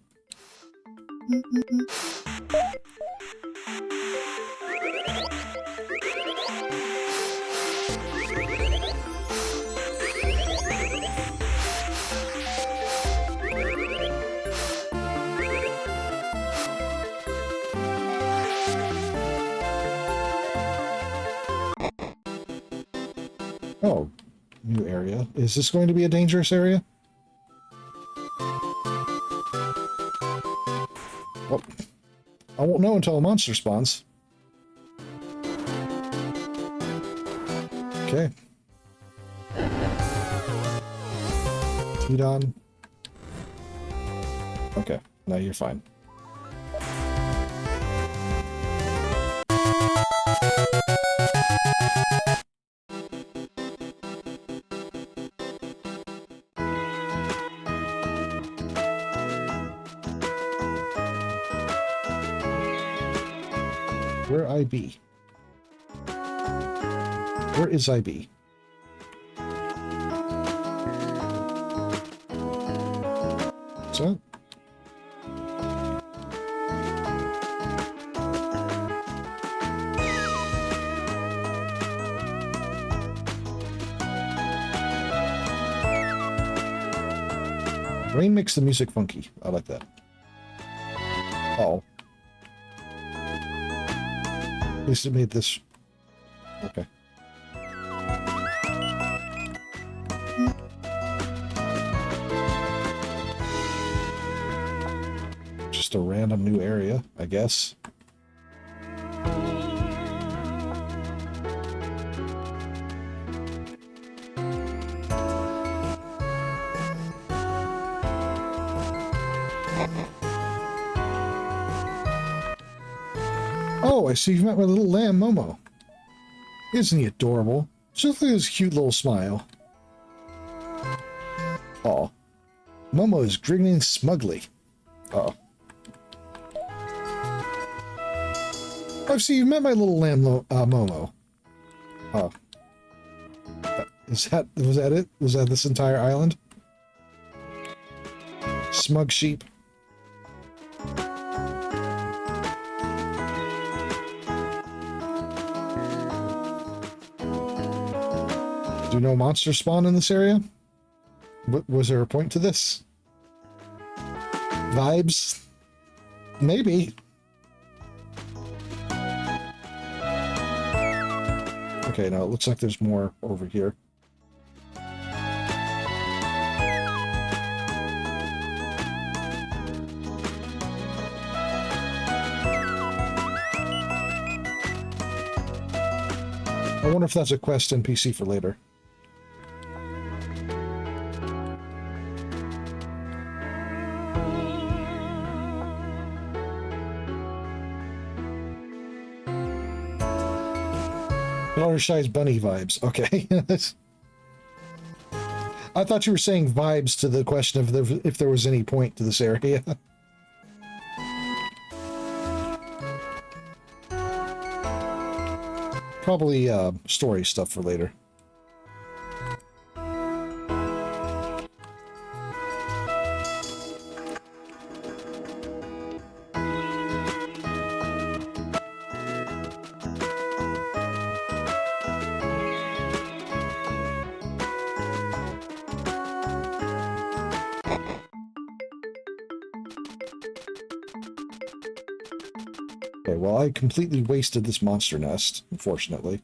Oh, new area. Is this going to be a dangerous area? Well, I won't know until a monster spawns. Okay. Heat on. Okay, now you're fine. Where IB? Where is IB? What's that? Rain makes the music funky. I like that. Oh. At least it made this... Okay. Just a random new area, I guess. Oh, I see you've met my little lamb, Momo. Isn't he adorable? Just look at his cute little smile. Aw. Momo is grinning smugly. Uh-oh. I've seen you've met my little lamb, Momo. Oh. Was that it? Was that this entire island? Smug sheep. Do no monsters spawn in this area? Was there a point to this? Vibes? Maybe. Okay, now it looks like there's more over here. I wonder if that's a quest NPC for later. Fluttershy's bunny vibes. Okay. I thought you were saying vibes to the question of if there was any point to this area. Probably story stuff for later. Okay, well, I completely wasted this monster nest, unfortunately.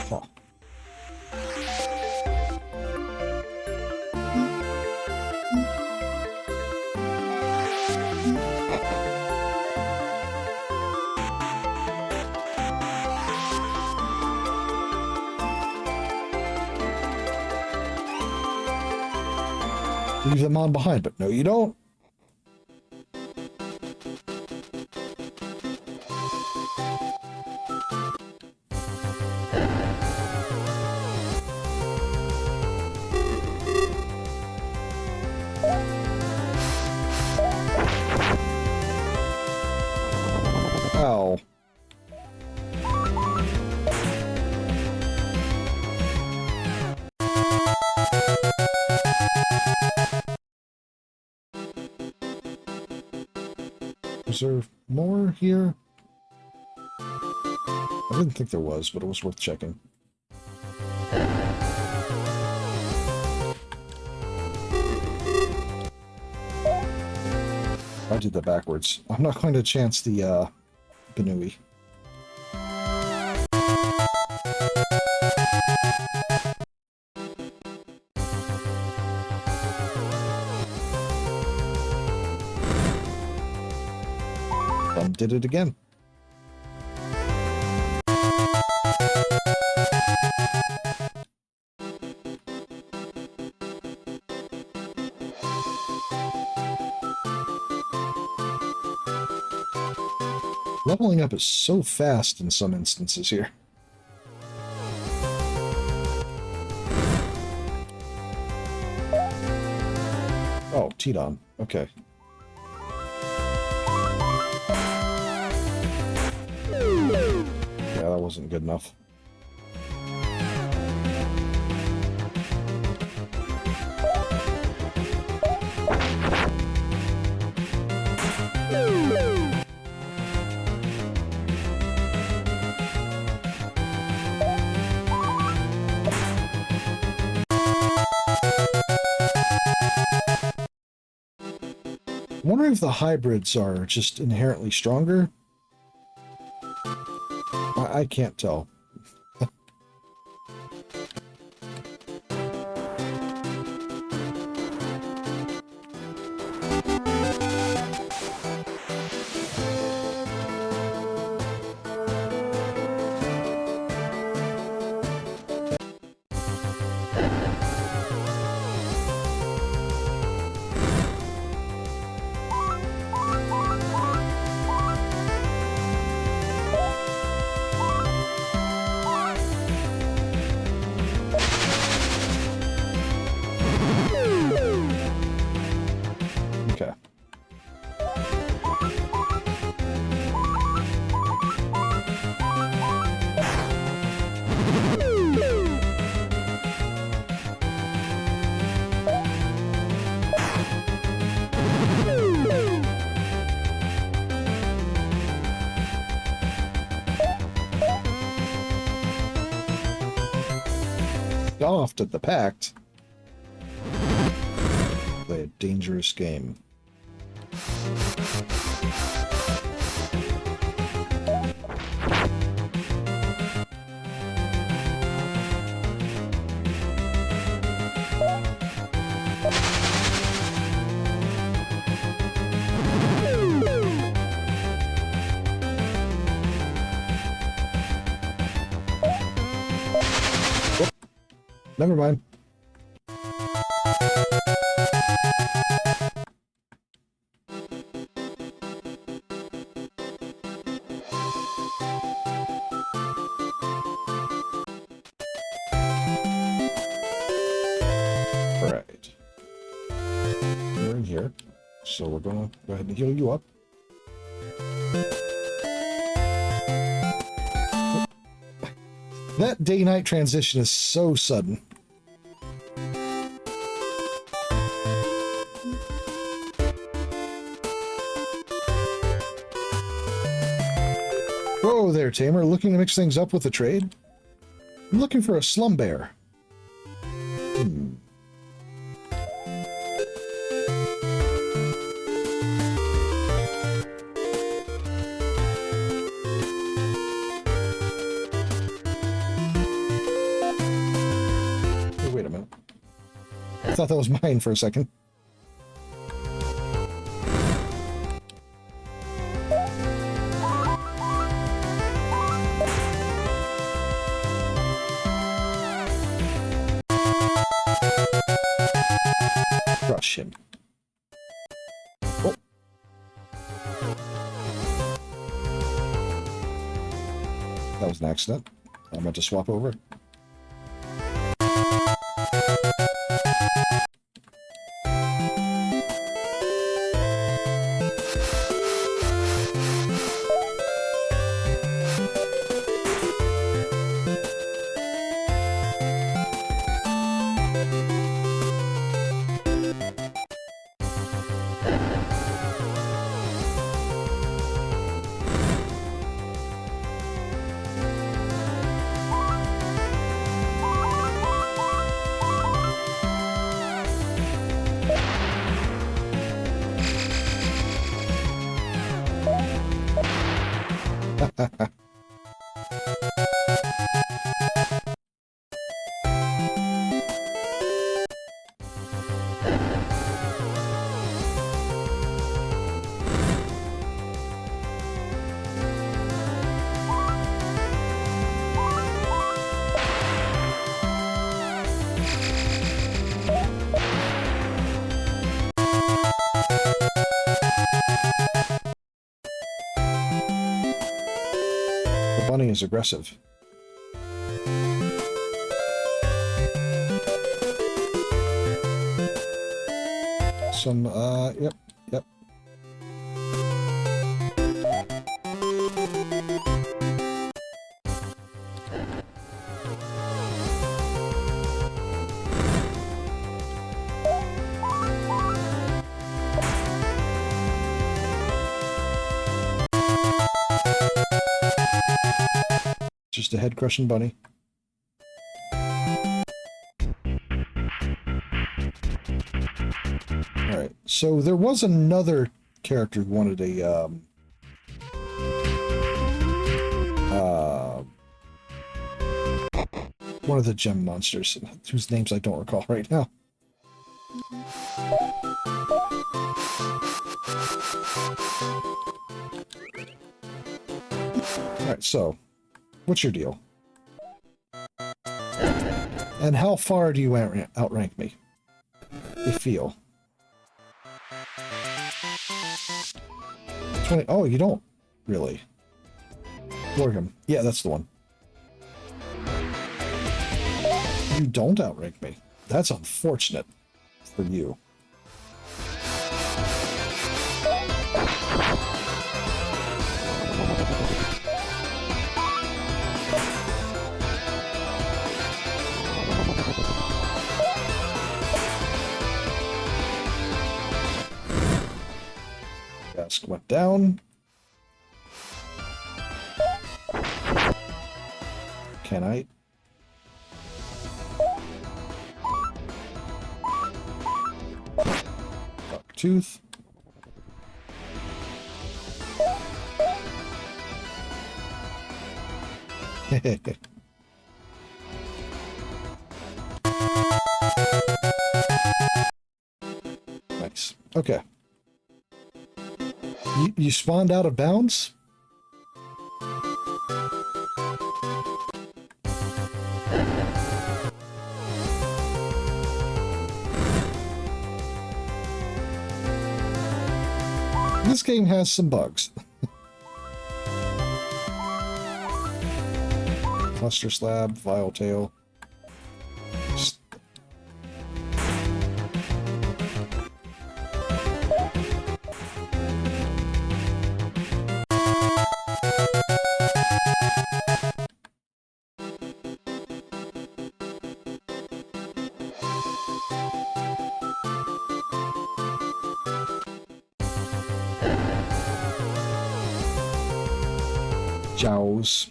Huh. Leave them on behind, but no, you don't. Ow. Is there more here? I didn't think there was, but it was worth checking. I did that backwards. I'm not going to chance the Benui. Did it again. Leveling up is so fast in some instances here. Oh, T-Don. Okay. Yeah, that wasn't good enough. I'm wondering if the hybrids are just inherently stronger. I can't tell. Okay. Soft at the pact. Play a dangerous game. Whoop. Never mind. Alright. You're in here. So we're gonna go ahead and heal you up. That day-night transition is so sudden. Whoa there, Tamer. Looking to mix things up with the trade? I'm looking for a slum bear. Hey, wait a minute. I thought that was mine for a second. Crush him. Oh. That was an accident. I meant to swap over. bunny is aggressive. Some, yep, yep. Just a head-crushing bunny. Alright, so there was another character who wanted a, one of the gem monsters, whose names I don't recall right now. Alright, so, what's your deal? And how far do you outrank me? You feel. 20. Oh, you don't really. Gorgum. Yeah, that's the one. You don't outrank me. That's unfortunate for you. Desk went down. Can I? Dark tooth. Nice. Okay. You spawned out of bounds? This game has some bugs. Cluster slab, vile tail. Jows.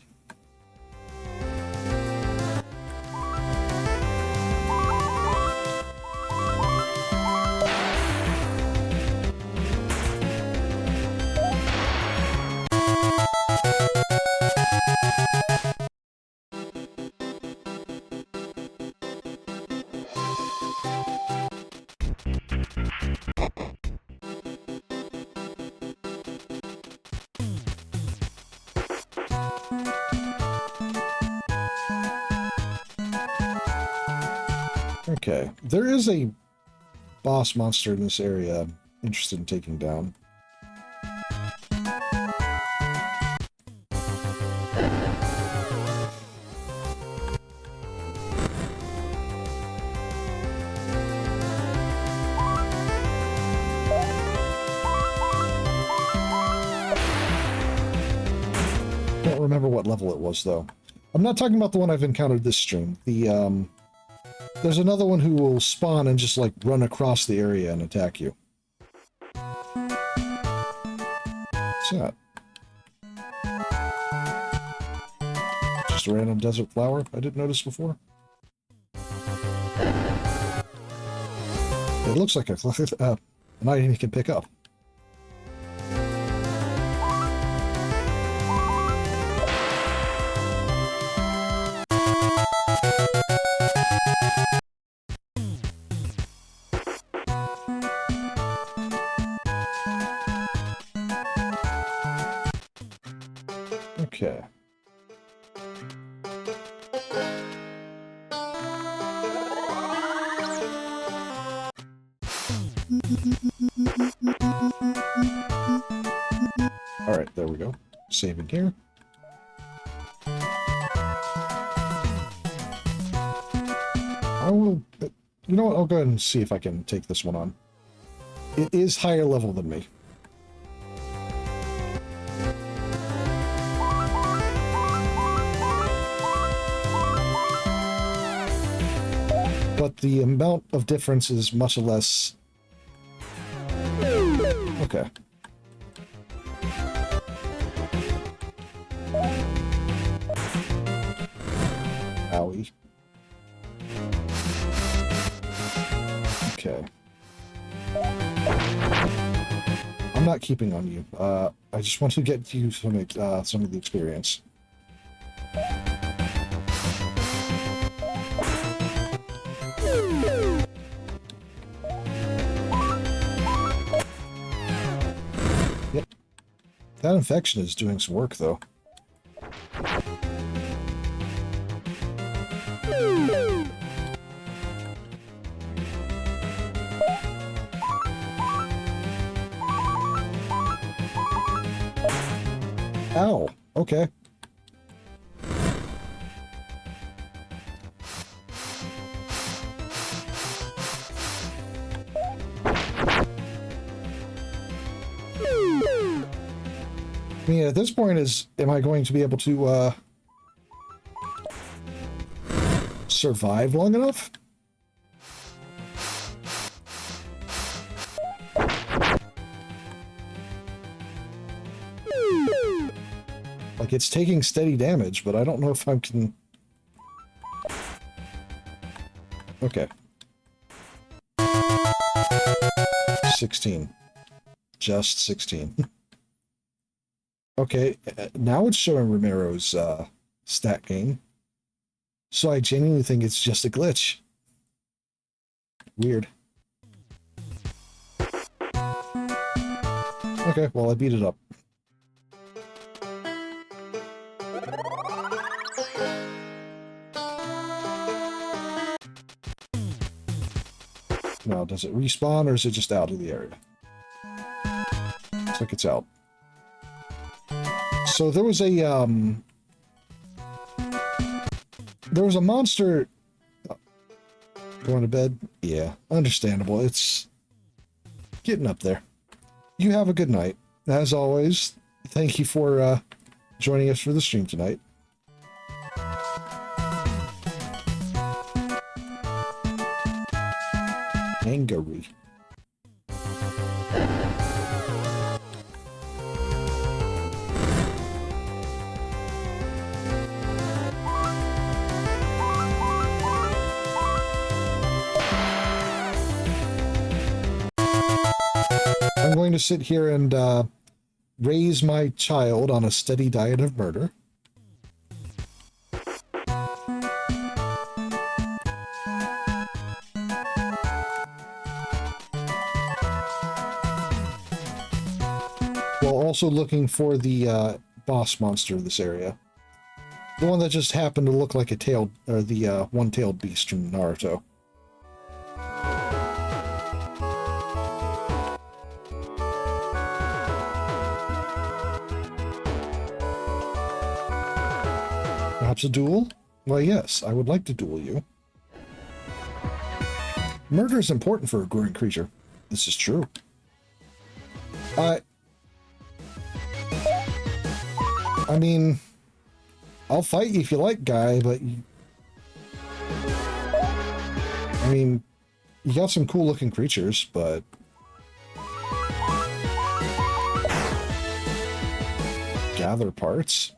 Okay, there is a boss monster in this area I'm interested in taking down. Can't remember what level it was, though. I'm not talking about the one I've encountered this stream. There's another one who will spawn and just, like, run across the area and attack you. What's that? Just a random desert flower I didn't notice before. It looks like an item you can pick up. Okay. All right, there we go. Saving here. I will... You know what? I'll go ahead and see if I can take this one on. It is higher level than me. But the amount of difference is much less... Okay. Owie. Okay. I'm not keeping on you. I just want to get you some of the experience. Yep. That infection is doing some work, though. Ow. Okay. I mean, at this point am I going to be able to, survive long enough? Like, it's taking steady damage, but I don't know if I can... Okay. 16. Just 16. Okay, now it's showing Ramiro's stat gain. So I genuinely think it's just a glitch. Weird. Okay, well, I beat it up. Now, does it respawn or is it just out of the area? Looks like it's out. So there was a monster... Going to bed? Yeah, understandable. It's getting up there. You have a good night. As always, thank you for joining us for the stream tonight. Angry. I'm going to sit here and raise my child on a steady diet of murder. While also looking for the boss monster of this area. The one that just happened to look like a tailed, or the one-tailed beast from Naruto. Perhaps a duel? Why, yes, I would like to duel you. Murder is important for a growing creature. This is true. I mean, I'll fight you if you like, guy, but... I mean, you got some cool-looking creatures, but... Gather parts?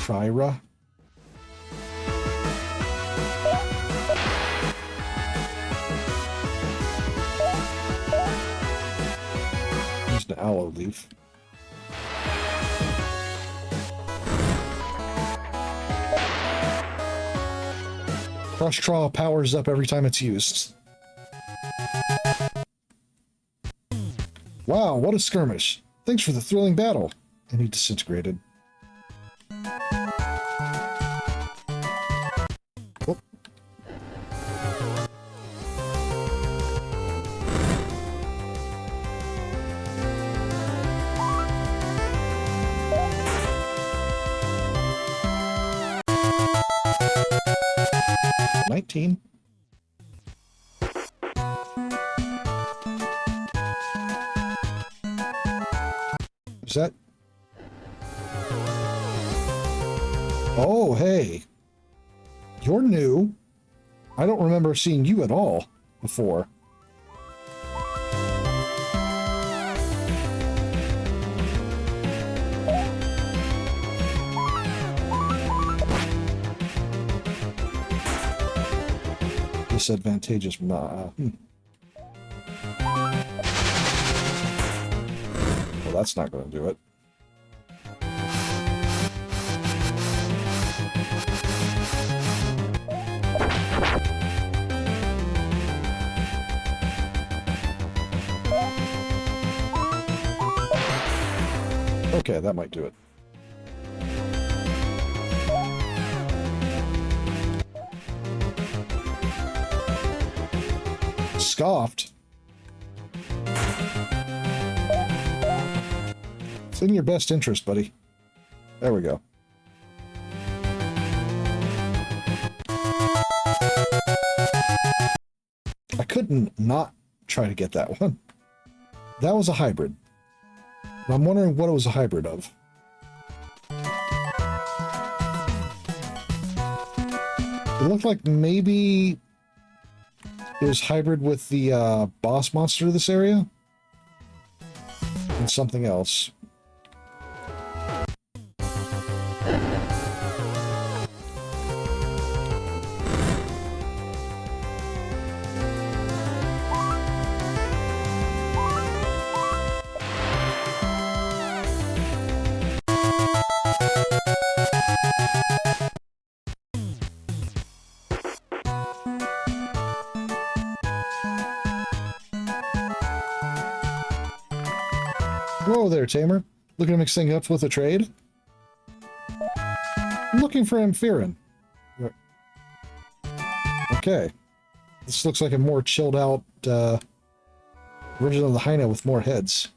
Tyra? Just an aloe leaf. Crush Claw powers up every time it's used. Wow, what a skirmish. Thanks for the thrilling battle. And he disintegrated. Whoop. 19. Is that? Oh, hey. You're new. I don't remember seeing you at all before. Disadvantageous. Well, that's not going to do it. Okay, that might do it. Scoffed. It's in your best interest, buddy. There we go. I couldn't not try to get that one. That was a hybrid. I'm wondering what it was a hybrid of. It looked like maybe it was hybrid with the boss monster of this area and something else. Whoa there, Tamer. Looking to mix things up with a trade? I'm looking for Amphirin. Okay. This looks like a more chilled out version of the hyena with more heads.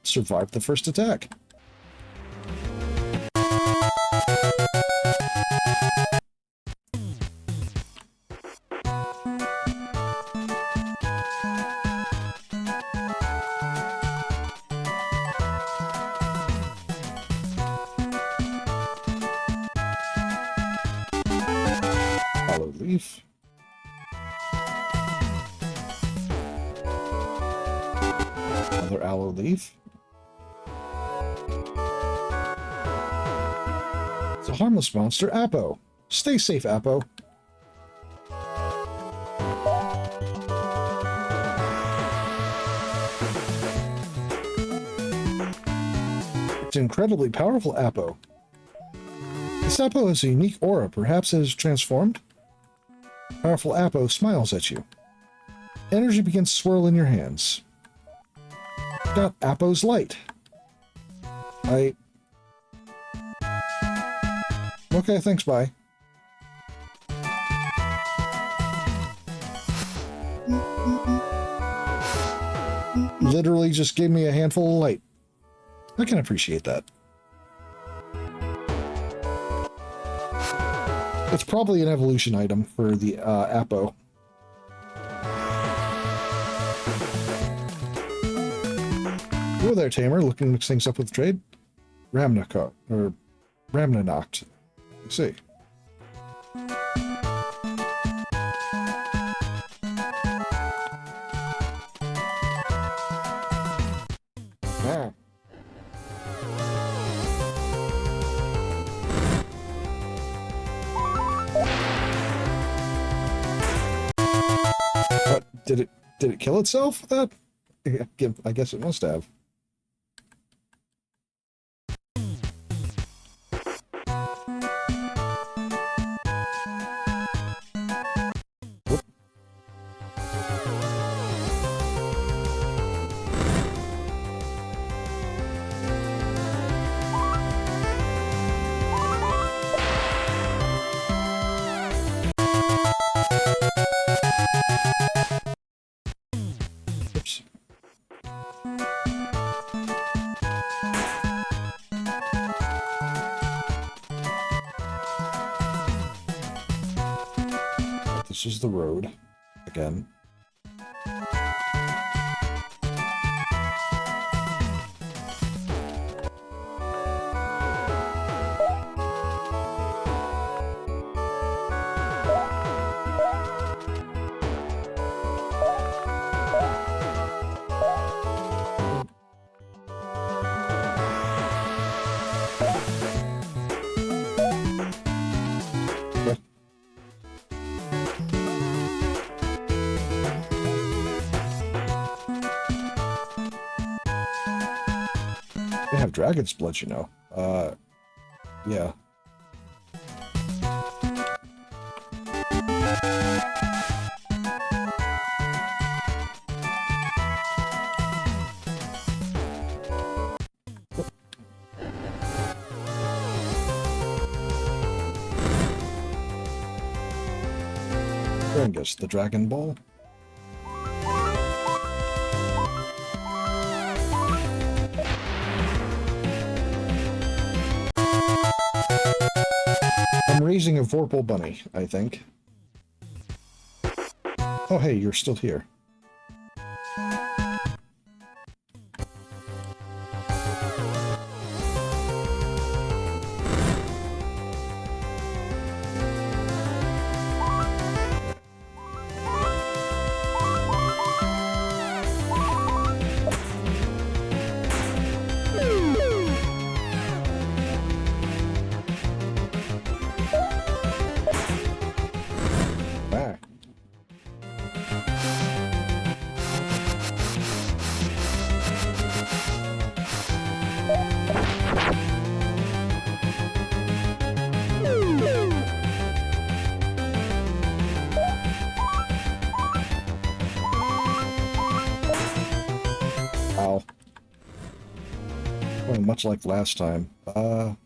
Survived the first attack. Hollow leaf. Another aloe leaf. It's a harmless monster, Apo. Stay safe, Apo. It's incredibly powerful, Apo. This Apo has a unique aura. Perhaps it is transformed? Powerful Apo smiles at you. Energy begins to swirl in your hands. Got Apo's light. Okay, thanks, bye. Literally just gave me a handful of light. I can appreciate that. It's probably an evolution item for the Apo. Hello there, Tamer. Looking to mix things up with trade? Ramnakot, or Ramnanoct. Let's see. Ah. What? Did it kill itself? That I guess it must have. This is the road. Again. They have dragon's blood, you know. Yeah. Gringus, the Dragon Ball. I'm raising a Vorpal bunny, I think. Oh, hey, you're still here. Ow. Well, much like last time. I'll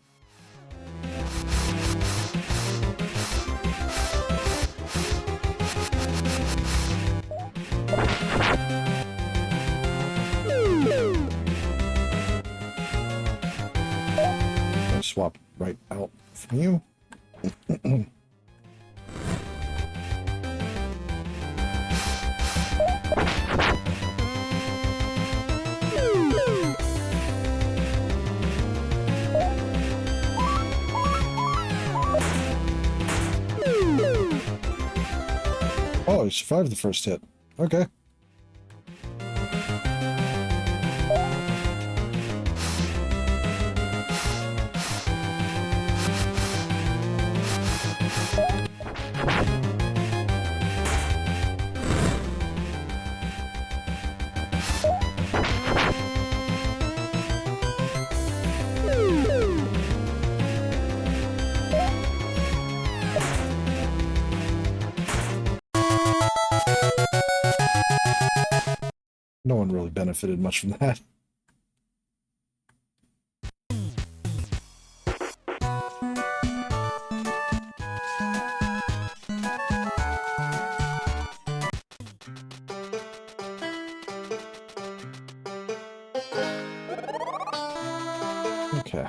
swap right out from you. Oh, he survived the first hit. Okay. No one really benefited much from that. Okay.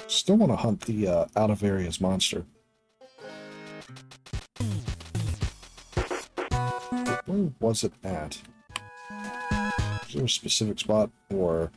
Still want to hunt the out of areas monster. Where was it at? Is there a specific spot or?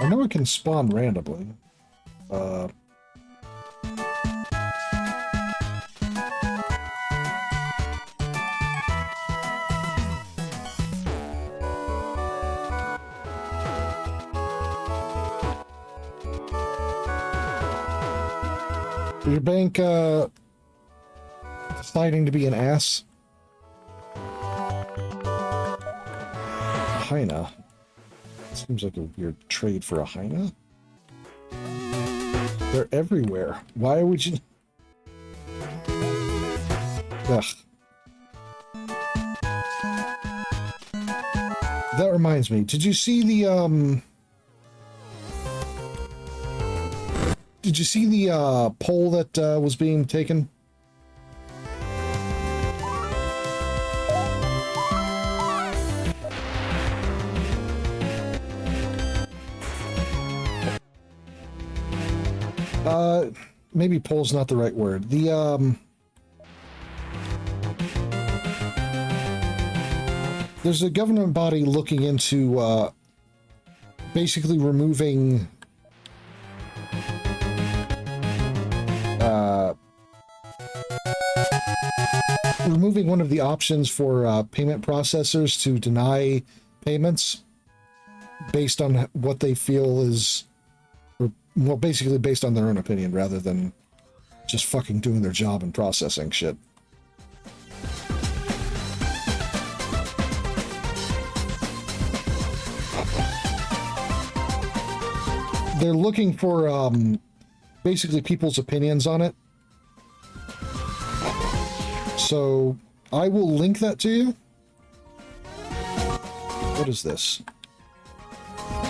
I know it can spawn randomly. Your bank, deciding to be an ass. Hyena. Seems like a weird trade for a hyena. They're everywhere. Why would you... Ugh. That reminds me. Did you see the, Did you see the, poll that, was being taken? Maybe poll's not the right word. The, there's a government body looking into, basically removing, removing one of the options for, payment processors to deny payments based on what they feel is... Well, basically based on their own opinion rather than just fucking doing their job and processing shit. They're looking for, basically people's opinions on it. So, I will link that to you. What is this?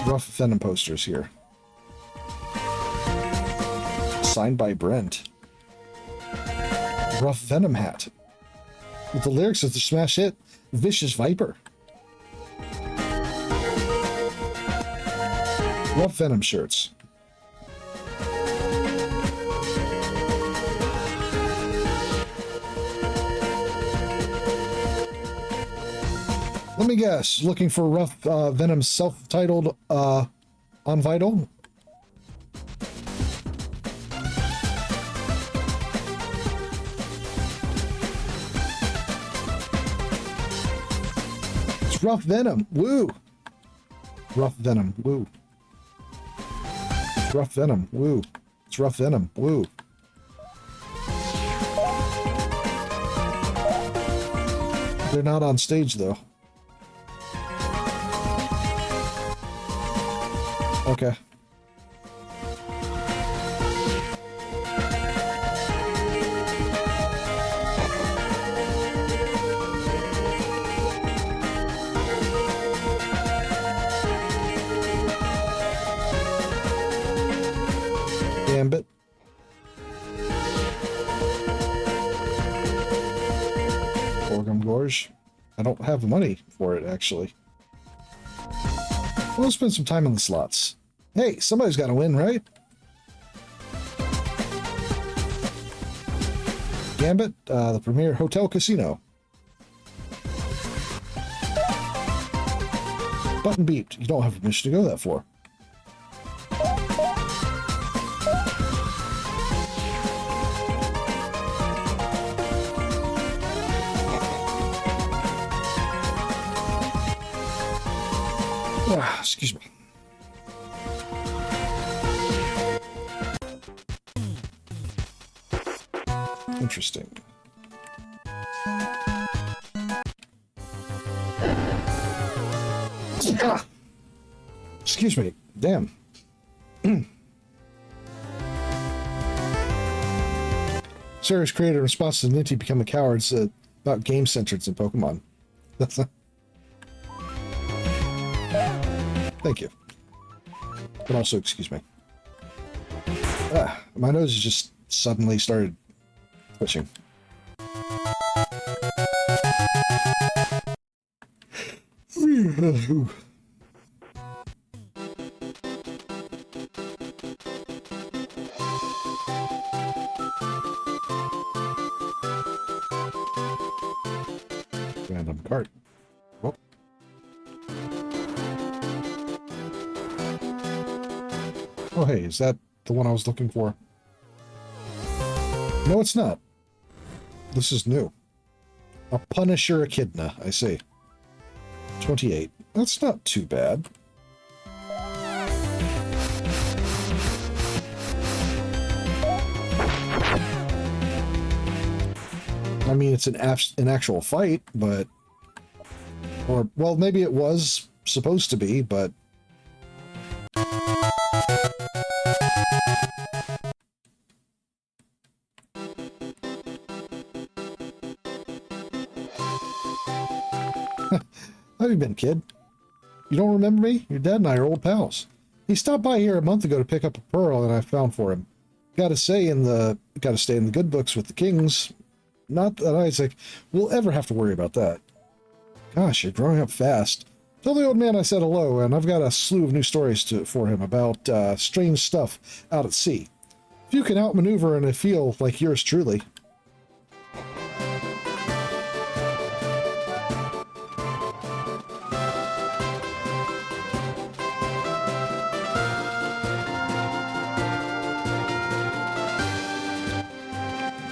Rough Venom posters here. Signed by Brent. Rough Venom hat. With the lyrics of the smash hit, Vicious Viper. Rough Venom shirts. Let me guess. Looking for Rough Venom self-titled on Vital? Rough Venom, woo! Rough Venom, woo. It's Rough Venom, woo. It's Rough Venom, woo. They're not on stage, though. Okay. Gambit. Orgum Gorge. I don't have money for it, actually. We'll spend some time on the slots. Hey, somebody's got to win, right? Gambit, the premier hotel casino. Button beeped. You don't have permission to go that far. Excuse me. Interesting. Excuse me. Damn. Sarah's created a response to Ninty become a coward about game centers in Pokemon. That's not... Thank you. But also, excuse me. My nose just suddenly started twitching. Random card. Well. Oh, hey, is that the one I was looking for? No, it's not. This is new. A Punisher Echidna, I see. 28. That's not too bad. I mean, it's an actual fight, but... Or, well, maybe it was supposed to be, but... How have you been, kid? You don't remember me? Your dad and I are old pals. He stopped by here a month ago to pick up a pearl that I found for him. Gotta stay in the good books with the kings. Not that Isaac will ever have to worry about that. Gosh, you're growing up fast. Tell the old man I said hello, and I've got a slew of new stories for him about strange stuff out at sea. If you can outmaneuver in a field like yours truly.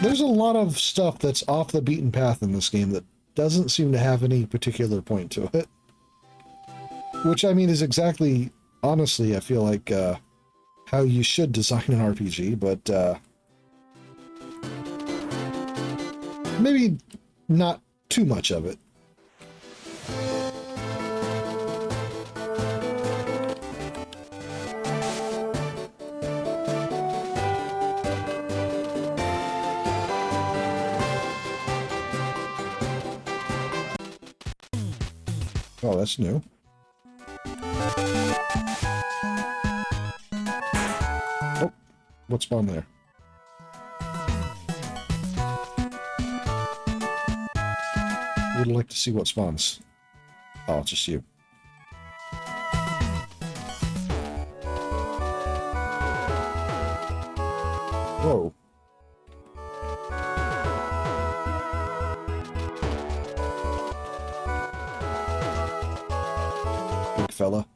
There's a lot of stuff that's off the beaten path in this game that doesn't seem to have any particular point to it. Which, I mean, is exactly, honestly, I feel like, how you should design an RPG, but, maybe not too much of it. Oh, that's new. Oh, what spawned there? Would like to see what spawns. Oh, it's just you. Whoa. Big fella.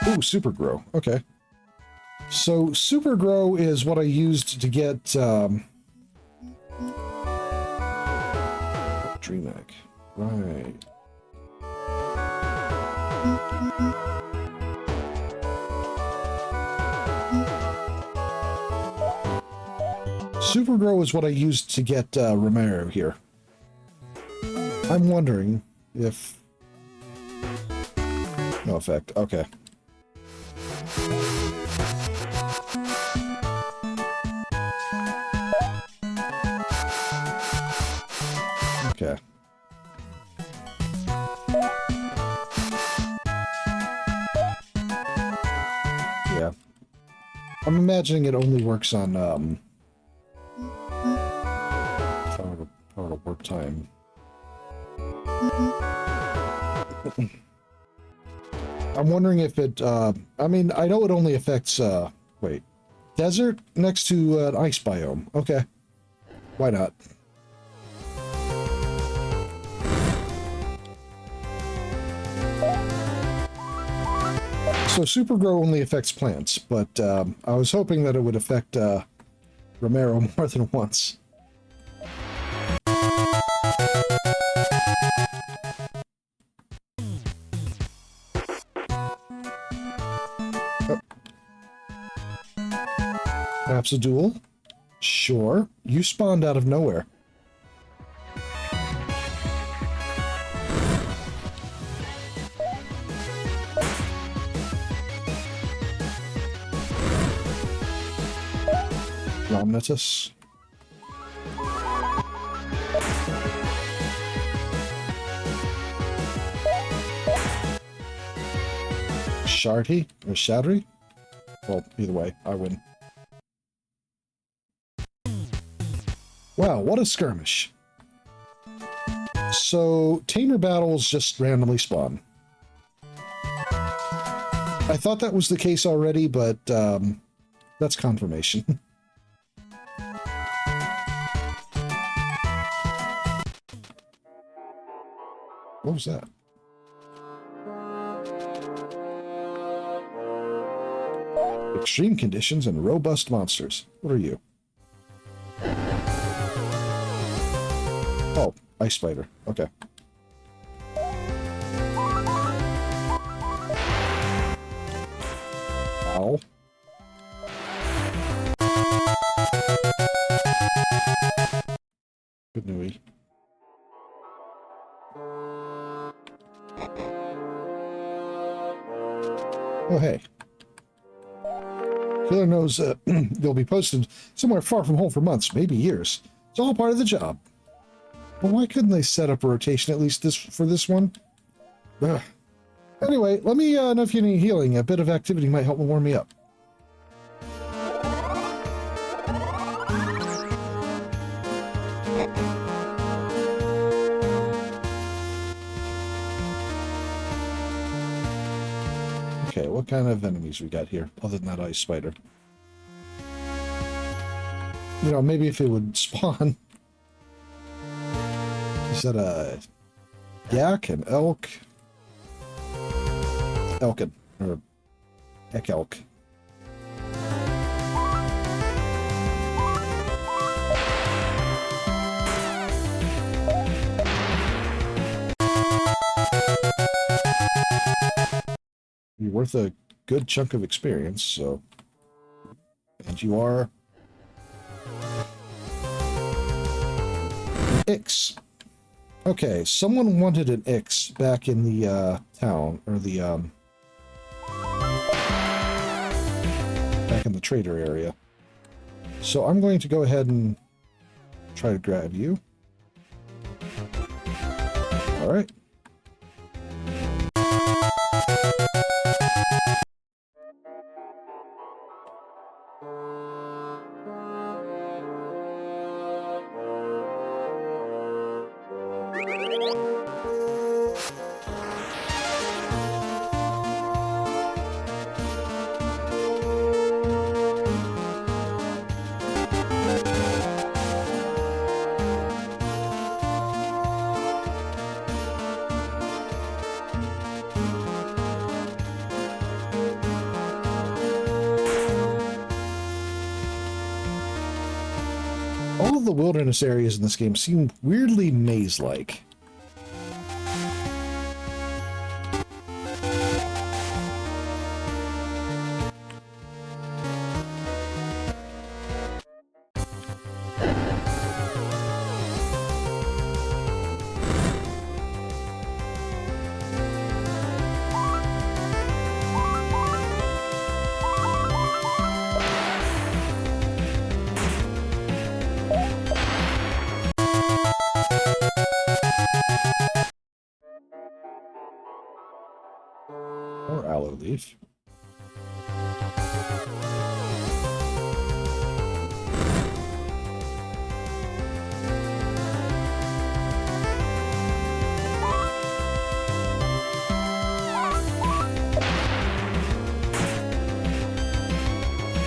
Ooh, super grow. Okay. So super grow is what I used to get dream egg. Right. Super grow is what I used to get Romero here. I'm wondering if no effect. Okay. Okay. Yeah. I'm imagining it only works on power to work time. I'm wondering if it I mean, I know it only affects wait. Desert next to an ice biome. Okay. Why not? So super grow only affects plants, but I was hoping that it would affect Romero more than once. Oh. Perhaps a duel? Sure. You spawned out of nowhere. Omnitus. Shardy or Shadry? Well, either way, I win. Wow, what a skirmish. So, Tamer battles just randomly spawn. I thought that was the case already, but that's confirmation. What was that? Extreme conditions and robust monsters. What are you? Oh, ice spider. Okay. Ow. Good newy. Oh, hey. Killer knows they'll be posted somewhere far from home for months, maybe years. It's all part of the job. Well, why couldn't they set up a rotation at least for this one? Ugh. Anyway, let me know if you need healing. A bit of activity might help warm me up. Okay, what kind of enemies we got here, other than that ice spider? You know, maybe if it would spawn. Is that a yak, an elk? Elkin, or heck elk. You're worth a good chunk of experience, so... And you are... Ix. Okay, someone wanted an Ix back in the, town, or the, back in the trader area. So I'm going to go ahead and try to grab you. Alright. All of the wilderness areas in this game seem weirdly maze-like. Or aloe leaf.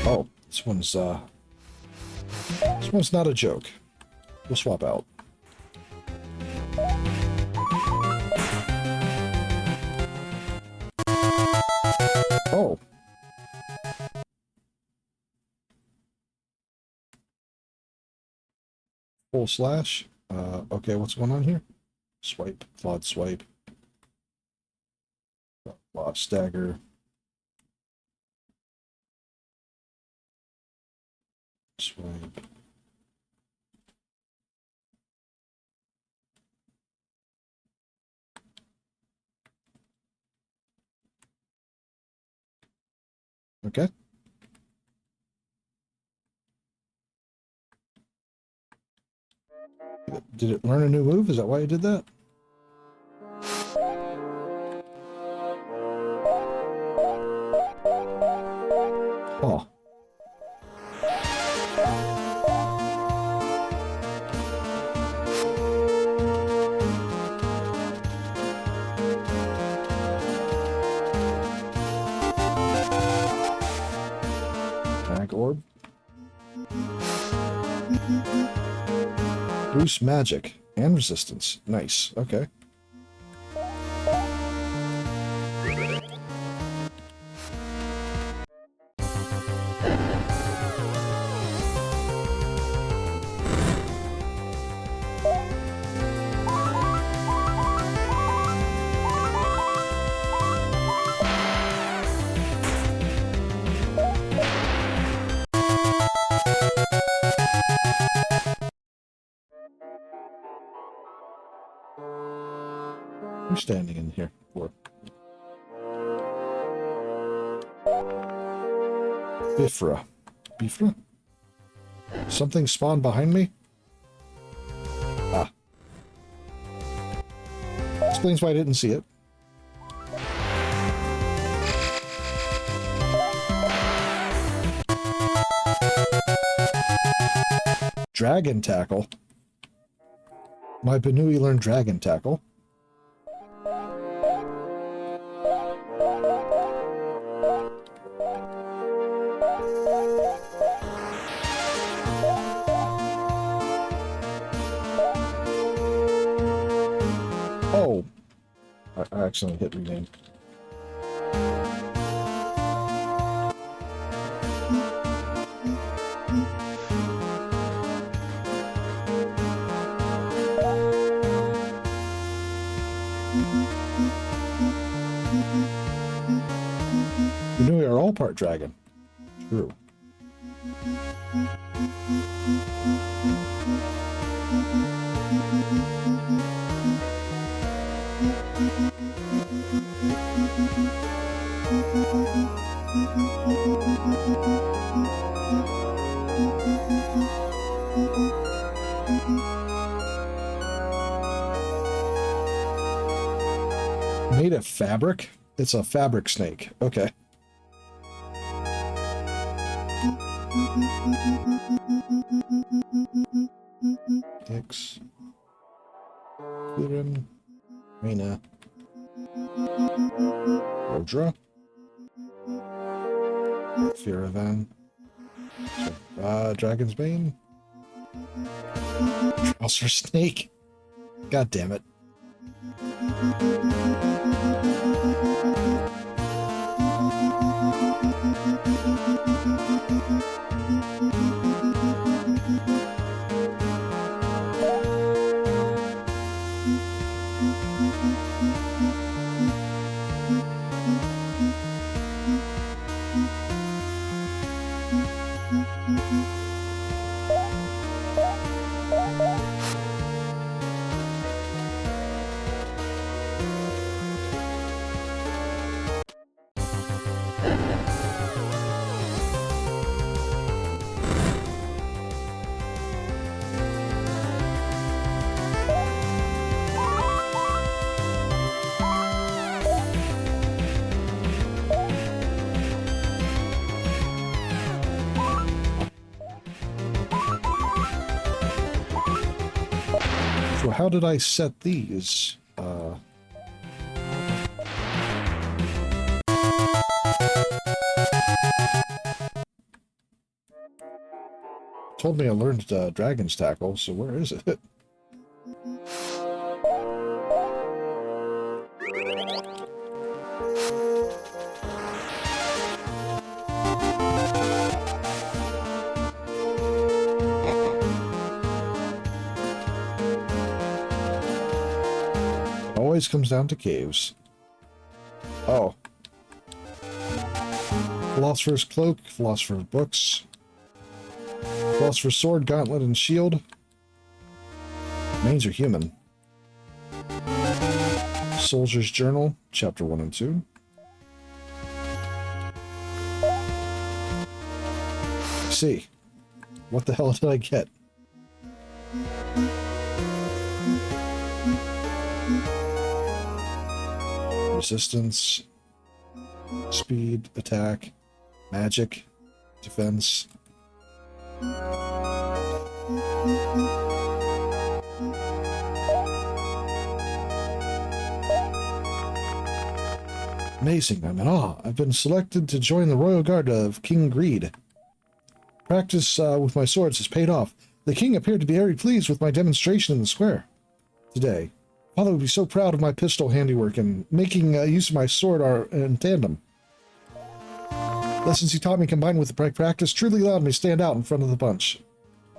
Oh, this one's not a joke. We'll swap out. Oh. Full slash. Okay, what's going on here? Swipe, clawed swipe. Clawed stagger. Swipe. Okay. Did it learn a new move? Is that why it did that? Oh. Mag orb. Boost magic and resistance. Nice. Okay. Who's standing in here for? Bifra. Bifra? Something spawned behind me? Ah. Explains why I didn't see it. Dragon Tackle. My Benui learned Dragon Tackle. Oh! I accidentally hit rename. Benui are all part dragon. True. Made of fabric? It's a fabric snake. Okay. X. Kurin. Reyna. Rodra. Firavan. Dragon's Bane. Trouser Snake. God damn it. So how did I set these? Told me I learned Dragon's Tackle, so where is it? Always comes down to caves. Oh. Philosopher's Cloak, Philosopher's Books, Philosopher's Sword, Gauntlet, and Shield. Mains are human. Soldier's Journal, Chapter 1 and 2. Let's see. What the hell did I get? Resistance, speed, attack, magic, defense. Amazing, I'm in awe. I've been selected to join the Royal Guard of King Greed. Practice with my swords has paid off. The king appeared to be very pleased with my demonstration in the square today. Father would be so proud of my pistol handiwork, and making use of my sword are in tandem. Lessons he taught me combined with the practice truly allowed me to stand out in front of the bunch.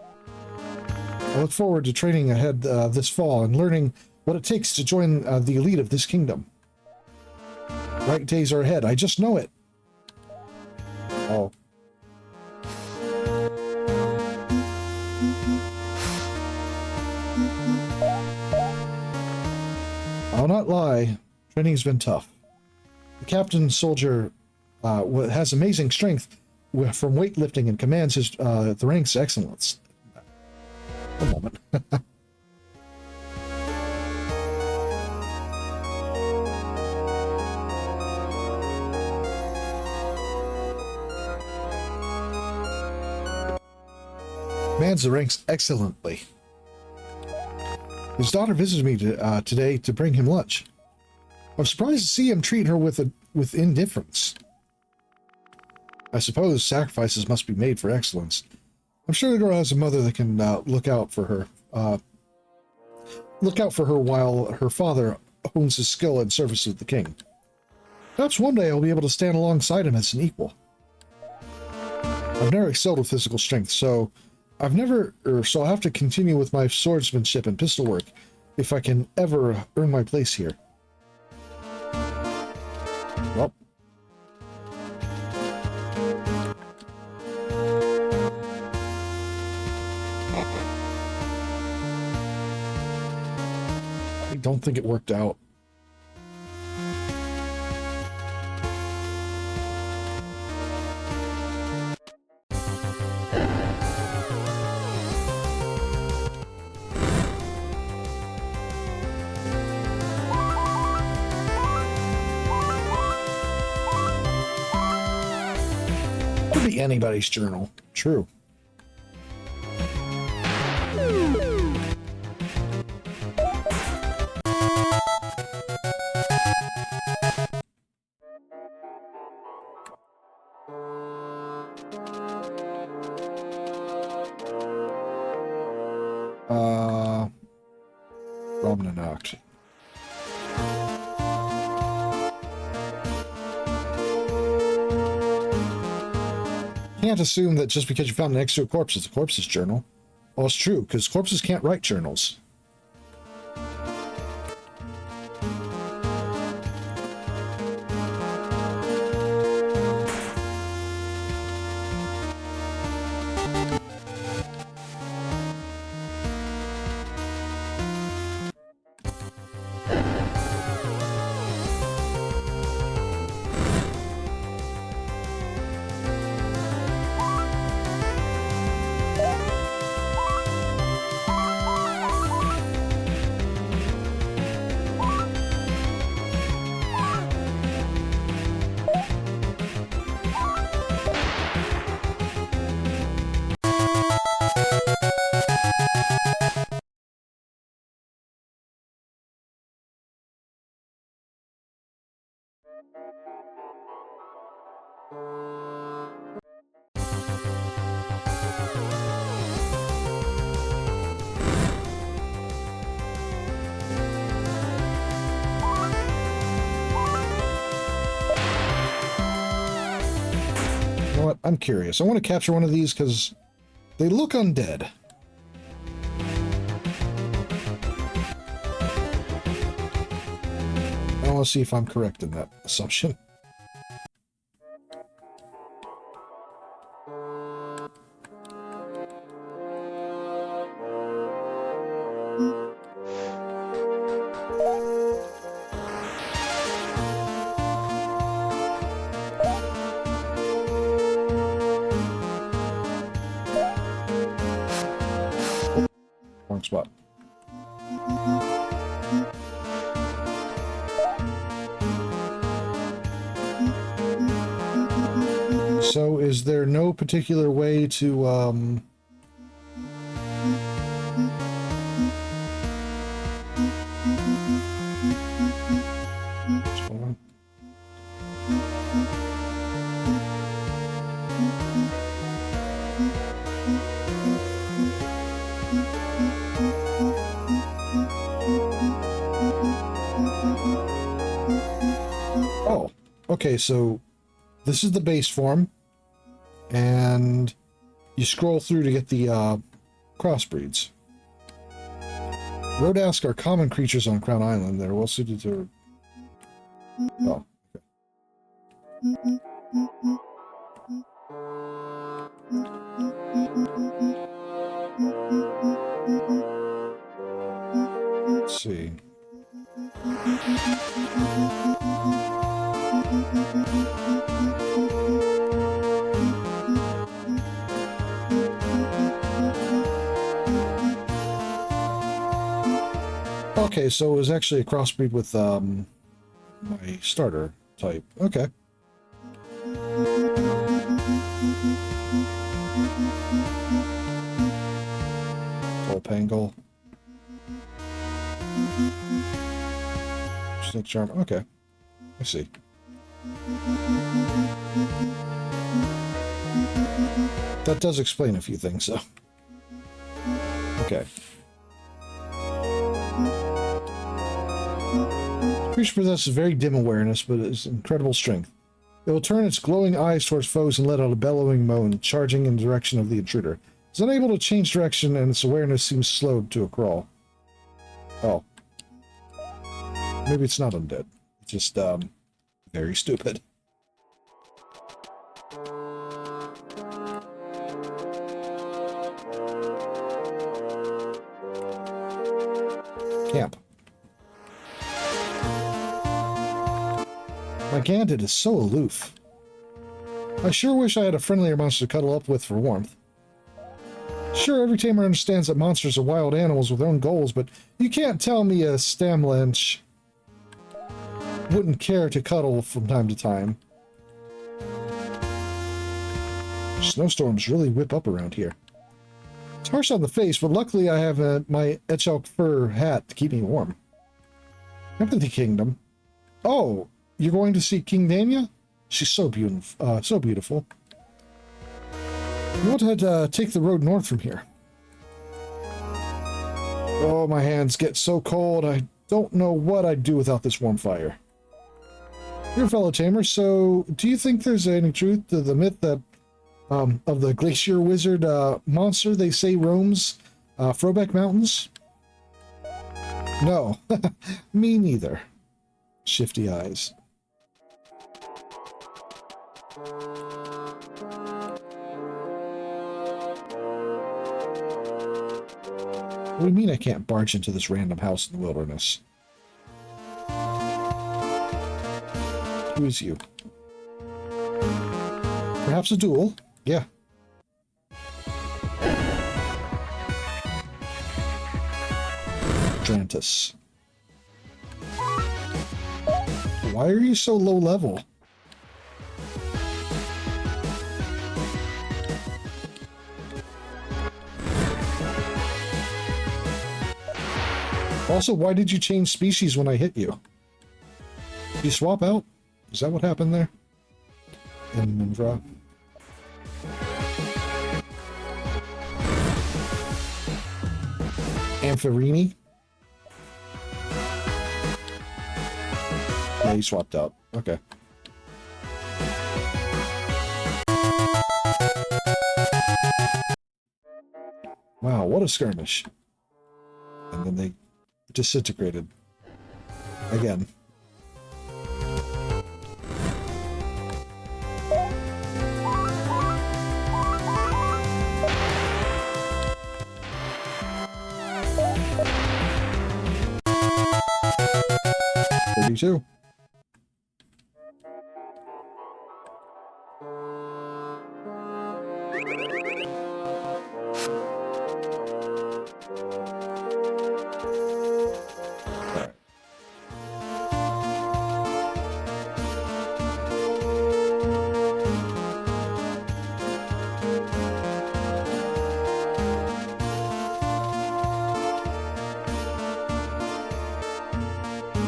I look forward to training ahead this fall and learning what it takes to join the elite of this kingdom. Bright days are ahead, I just know it. Oh. I'll not not lie, training's been tough. The captain soldier has amazing strength from weightlifting and commands his the rank's excellence. A moment. Commands the ranks excellently. His daughter visited me today to bring him lunch. I'm surprised to see him treat her with indifference. I suppose sacrifices must be made for excellence. I'm sure the girl has a mother that can look out for her. Look out for her while her father hones his skill in service of the king. Perhaps one day I'll be able to stand alongside him as an equal. I've never excelled with physical strength, so I'll have to continue with my swordsmanship and pistol work if I can ever earn my place here. Well. I don't think it worked out. Could be anybody's journal. True. Robin and Oct. Can't assume that just because you found next to a corpse, it's a corpse's journal. Well, it's true, because corpses can't write journals. You know what? I'm curious. I want to capture one of these because they look undead. I want to see if I'm correct in that assumption. Wrong spot. So is there no particular way to, what's going on? Oh, okay, so this is the base form, and you scroll through to get the crossbreeds. Rodask are common creatures on Crown Island. They're well suited to... Oh, okay. Let's see. Okay, so it was actually a crossbreed with my starter type. Okay. Pangle. Snake charm. Okay. I see. That does explain a few things, though. Okay. The creature possesses very dim awareness, but its incredible strength. It will turn its glowing eyes towards foes and let out a bellowing moan, charging in the direction of the intruder. It's unable to change direction, and its awareness seems slowed to a crawl. Oh. Maybe it's not undead. It's just, very stupid. Camp. My Gandit is so aloof. I sure wish I had a friendlier monster to cuddle up with for warmth. Sure, every tamer understands that monsters are wild animals with their own goals, but you can't tell me a Stamlench wouldn't care to cuddle from time to time. Snowstorms really whip up around here. It's harsh on the face, but luckily I have my Etchelk fur hat to keep me warm. Empathy Kingdom. Oh, you're going to see King Dania? She's so beautiful. So beautiful. You want to take the road north from here. Oh, my hands get so cold. I don't know what I'd do without this warm fire. You're a fellow tamer, so do you think there's any truth to the myth that of the glacier wizard monster they say roams Frobeck Mountains? No, me neither. Shifty eyes. What do you mean I can't barge into this random house in the wilderness? Who is you? Perhaps a duel? Yeah. Drantis. Why are you so low level? Also, why did you change species when I hit you? Did you swap out? Is that what happened there? In Minvra? Amphirini? Yeah, you swapped out. Okay. Wow, what a skirmish. And then they disintegrated. Again. Too.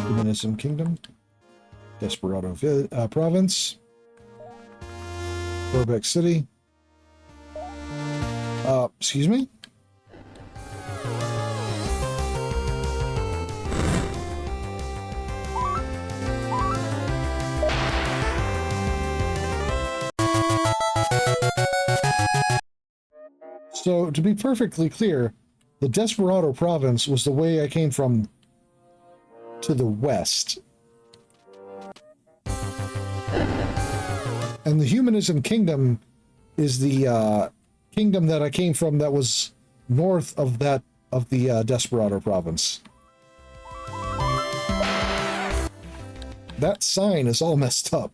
Humanism Kingdom, Desperado Province, Burbeck City. Excuse me? So, to be perfectly clear, the Desperado Province was the way I came from to the west. And the Humanism Kingdom is the kingdom that I came from that was north of that of the Desperado Province. That sign is all messed up.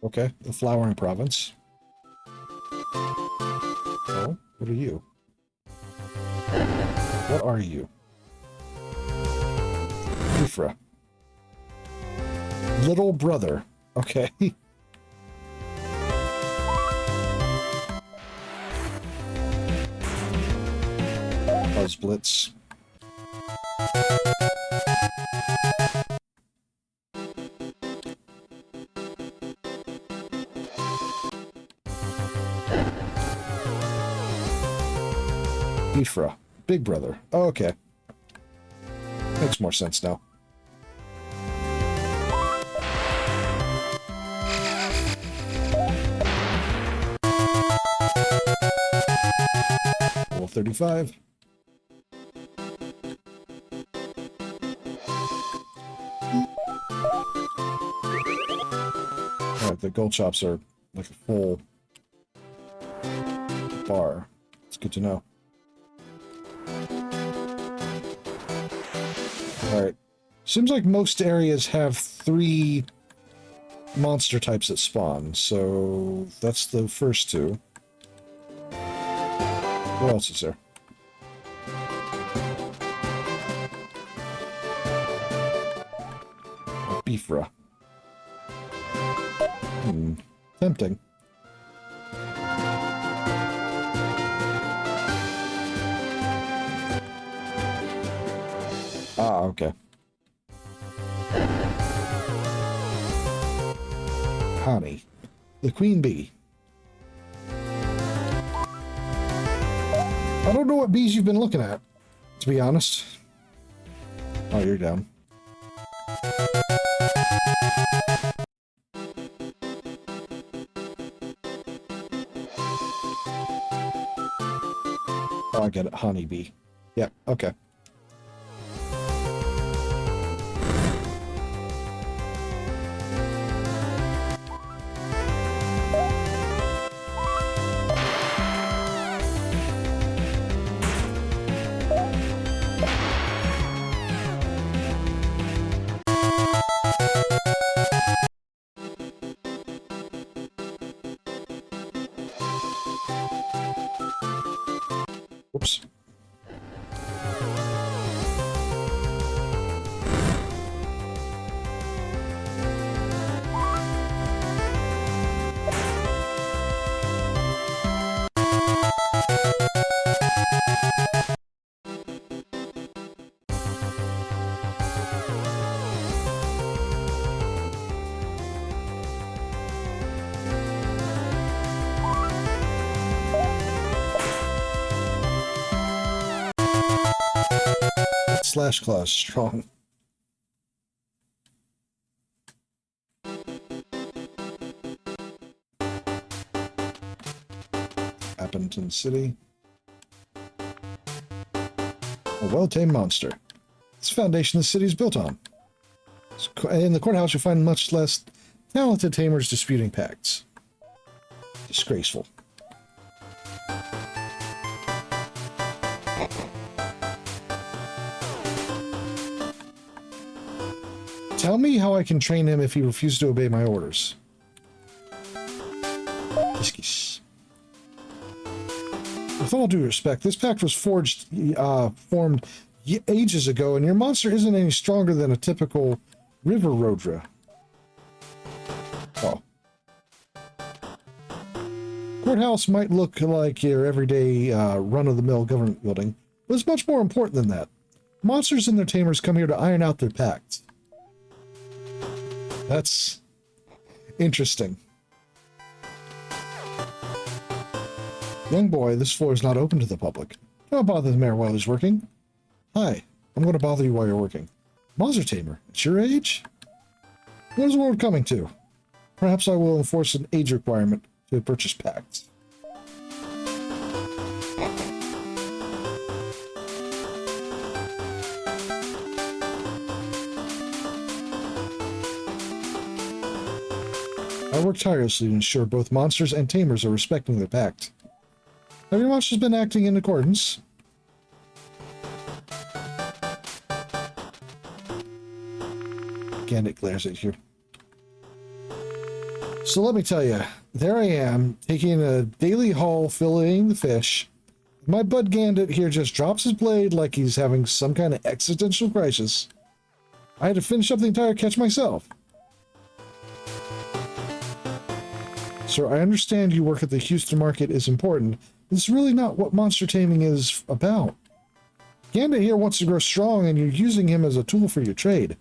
Okay, the flowering province. Oh, what are you? What are you? Ifra. Little brother. Okay. Buzz Blitz. Ifra. Big brother. Oh, okay. Makes more sense now. Level 35. Alright, the gold chops are like a full bar. It's good to know. Alright. Seems like most areas have 3 monster types that spawn, so that's the first 2. What else is there? Beefra. Tempting. Ah, okay. Honey. The queen bee. I don't know what bees you've been looking at, to be honest. Oh, you're down. Oh, I get it. Honeybee. Yeah, okay. Whoops. Slash claws strong. Appleton City. A well-tamed monster. It's the foundation the city is built on. In the courthouse, you'll find much less talented tamers disputing pacts. Disgraceful. Tell me how I can train him if he refuses to obey my orders. With all due respect, this pact was formed ages ago, and your monster isn't any stronger than a typical river rodra. Oh. Courthouse might look like your everyday run-of-the-mill government building, but it's much more important than that. Monsters and their tamers come here to iron out their pacts. That's interesting. Young boy, this floor is not open to the public. Don't bother the mayor while he's working. Hi, I'm going to bother you while you're working. Monster tamer, at your age? What is the world coming to? Perhaps I will enforce an age requirement to purchase pacts. I work tirelessly to ensure both monsters and tamers are respecting their pact. Have your monsters been acting in accordance? Again, it glares at you. So let me tell you, there I am, taking a daily haul, filleting the fish. My bud Gandit here just drops his blade like he's having some kind of existential crisis. I had to finish up the entire catch myself. Sir, I understand you work at the Houston market is important, but it's really not what monster taming is about. Gandit here wants to grow strong, and you're using him as a tool for your trade.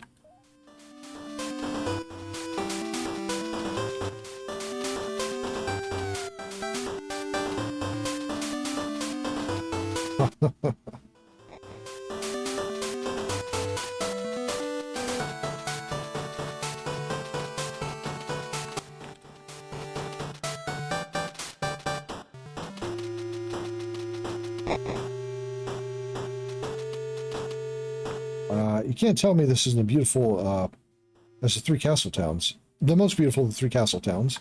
You can't tell me this isn't a beautiful, as the three castle towns. The most beautiful of the three castle towns.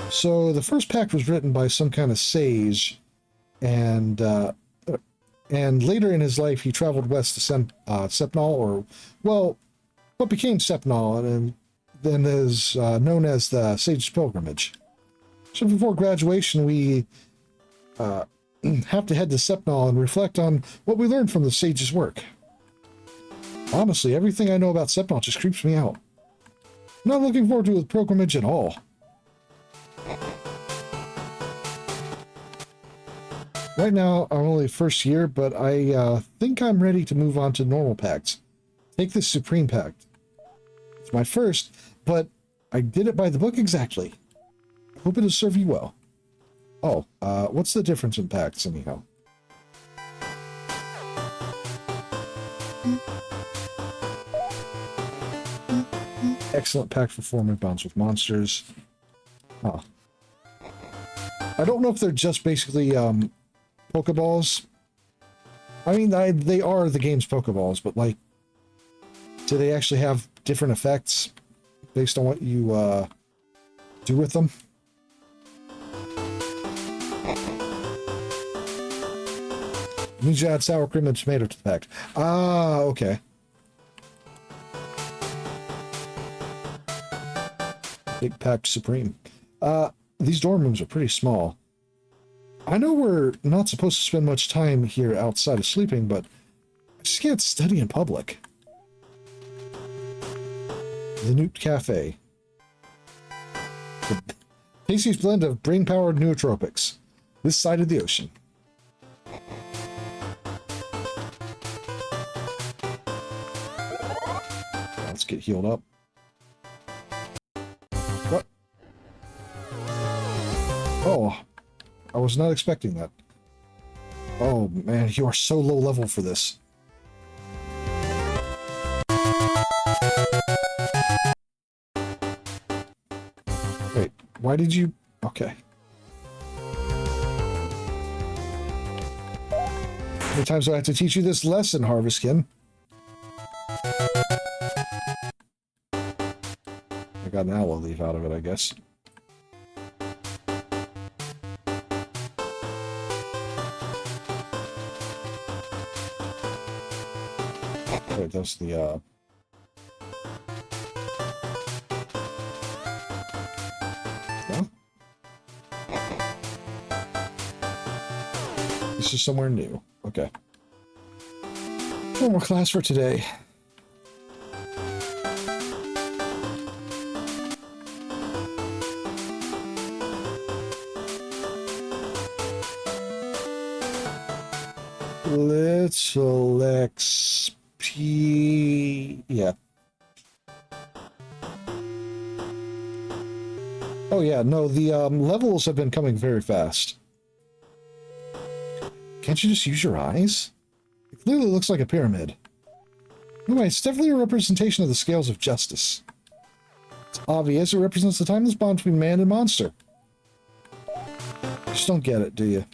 So the first pact was written by some kind of sage, and later in his life he traveled west to Sepnal, or, well, what became Sepnal, and then is known as the Sage's Pilgrimage. So before graduation, we have to head to Sepnal and reflect on what we learned from the sage's work. Honestly, everything I know about Sepnal just creeps me out. I'm not looking forward to the pilgrimage at all. Right now, I'm only first year, but I think I'm ready to move on to normal pacts. Take this Supreme Pact. It's my first, but I did it by the book exactly. I hope it'll serve you well. Oh, what's the difference in pacts, anyhow? Excellent pact for forming bonds with monsters. Huh. I don't know if they're just basically, Pokeballs. I mean, they are the game's Pokeballs, but, like, do they actually have different effects based on what you, do with them? It means you add sour cream and tomato to the pact. Ah, okay. Big Pact Supreme. These dorm rooms are pretty small. I know we're not supposed to spend much time here outside of sleeping, but I just can't study in public. The Newt Cafe. The tastiest blend of brain-powered nootropics. This side of the ocean. Let's get healed up. What? Oh, I was not expecting that. Oh man, you are so low level for this. Wait, why did you... Okay. How many times do I have to teach you this lesson, Harvestkin? I got an aloe leaf out of it, I guess. Wait, that's the, No? This is somewhere new. Okay. One more class for today. Little XP... Yeah. Oh yeah, no, the levels have been coming very fast. Can't you just use your eyes? It clearly looks like a pyramid. Anyway, it's definitely a representation of the scales of justice. It's obvious it represents the timeless bond between man and monster. You just don't get it, do you?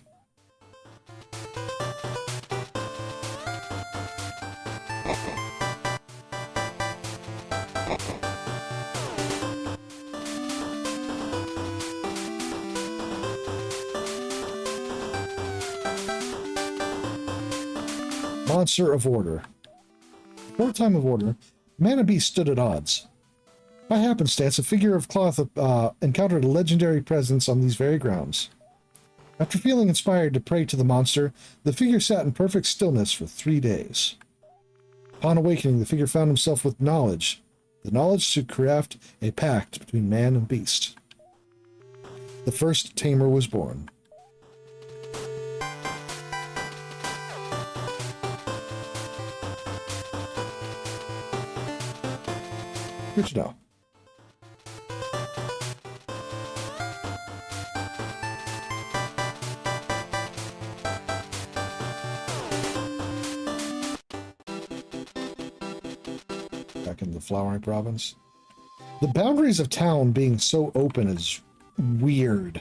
Monster of Order. For a time of order, man and beast stood at odds. By happenstance, a figure of cloth encountered a legendary presence on these very grounds. After feeling inspired to pray to the monster, the figure sat in perfect stillness for 3 days. Upon awakening, the figure found himself with knowledge, the knowledge to craft a pact between man and beast. The first tamer was born. Good to know. Back in the Flowering Province. The boundaries of town being so open is weird.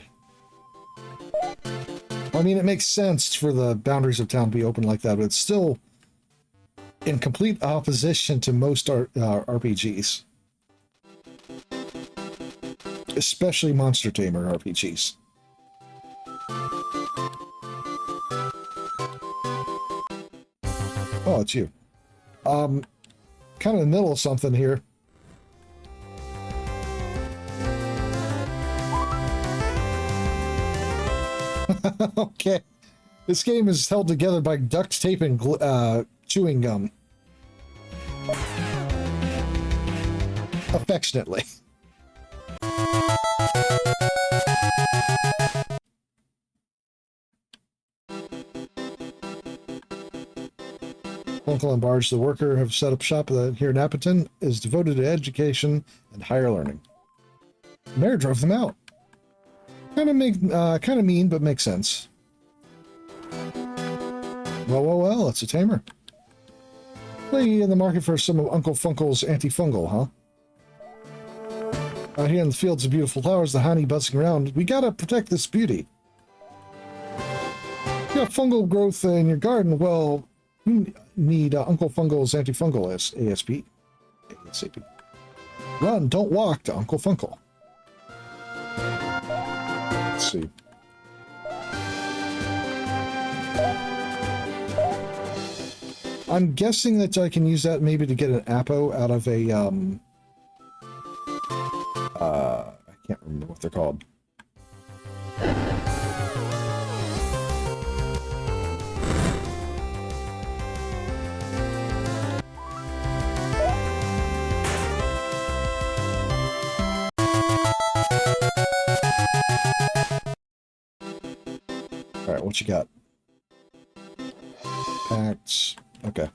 I mean, it makes sense for the boundaries of town to be open like that, but it's still in complete opposition to most RPGs. Especially Monster Tamer RPGs. Oh, it's you. Kind of in the middle of something here. Okay. This game is held together by duct tape and chewing gum. Affectionately. Uncle and Barge, the worker, have set up shop here in Appleton, is devoted to education and higher learning. The mayor drove them out. Kind of mean, but makes sense. Well, it's a tamer. Play in the market for some of Uncle Funkel's antifungal, huh? Out here in the fields of beautiful flowers, the honey buzzing around, we gotta protect this beauty. You got fungal growth in your garden, well, you need Uncle Funkel's antifungal ASP. ASAP. Run, don't walk to Uncle Funkel. Let's see. I'm guessing that I can use that maybe to get an Apo out of a, I can't remember what they're called. All right, what you got? Pacts. Okay.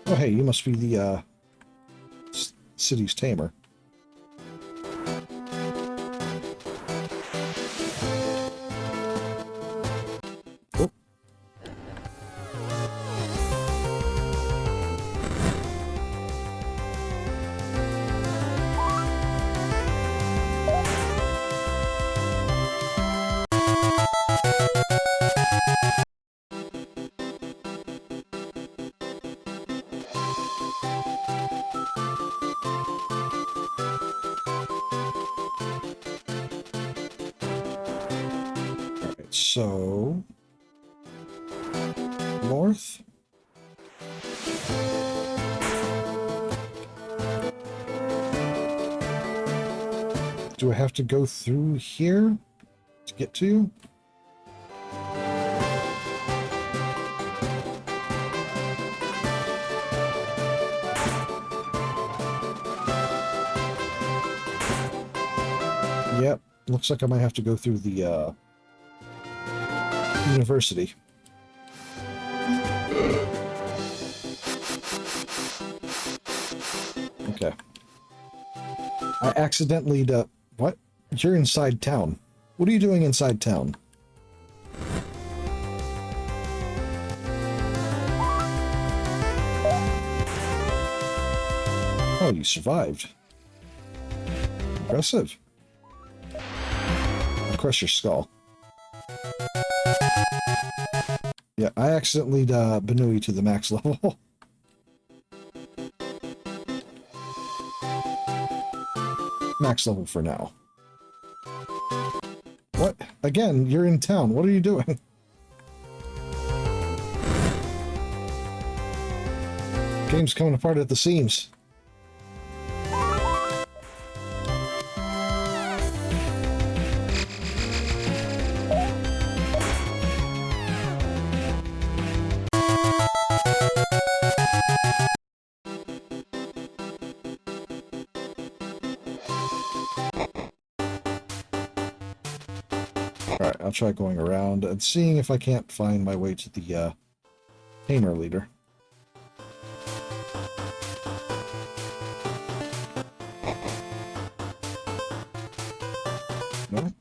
Oh, hey, you must be the city's tamer. Oh. So, north. Do I have to go through here to get to you? Yep, looks like I might have to go through the university. Okay. I accidentally what? You're inside town. What are you doing inside town? Oh, you survived. Impressive. I'll crush your skull. Yeah, I accidentally Benui to the max level. Max level for now. What? Again, you're in town. What are you doing? Game's coming apart at the seams. Alright, I'll try going around and seeing if I can't find my way to the tamer leader. No?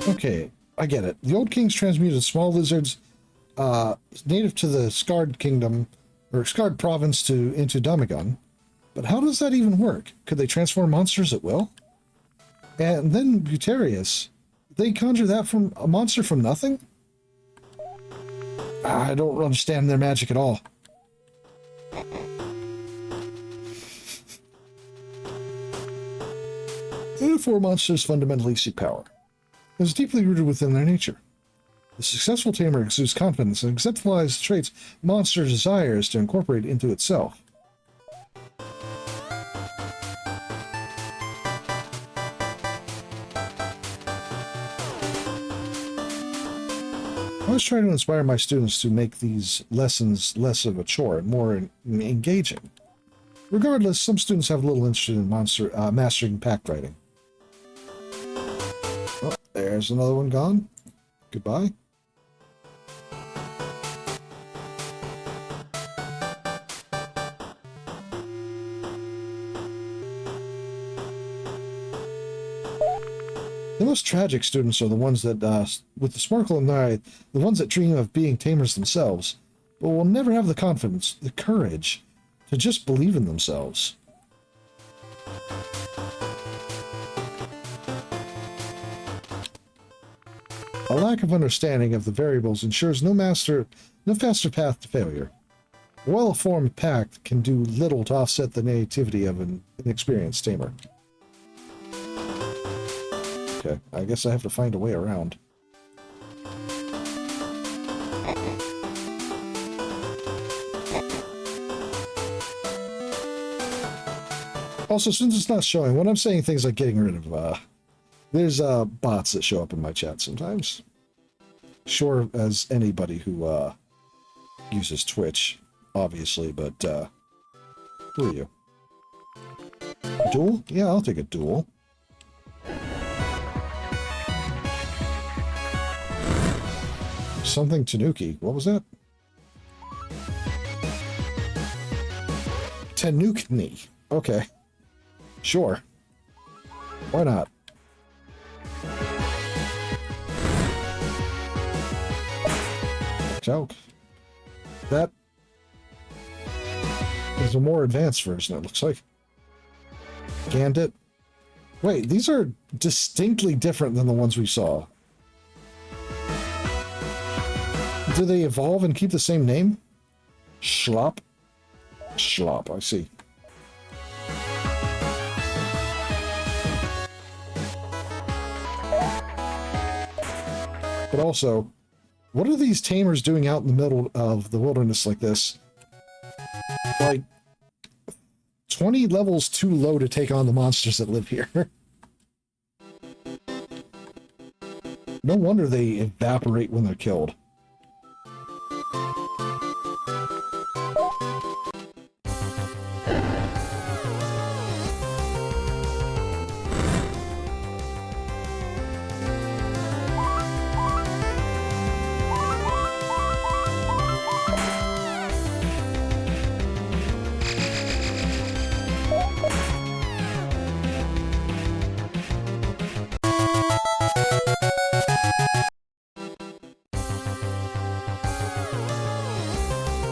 Okay, I get it. The old kings transmuted small lizards native to the Scarred Kingdom, or Scarred Province into Damagon. But how does that even work? Could they transform monsters at will? And then Buterius, they conjure that from a monster from nothing? I don't understand their magic at all. Therefore, monsters fundamentally seek power. It is deeply rooted within their nature. The successful tamer exudes confidence and exemplifies the traits monster desires to incorporate into itself. I always try to inspire my students to make these lessons less of a chore and more engaging. Regardless, some students have little interest in mastering pact writing. Oh, there's another one gone. Goodbye. The most tragic students are the ones that, with the sparkle in their eye, the ones that dream of being tamers themselves, but will never have the confidence, the courage, to just believe in themselves. A lack of understanding of the variables ensures no faster path to failure. A well-formed pact can do little to offset the nativity of an inexperienced tamer. Okay, I guess I have to find a way around. Also, since it's not showing, when I'm saying things like getting rid of, there's bots that show up in my chat sometimes. Sure, as anybody who uses Twitch, obviously, but who are you? Duel? Yeah, I'll take a duel. Something Tanuki. What was that? Tanuki. Okay. Sure. Why not? Joke. That is a more advanced version, it looks like. Gandit. Wait, these are distinctly different than the ones we saw. Do they evolve and keep the same name? Schlop? Schlop, I see. But also, what are these tamers doing out in the middle of the wilderness like this? Like, 20 levels too low to take on the monsters that live here. No wonder they evaporate when they're killed.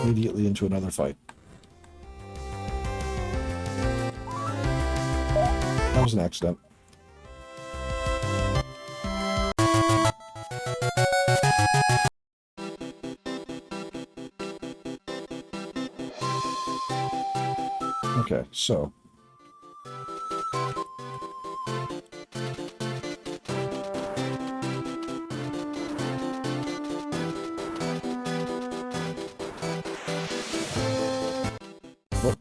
Immediately into another fight. That was an accident. Okay, so. Oh.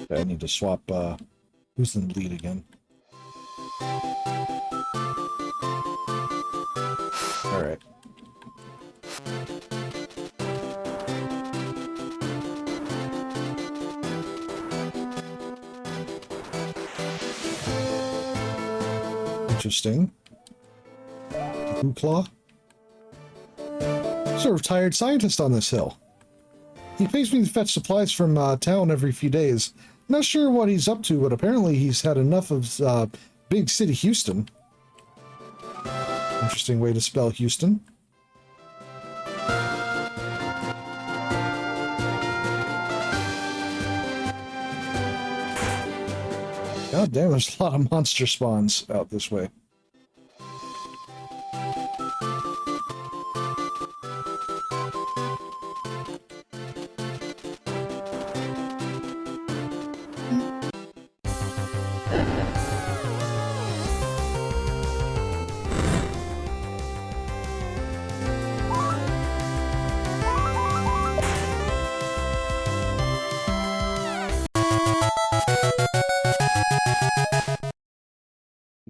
I need to swap, who's in the lead again? Alright. Interesting. Claw. There's a retired scientist on this hill. He pays me to fetch supplies from town every few days. Not sure what he's up to, but apparently he's had enough of big city Houston. Interesting way to spell Houston. God damn, there's a lot of monster spawns out this way.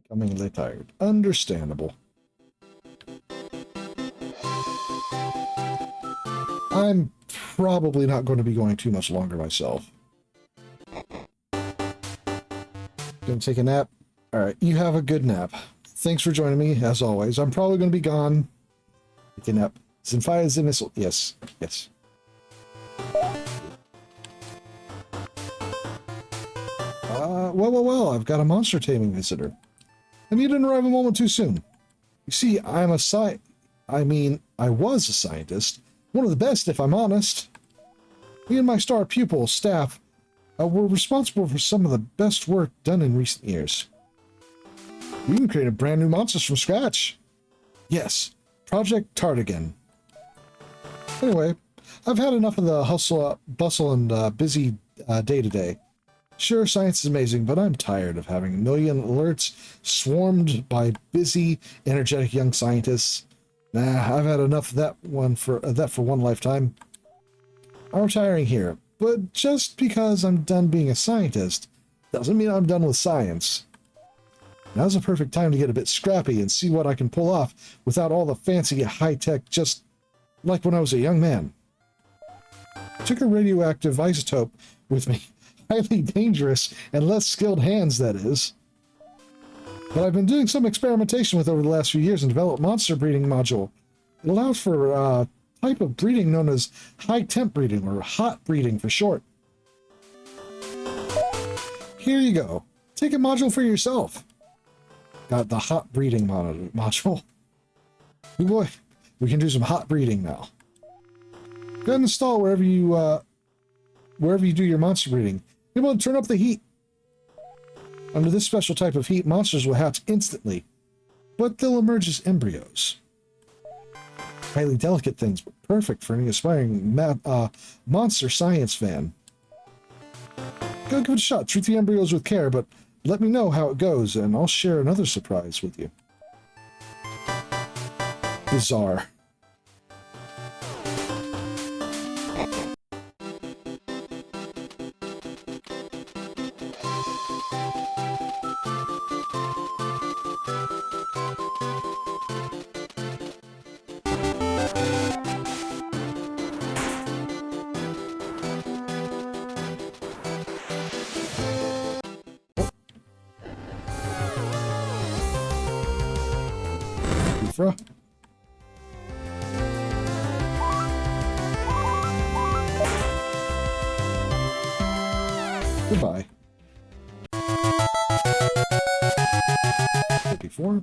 Becoming tired. Understandable. I'm probably not going to be going too much longer myself. Gonna take a nap? Alright, you have a good nap. Thanks for joining me, as always. I'm probably going to be gone. Take a nap. Zinfia is in missile. Yes, yes. Well, I've got a monster taming visitor. And you didn't arrive a moment too soon. You see, I was a scientist. One of the best, if I'm honest. Me and my star pupil, staff, were responsible for some of the best work done in recent years. We even created brand new monsters from scratch. Yes, Project Tardigan. Anyway, I've had enough of the hustle, bustle, and busy day-to-day. Sure, science is amazing, but I'm tired of having a million alerts swarmed by busy, energetic young scientists. Nah, I've had enough of that for one lifetime. I'm retiring here, but just because I'm done being a scientist doesn't mean I'm done with science. Now's a perfect time to get a bit scrappy and see what I can pull off without all the fancy high-tech, just like when I was a young man. I took a radioactive isotope with me. Highly dangerous and less skilled hands, that is. But I've been doing some experimentation with over the last few years and developed a monster breeding module. It allows for a type of breeding known as high-temp breeding, or hot breeding for short. Here you go. Take a module for yourself. Got the hot breeding module. Oh boy, we can do some hot breeding now. Go ahead and install wherever you do your monster breeding. Be able to turn up the heat. Under this special type of heat, monsters will hatch instantly, but they'll emerge as embryos. Highly delicate things, but perfect for any aspiring monster science fan. Go give it a shot. Treat the embryos with care, but let me know how it goes, and I'll share another surprise with you. Bizarre. Goodbye. 54.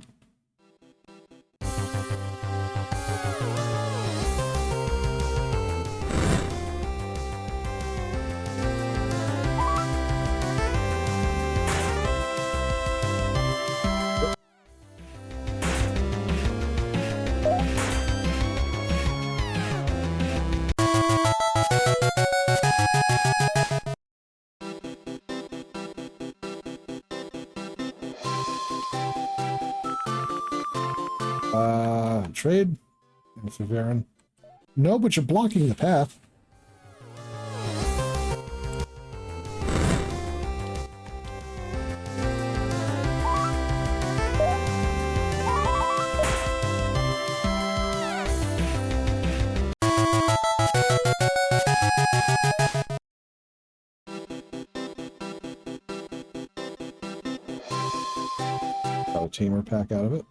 Trade? With Varen. No, but you're blocking the path. Got a tamer pack out of it.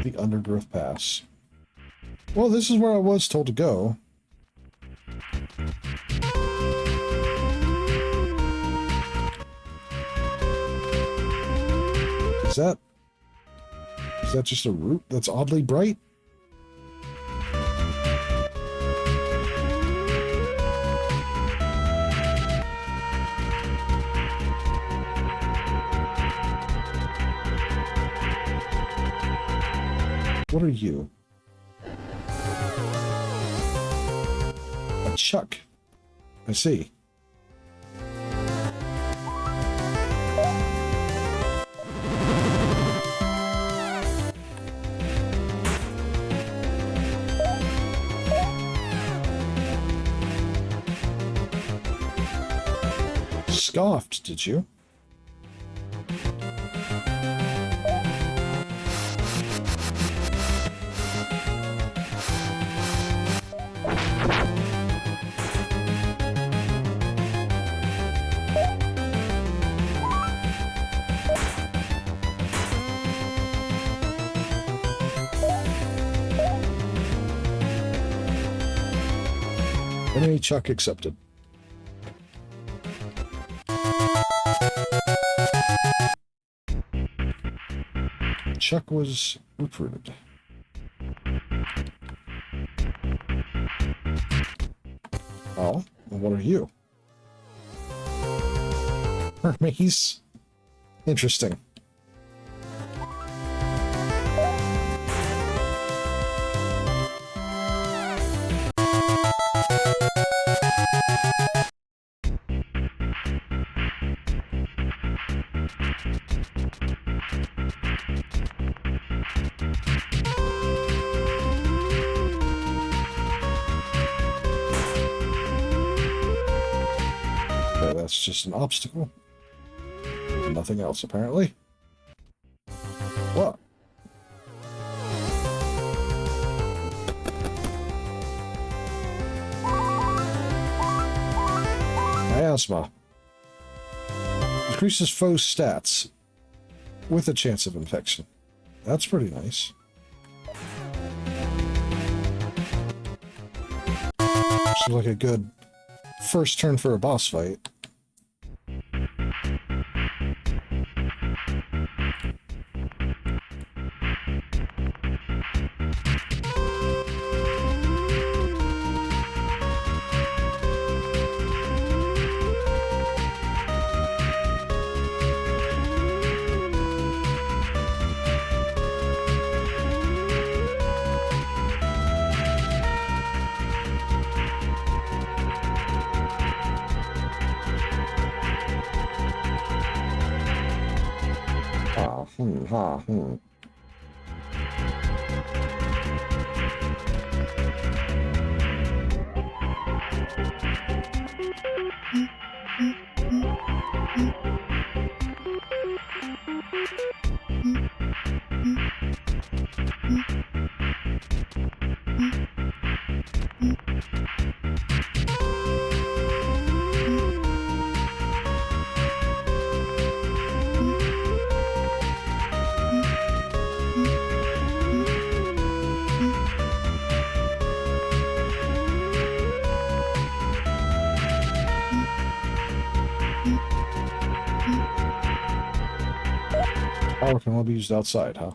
The Undergrowth Pass. Well, this is where I was told to go. Is that just a route that's oddly bright? What are you? A chuck. I see. Scoffed, did you? Enemy chuck accepted. Chuck was uprooted. Oh, what are you? Hermes? Interesting. That's just an obstacle. Nothing else, apparently. What? Miasma. Increases foe stats with a chance of infection. That's pretty nice. Seems like a good first turn for a boss fight. Power can only be used outside, huh?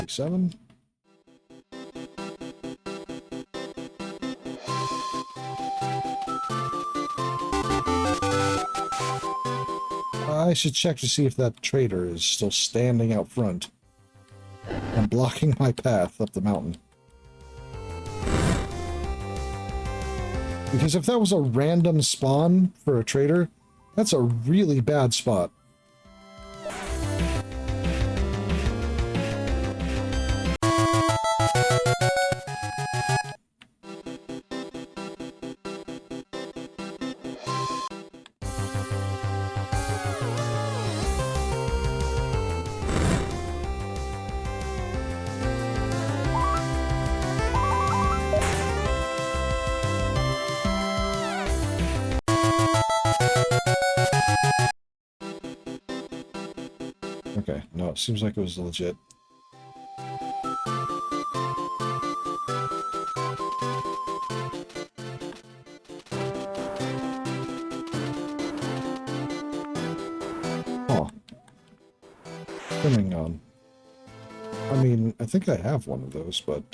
Seven. I should check to see if that trader is still standing out front and blocking my path up the mountain. Because if that was a random spawn for a trader, that's a really bad spot. Okay, no, it seems like it was legit. Oh. Trimming on. I mean, I think I have one of those, but,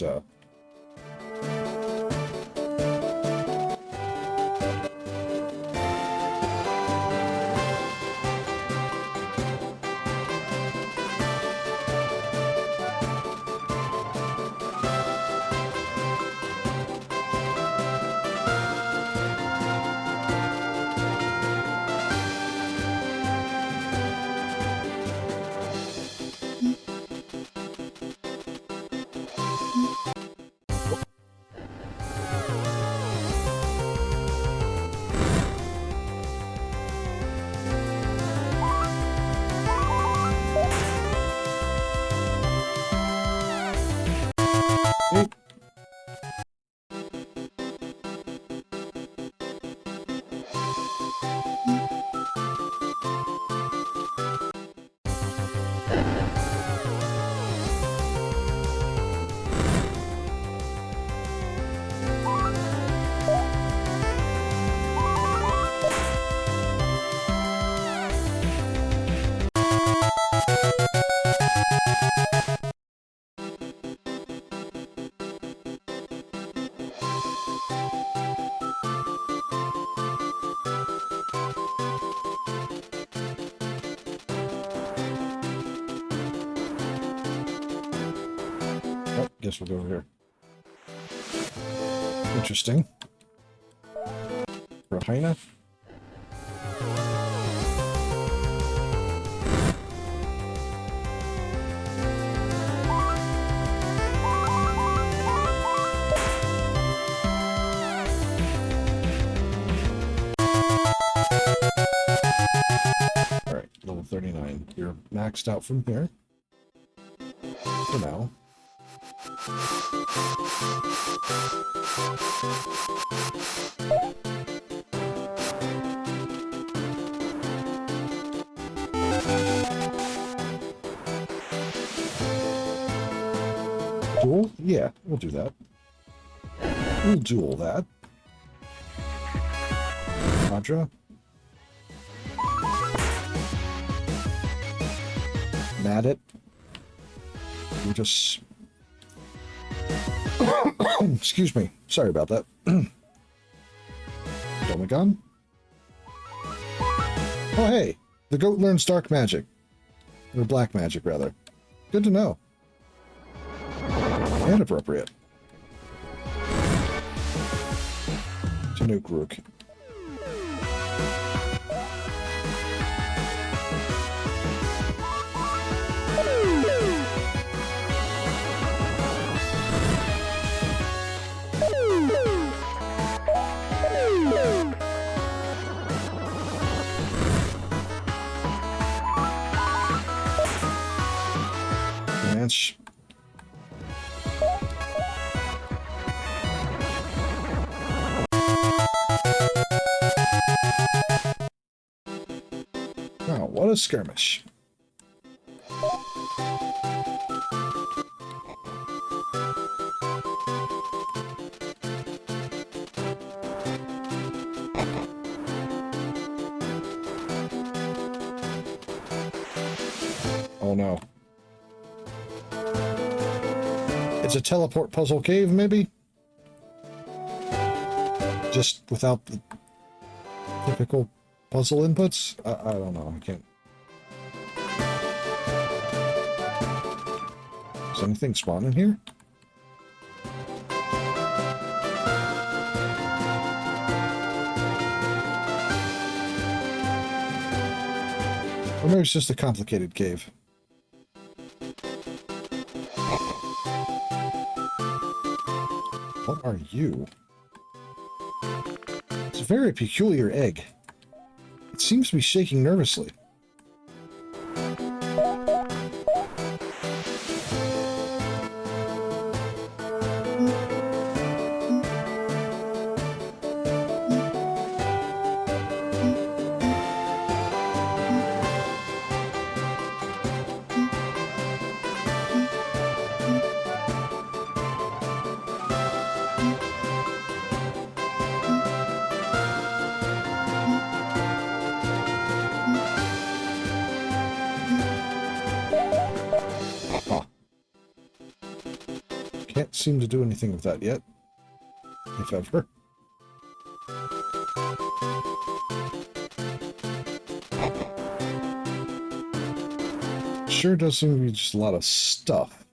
guess we'll go over here. Interesting. For a hyena? Alright, level 39. You're maxed out from here. For now. Duel? Yeah, we'll do that. We'll duel that. Contra. Mad it. We just... Excuse me. Sorry about that. Domagon? Oh, hey. The goat learns dark magic. Or black magic, rather. Good to know. And appropriate. Chinook Rook. Ranch. a skirmish. Oh no. It's a teleport puzzle cave, maybe? Just without the typical puzzle inputs? I don't know. I can't. Is anything spawn in here? Or maybe it's just a complicated cave. What are you? It's a very peculiar egg. It seems to be shaking nervously. Can't seem to do anything with that yet, if ever. Sure does seem to be just a lot of stuff.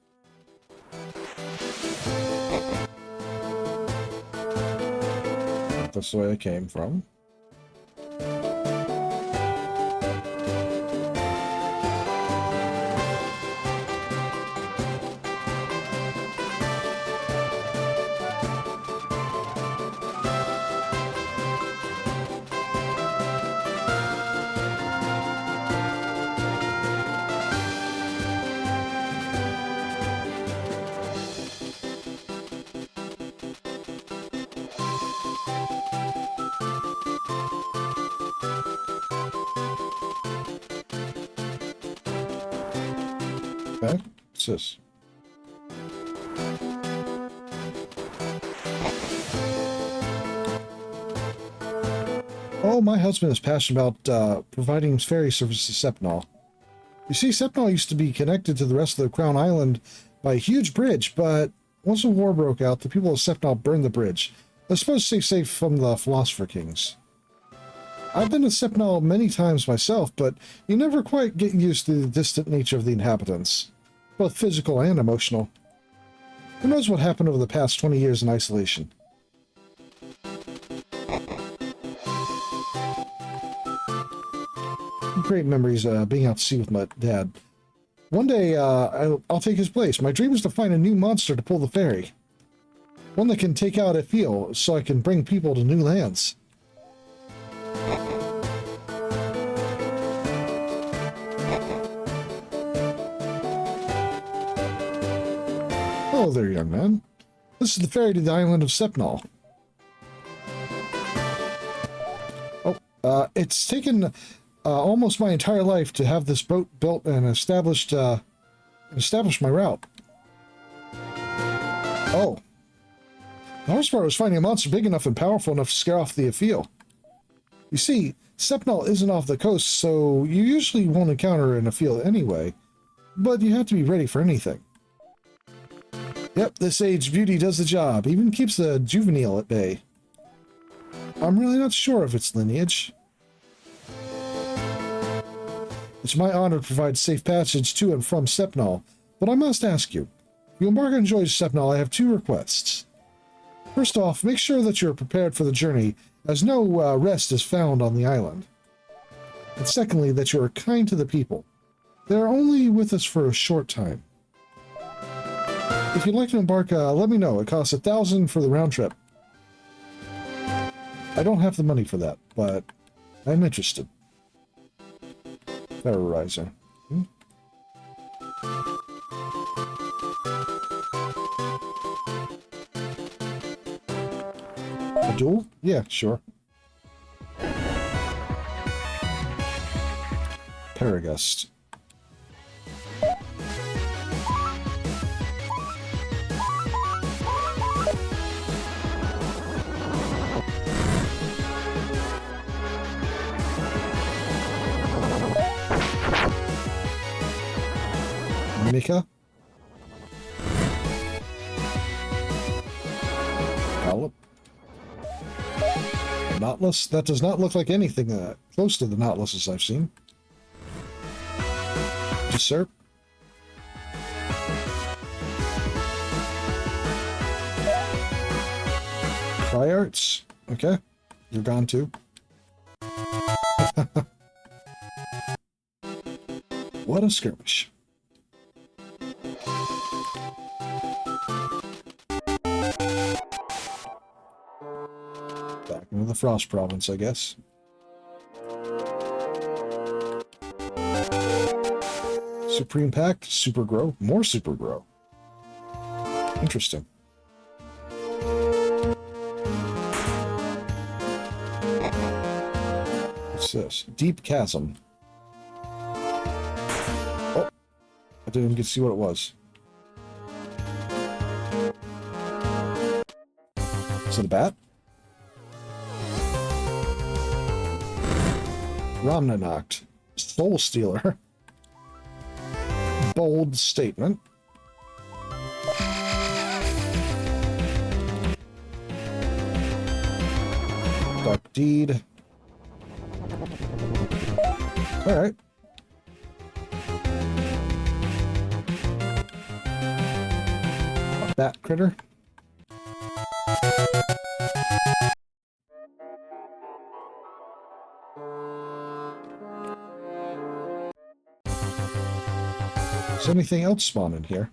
That's the way I came from. Okay, what's this? Oh, my husband is passionate about providing ferry service to Sepnol. You see, Sepnol used to be connected to the rest of the Crown Island by a huge bridge, but once a war broke out, the people of Sepnol burned the bridge. They're supposed to stay safe from the Philosopher Kings. I've been to Sepnol many times myself, but you never quite get used to the distant nature of the inhabitants, both physical and emotional. Who knows what happened over the past 20 years in isolation? Great memories being out to sea with my dad. One day, I'll take his place. My dream is to find a new monster to pull the ferry. One that can take out Ephil, so I can bring people to new lands. Hello there, young man. This is the ferry to the island of Sepnol. Oh, it's taken almost my entire life to have this boat built and establish my route. Oh. The hardest part was finding a monster big enough and powerful enough to scare off the Ephil. You see, Sepnol isn't off the coast, so you usually won't encounter an Ephil anyway, but you have to be ready for anything. Yep, this aged beauty does the job, even keeps the juvenile at bay. I'm really not sure of its lineage. It's my honor to provide safe passage to and from Sepnol, but I must ask you, if you embark on joys to Sepnol, I have two requests. First off, make sure that you're prepared for the journey, as no rest is found on the island. And secondly, that you are kind to the people. They are only with us for a short time. If you'd like to embark, let me know. It costs 1,000 for the round trip. I don't have the money for that, but I'm interested. Terrorizer. A duel? Yeah, sure. Paragust. Mika. Gallop. Nautilus? That does not look like anything close to the Nautiluses I've seen. Serp. Tri-arts. Okay. You're gone too. What a skirmish. Back into the Frost Province, I guess. Supreme Pact, Super Grow, more Super Grow. Interesting. What's this? Deep Chasm. Oh, I didn't even get to see what it was. Is it a bat? Ramnanacht, Soul Stealer. Bold statement. Dark Deed. Alright. A bat critter. Is anything else spawn in here?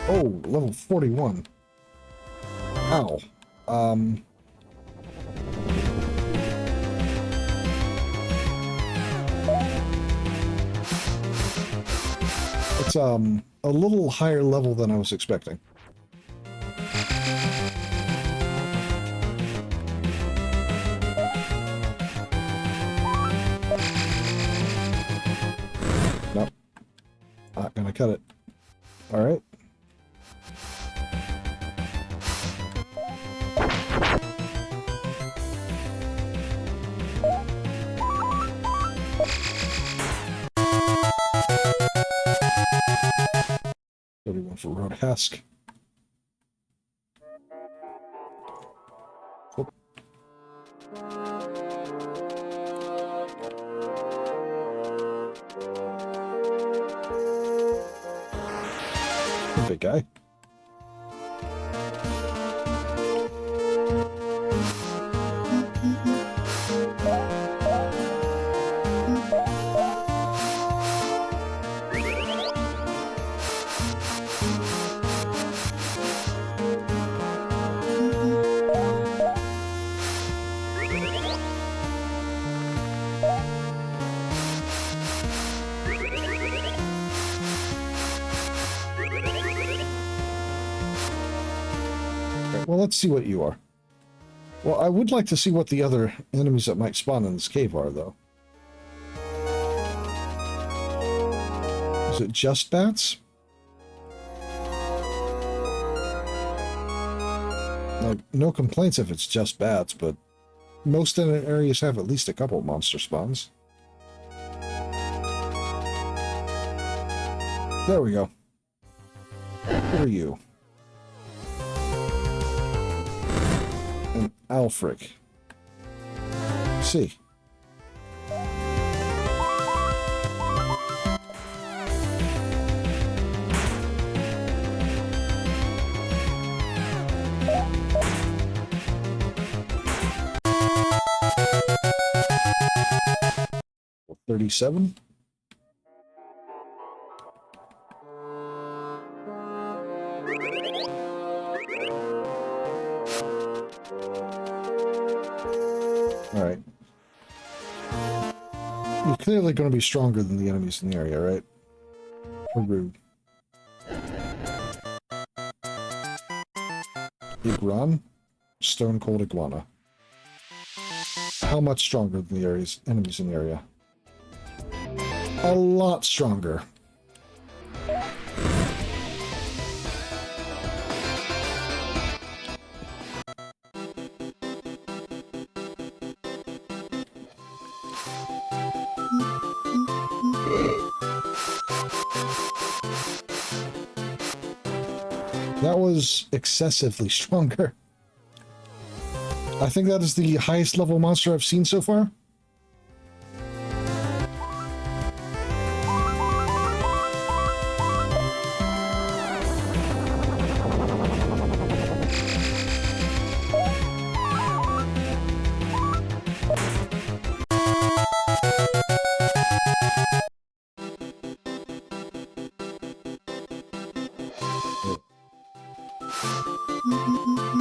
Oh, level 41. Ow. It's a little higher level than I was expecting. Nope. Not gonna cut it. Alright. For Roadhask. Oh. Big guy. Well, let's see what you are. Well, I would like to see what the other enemies that might spawn in this cave are, though. Is it just bats? Like, no complaints if it's just bats, but most areas have at least a couple monster spawns. There we go. Who are you? An Alfric. See. Well, 37. Alright. You're clearly going to be stronger than the enemies in the area, right? Or rude. Iguan. Stone Cold Iguana. how much stronger than the enemies in the area? A lot stronger. That was excessively stronger. I think that is the highest level monster I've seen so far.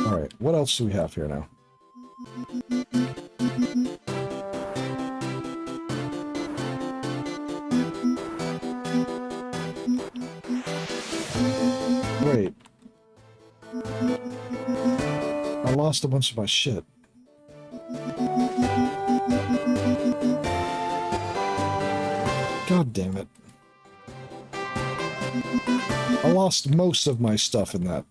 Alright, what else do we have here now? Wait. I lost a bunch of my shit. God damn it. I lost most of my stuff in that.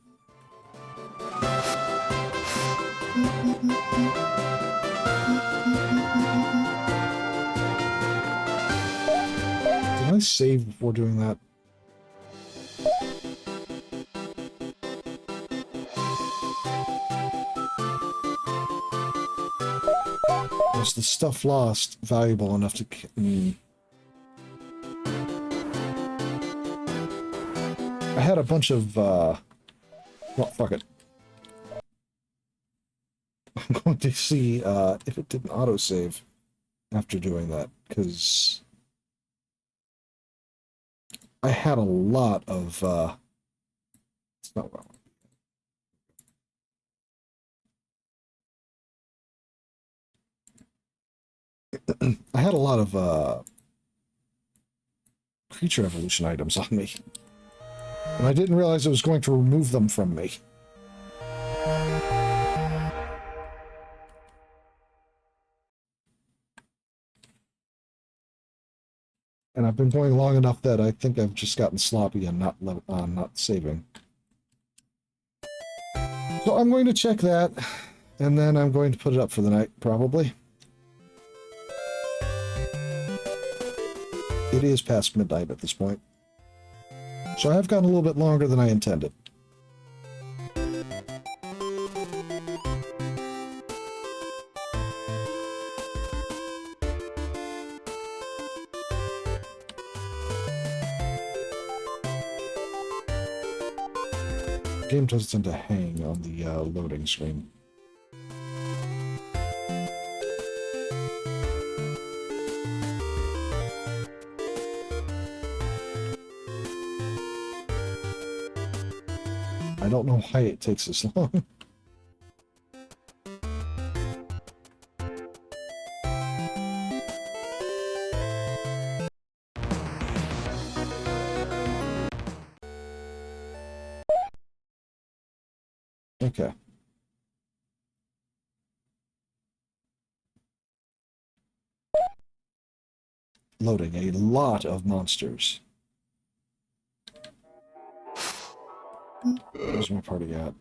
Did I save before doing that? Was the stuff lost valuable enough to... I had a bunch of, well, fuck it. I'm going to see if it didn't autosave after doing that, because I had a lot of, it's not well. I had a lot of creature evolution items on me, and I didn't realize it was going to remove them from me. And I've been going long enough that I think I've just gotten sloppy and not saving. So I'm going to check that, and then I'm going to put it up for the night, probably. It is past midnight at this point. So I have gone a little bit longer than I intended. The game does tend to hang on the loading screen. I don't know why it takes this long. Okay. Loading a lot of monsters. Where's my party at?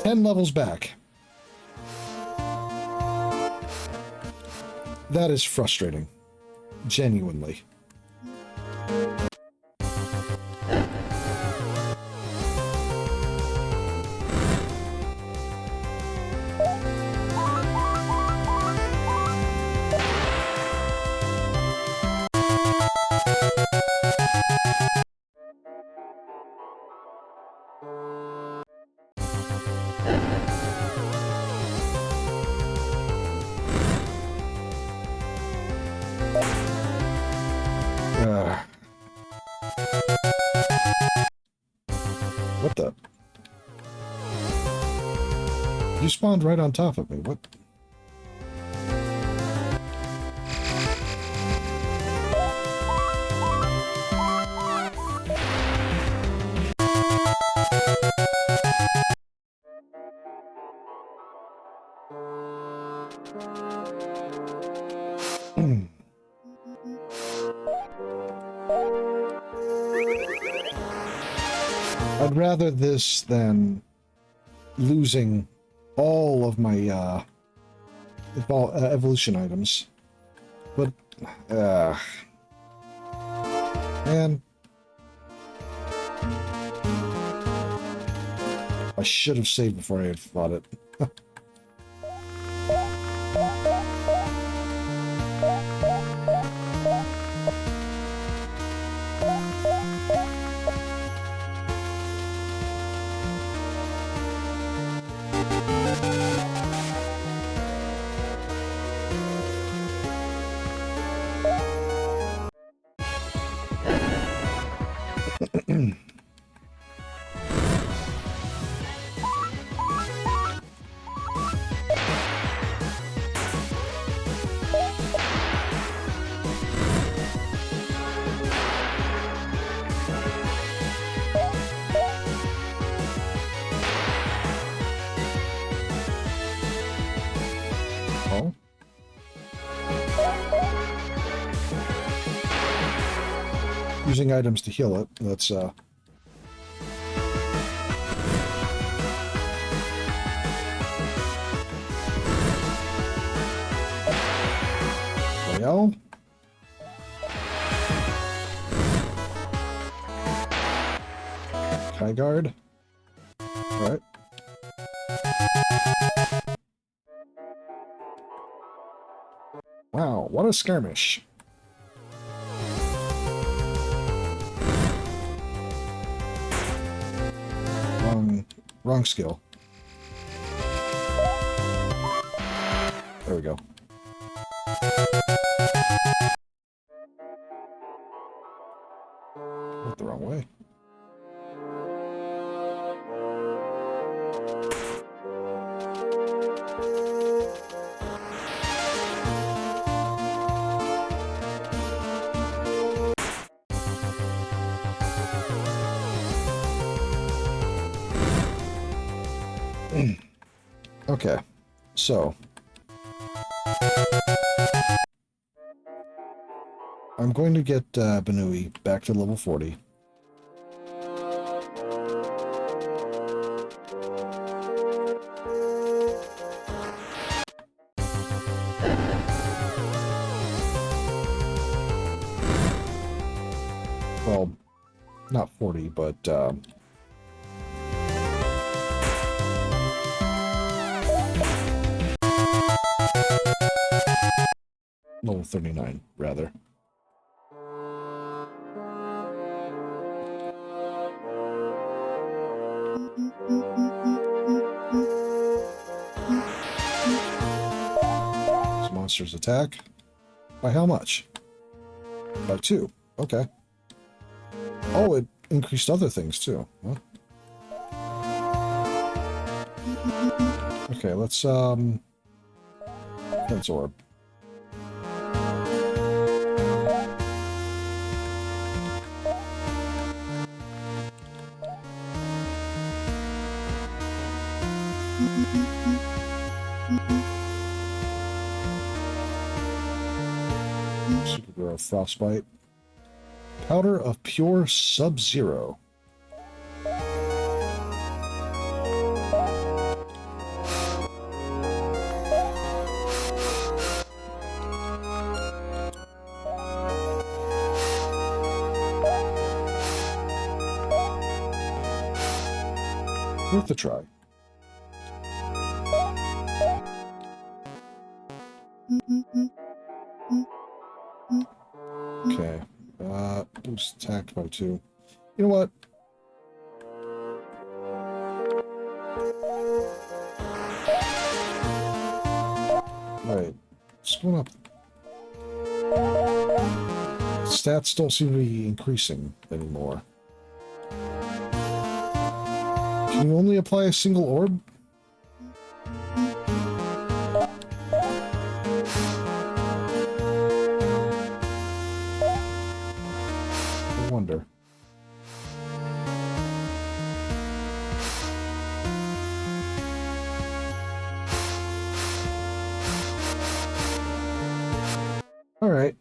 10 levels back. That is frustrating. Genuinely. What the? You spawned right on top of me. What? I'd rather this than losing all of my evolution items. But, man, I should have saved before I had fought it. Oh. Using items to heal it. That's Royale. High guard. Alright. Wow, what a skirmish. Wrong skill. There we go. Went the wrong way. Okay, so I'm going to get Benui back to level 40. Well, not 40, but level 39, rather. This monster's attack. By how much? By 2. Okay. Oh, it increased other things, too. Huh? Okay, let's, Fence Orb. Super Growth, Frostbite. Powder of Pure Sub-Zero. Worth a try. Okay. Boost attack by 2. You know what? Right. What's going up? Stats don't seem to be increasing anymore. Can you only apply a single orb? I wonder. All right.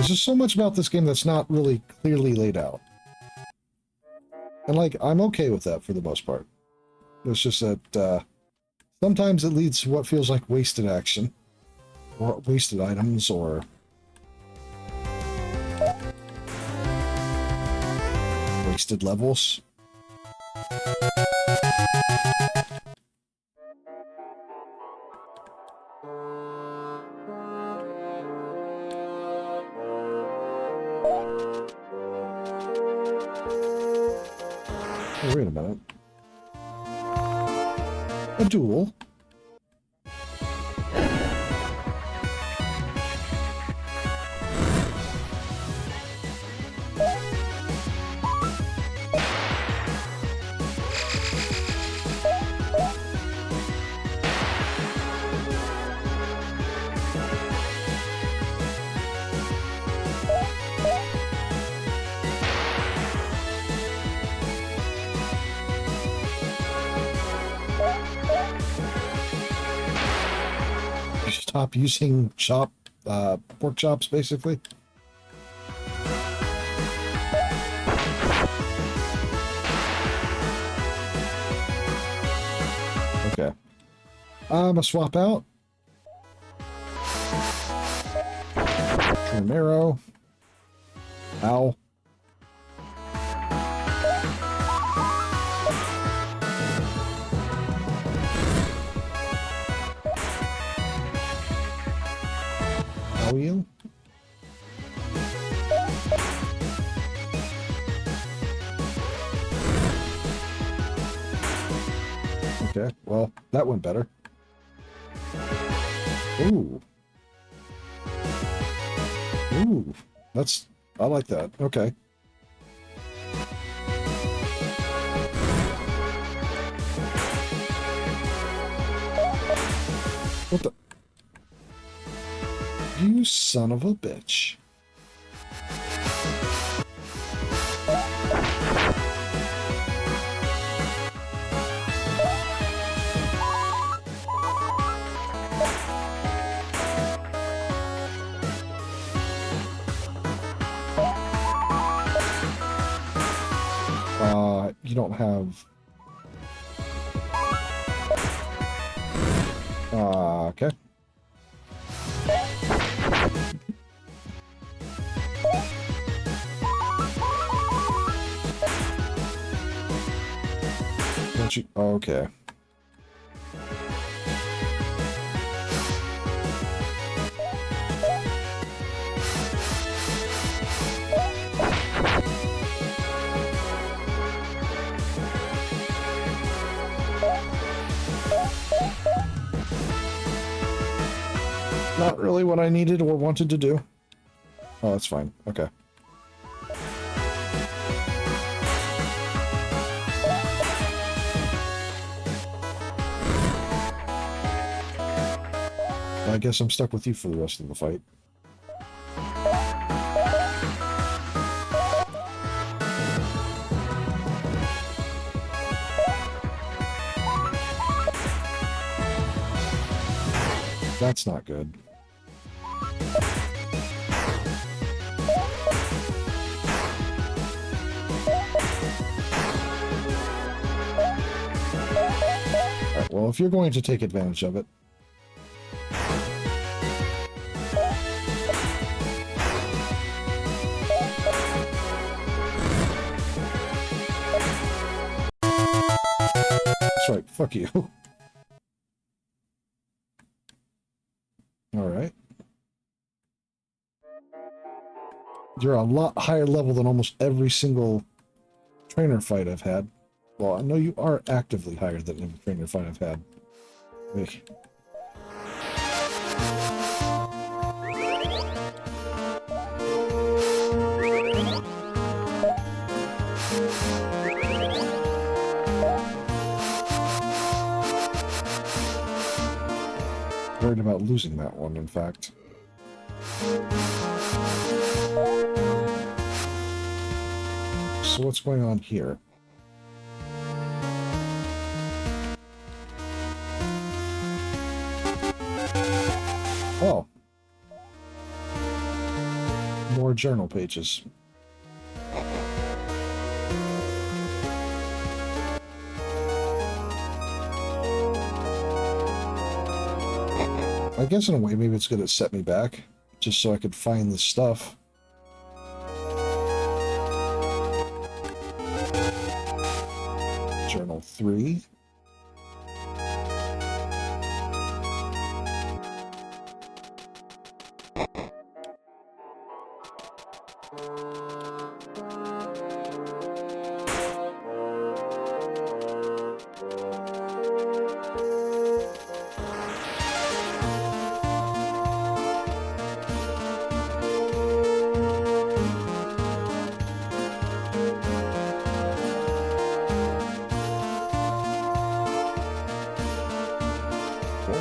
There's just so much about this game that's not really clearly laid out. And, like, I'm okay with that for the most part. It's just that sometimes it leads to what feels like wasted action. Or wasted items, or... wasted levels. Oh, wait a minute. A duel? Stop using pork chops, basically. Okay. I'm gonna swap out. Trim arrow. Ow. Wheel. Okay, well, that went better. Ooh. Ooh. I like that. Okay. What the? You son of a bitch. You don't have... okay. Don't you... okay. Not really what I needed or wanted to do. Oh, that's fine. Okay. I guess I'm stuck with you for the rest of the fight. That's not good. Alright, well, if you're going to take advantage of it. That's right, fuck you. Alright. You're a lot higher level than almost every single trainer fight I've had. Well, I know you are actively higher than every trainer fight I've had. Wait. Worried about losing that one, in fact. So what's going on here? Oh. more journal pages. I guess in a way, maybe it's going to set me back, just so I could find the stuff. Journal 3.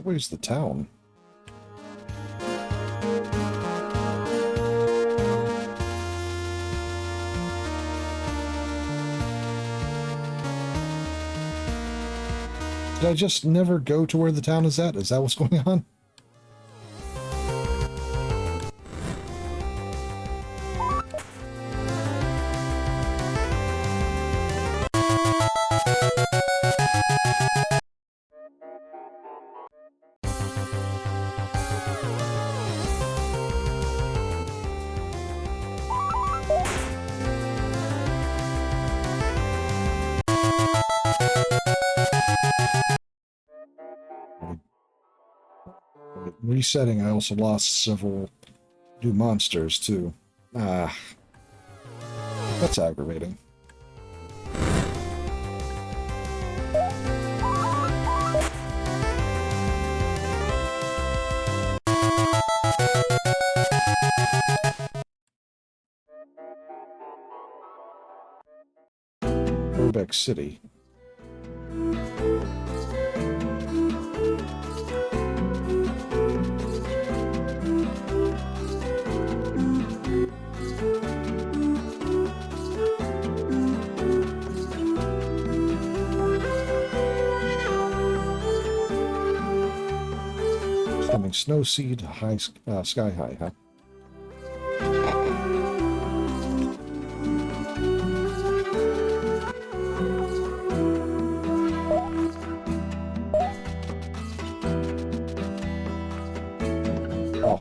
Where's the town? Did I just never go to where the town is at? Is that what's going on? Resetting, I also lost several new monsters, too. Ah. That's aggravating. Quebec City. Snow seed, high sky high, huh? Oh.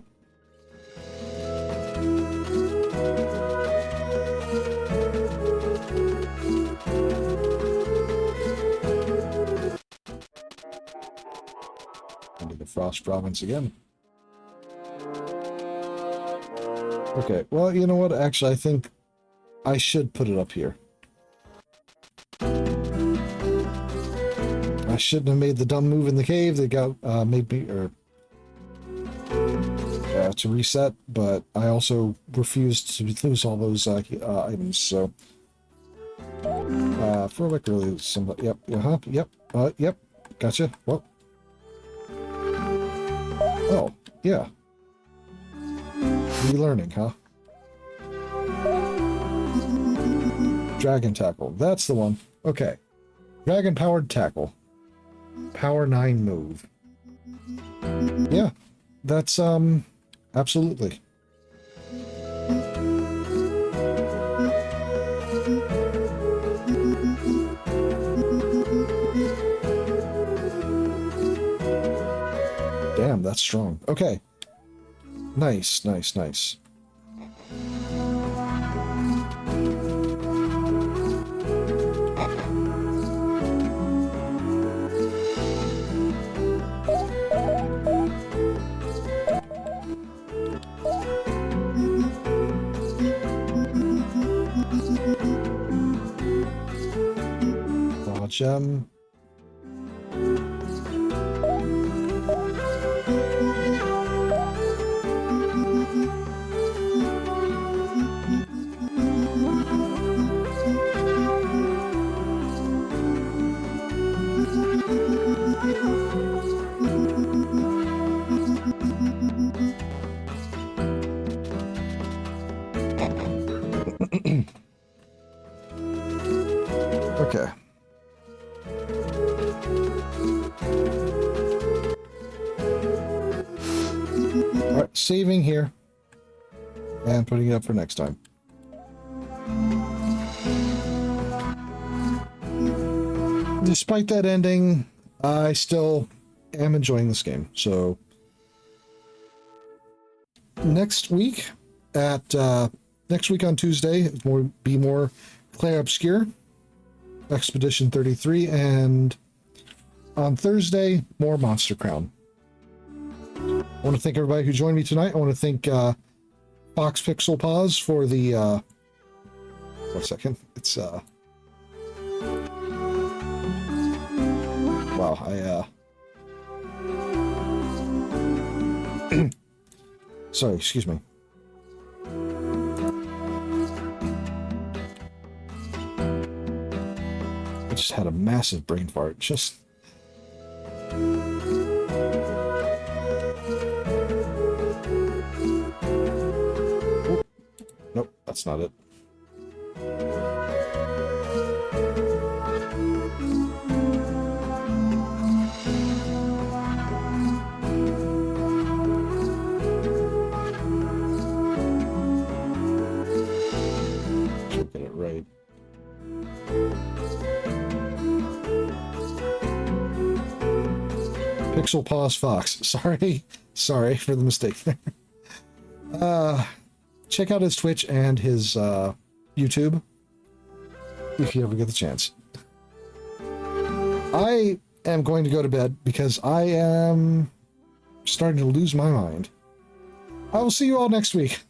Into the Frost Province again. Okay, well, you know what? Actually, I think I should put it up here. I shouldn't have made the dumb move in the cave that got made me, or to reset, but I also refused to lose all those items, so throwback really some, yep, yep, gotcha. Well, oh, yeah. Relearning, huh? Dragon tackle. That's the one. Okay. Dragon powered tackle. Power 9 move. Yeah. That's absolutely. Damn, that's strong. Okay. Nice, nice, nice. Raw gem. Okay. All right, saving here. and putting it up for next time. Despite that ending, I still am enjoying this game. So next week on Tuesday, it will be more Clair Obscure, Expedition 33, and on Thursday, more Monster Crown. I want to thank everybody who joined me tonight. I want to thank Fox Pixel Paws for the 1 second. It's wow, sorry, excuse me. I just had a massive brain fart. Just nope, that's not it. Should get it right. Pixel Paws Fox. Sorry for the mistake there. Check out his Twitch and his YouTube if you ever get the chance. I am going to go to bed because I am starting to lose my mind. I will see you all next week.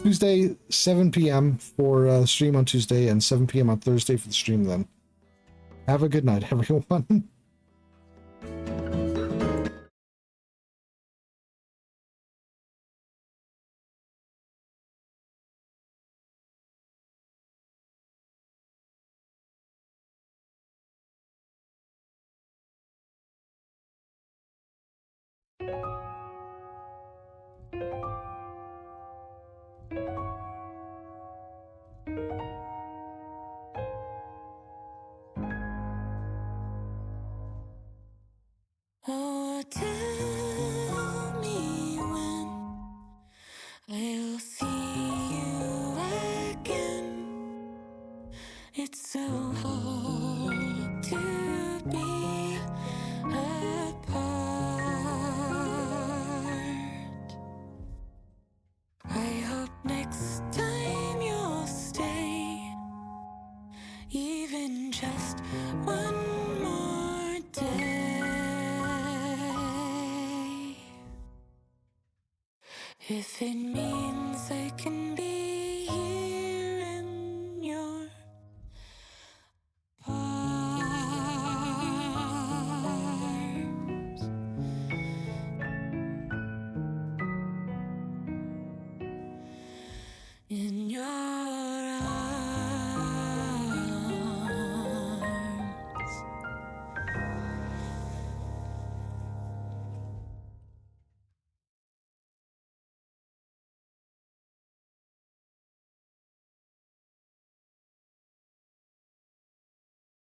Tuesday, 7 p.m. for stream on Tuesday and 7 p.m. on Thursday for the stream then. Have a good night, everyone. Oh, tell me when I'll see you again. It's so hard to be apart. I hope next time you'll stay, even just one more day. If it means I can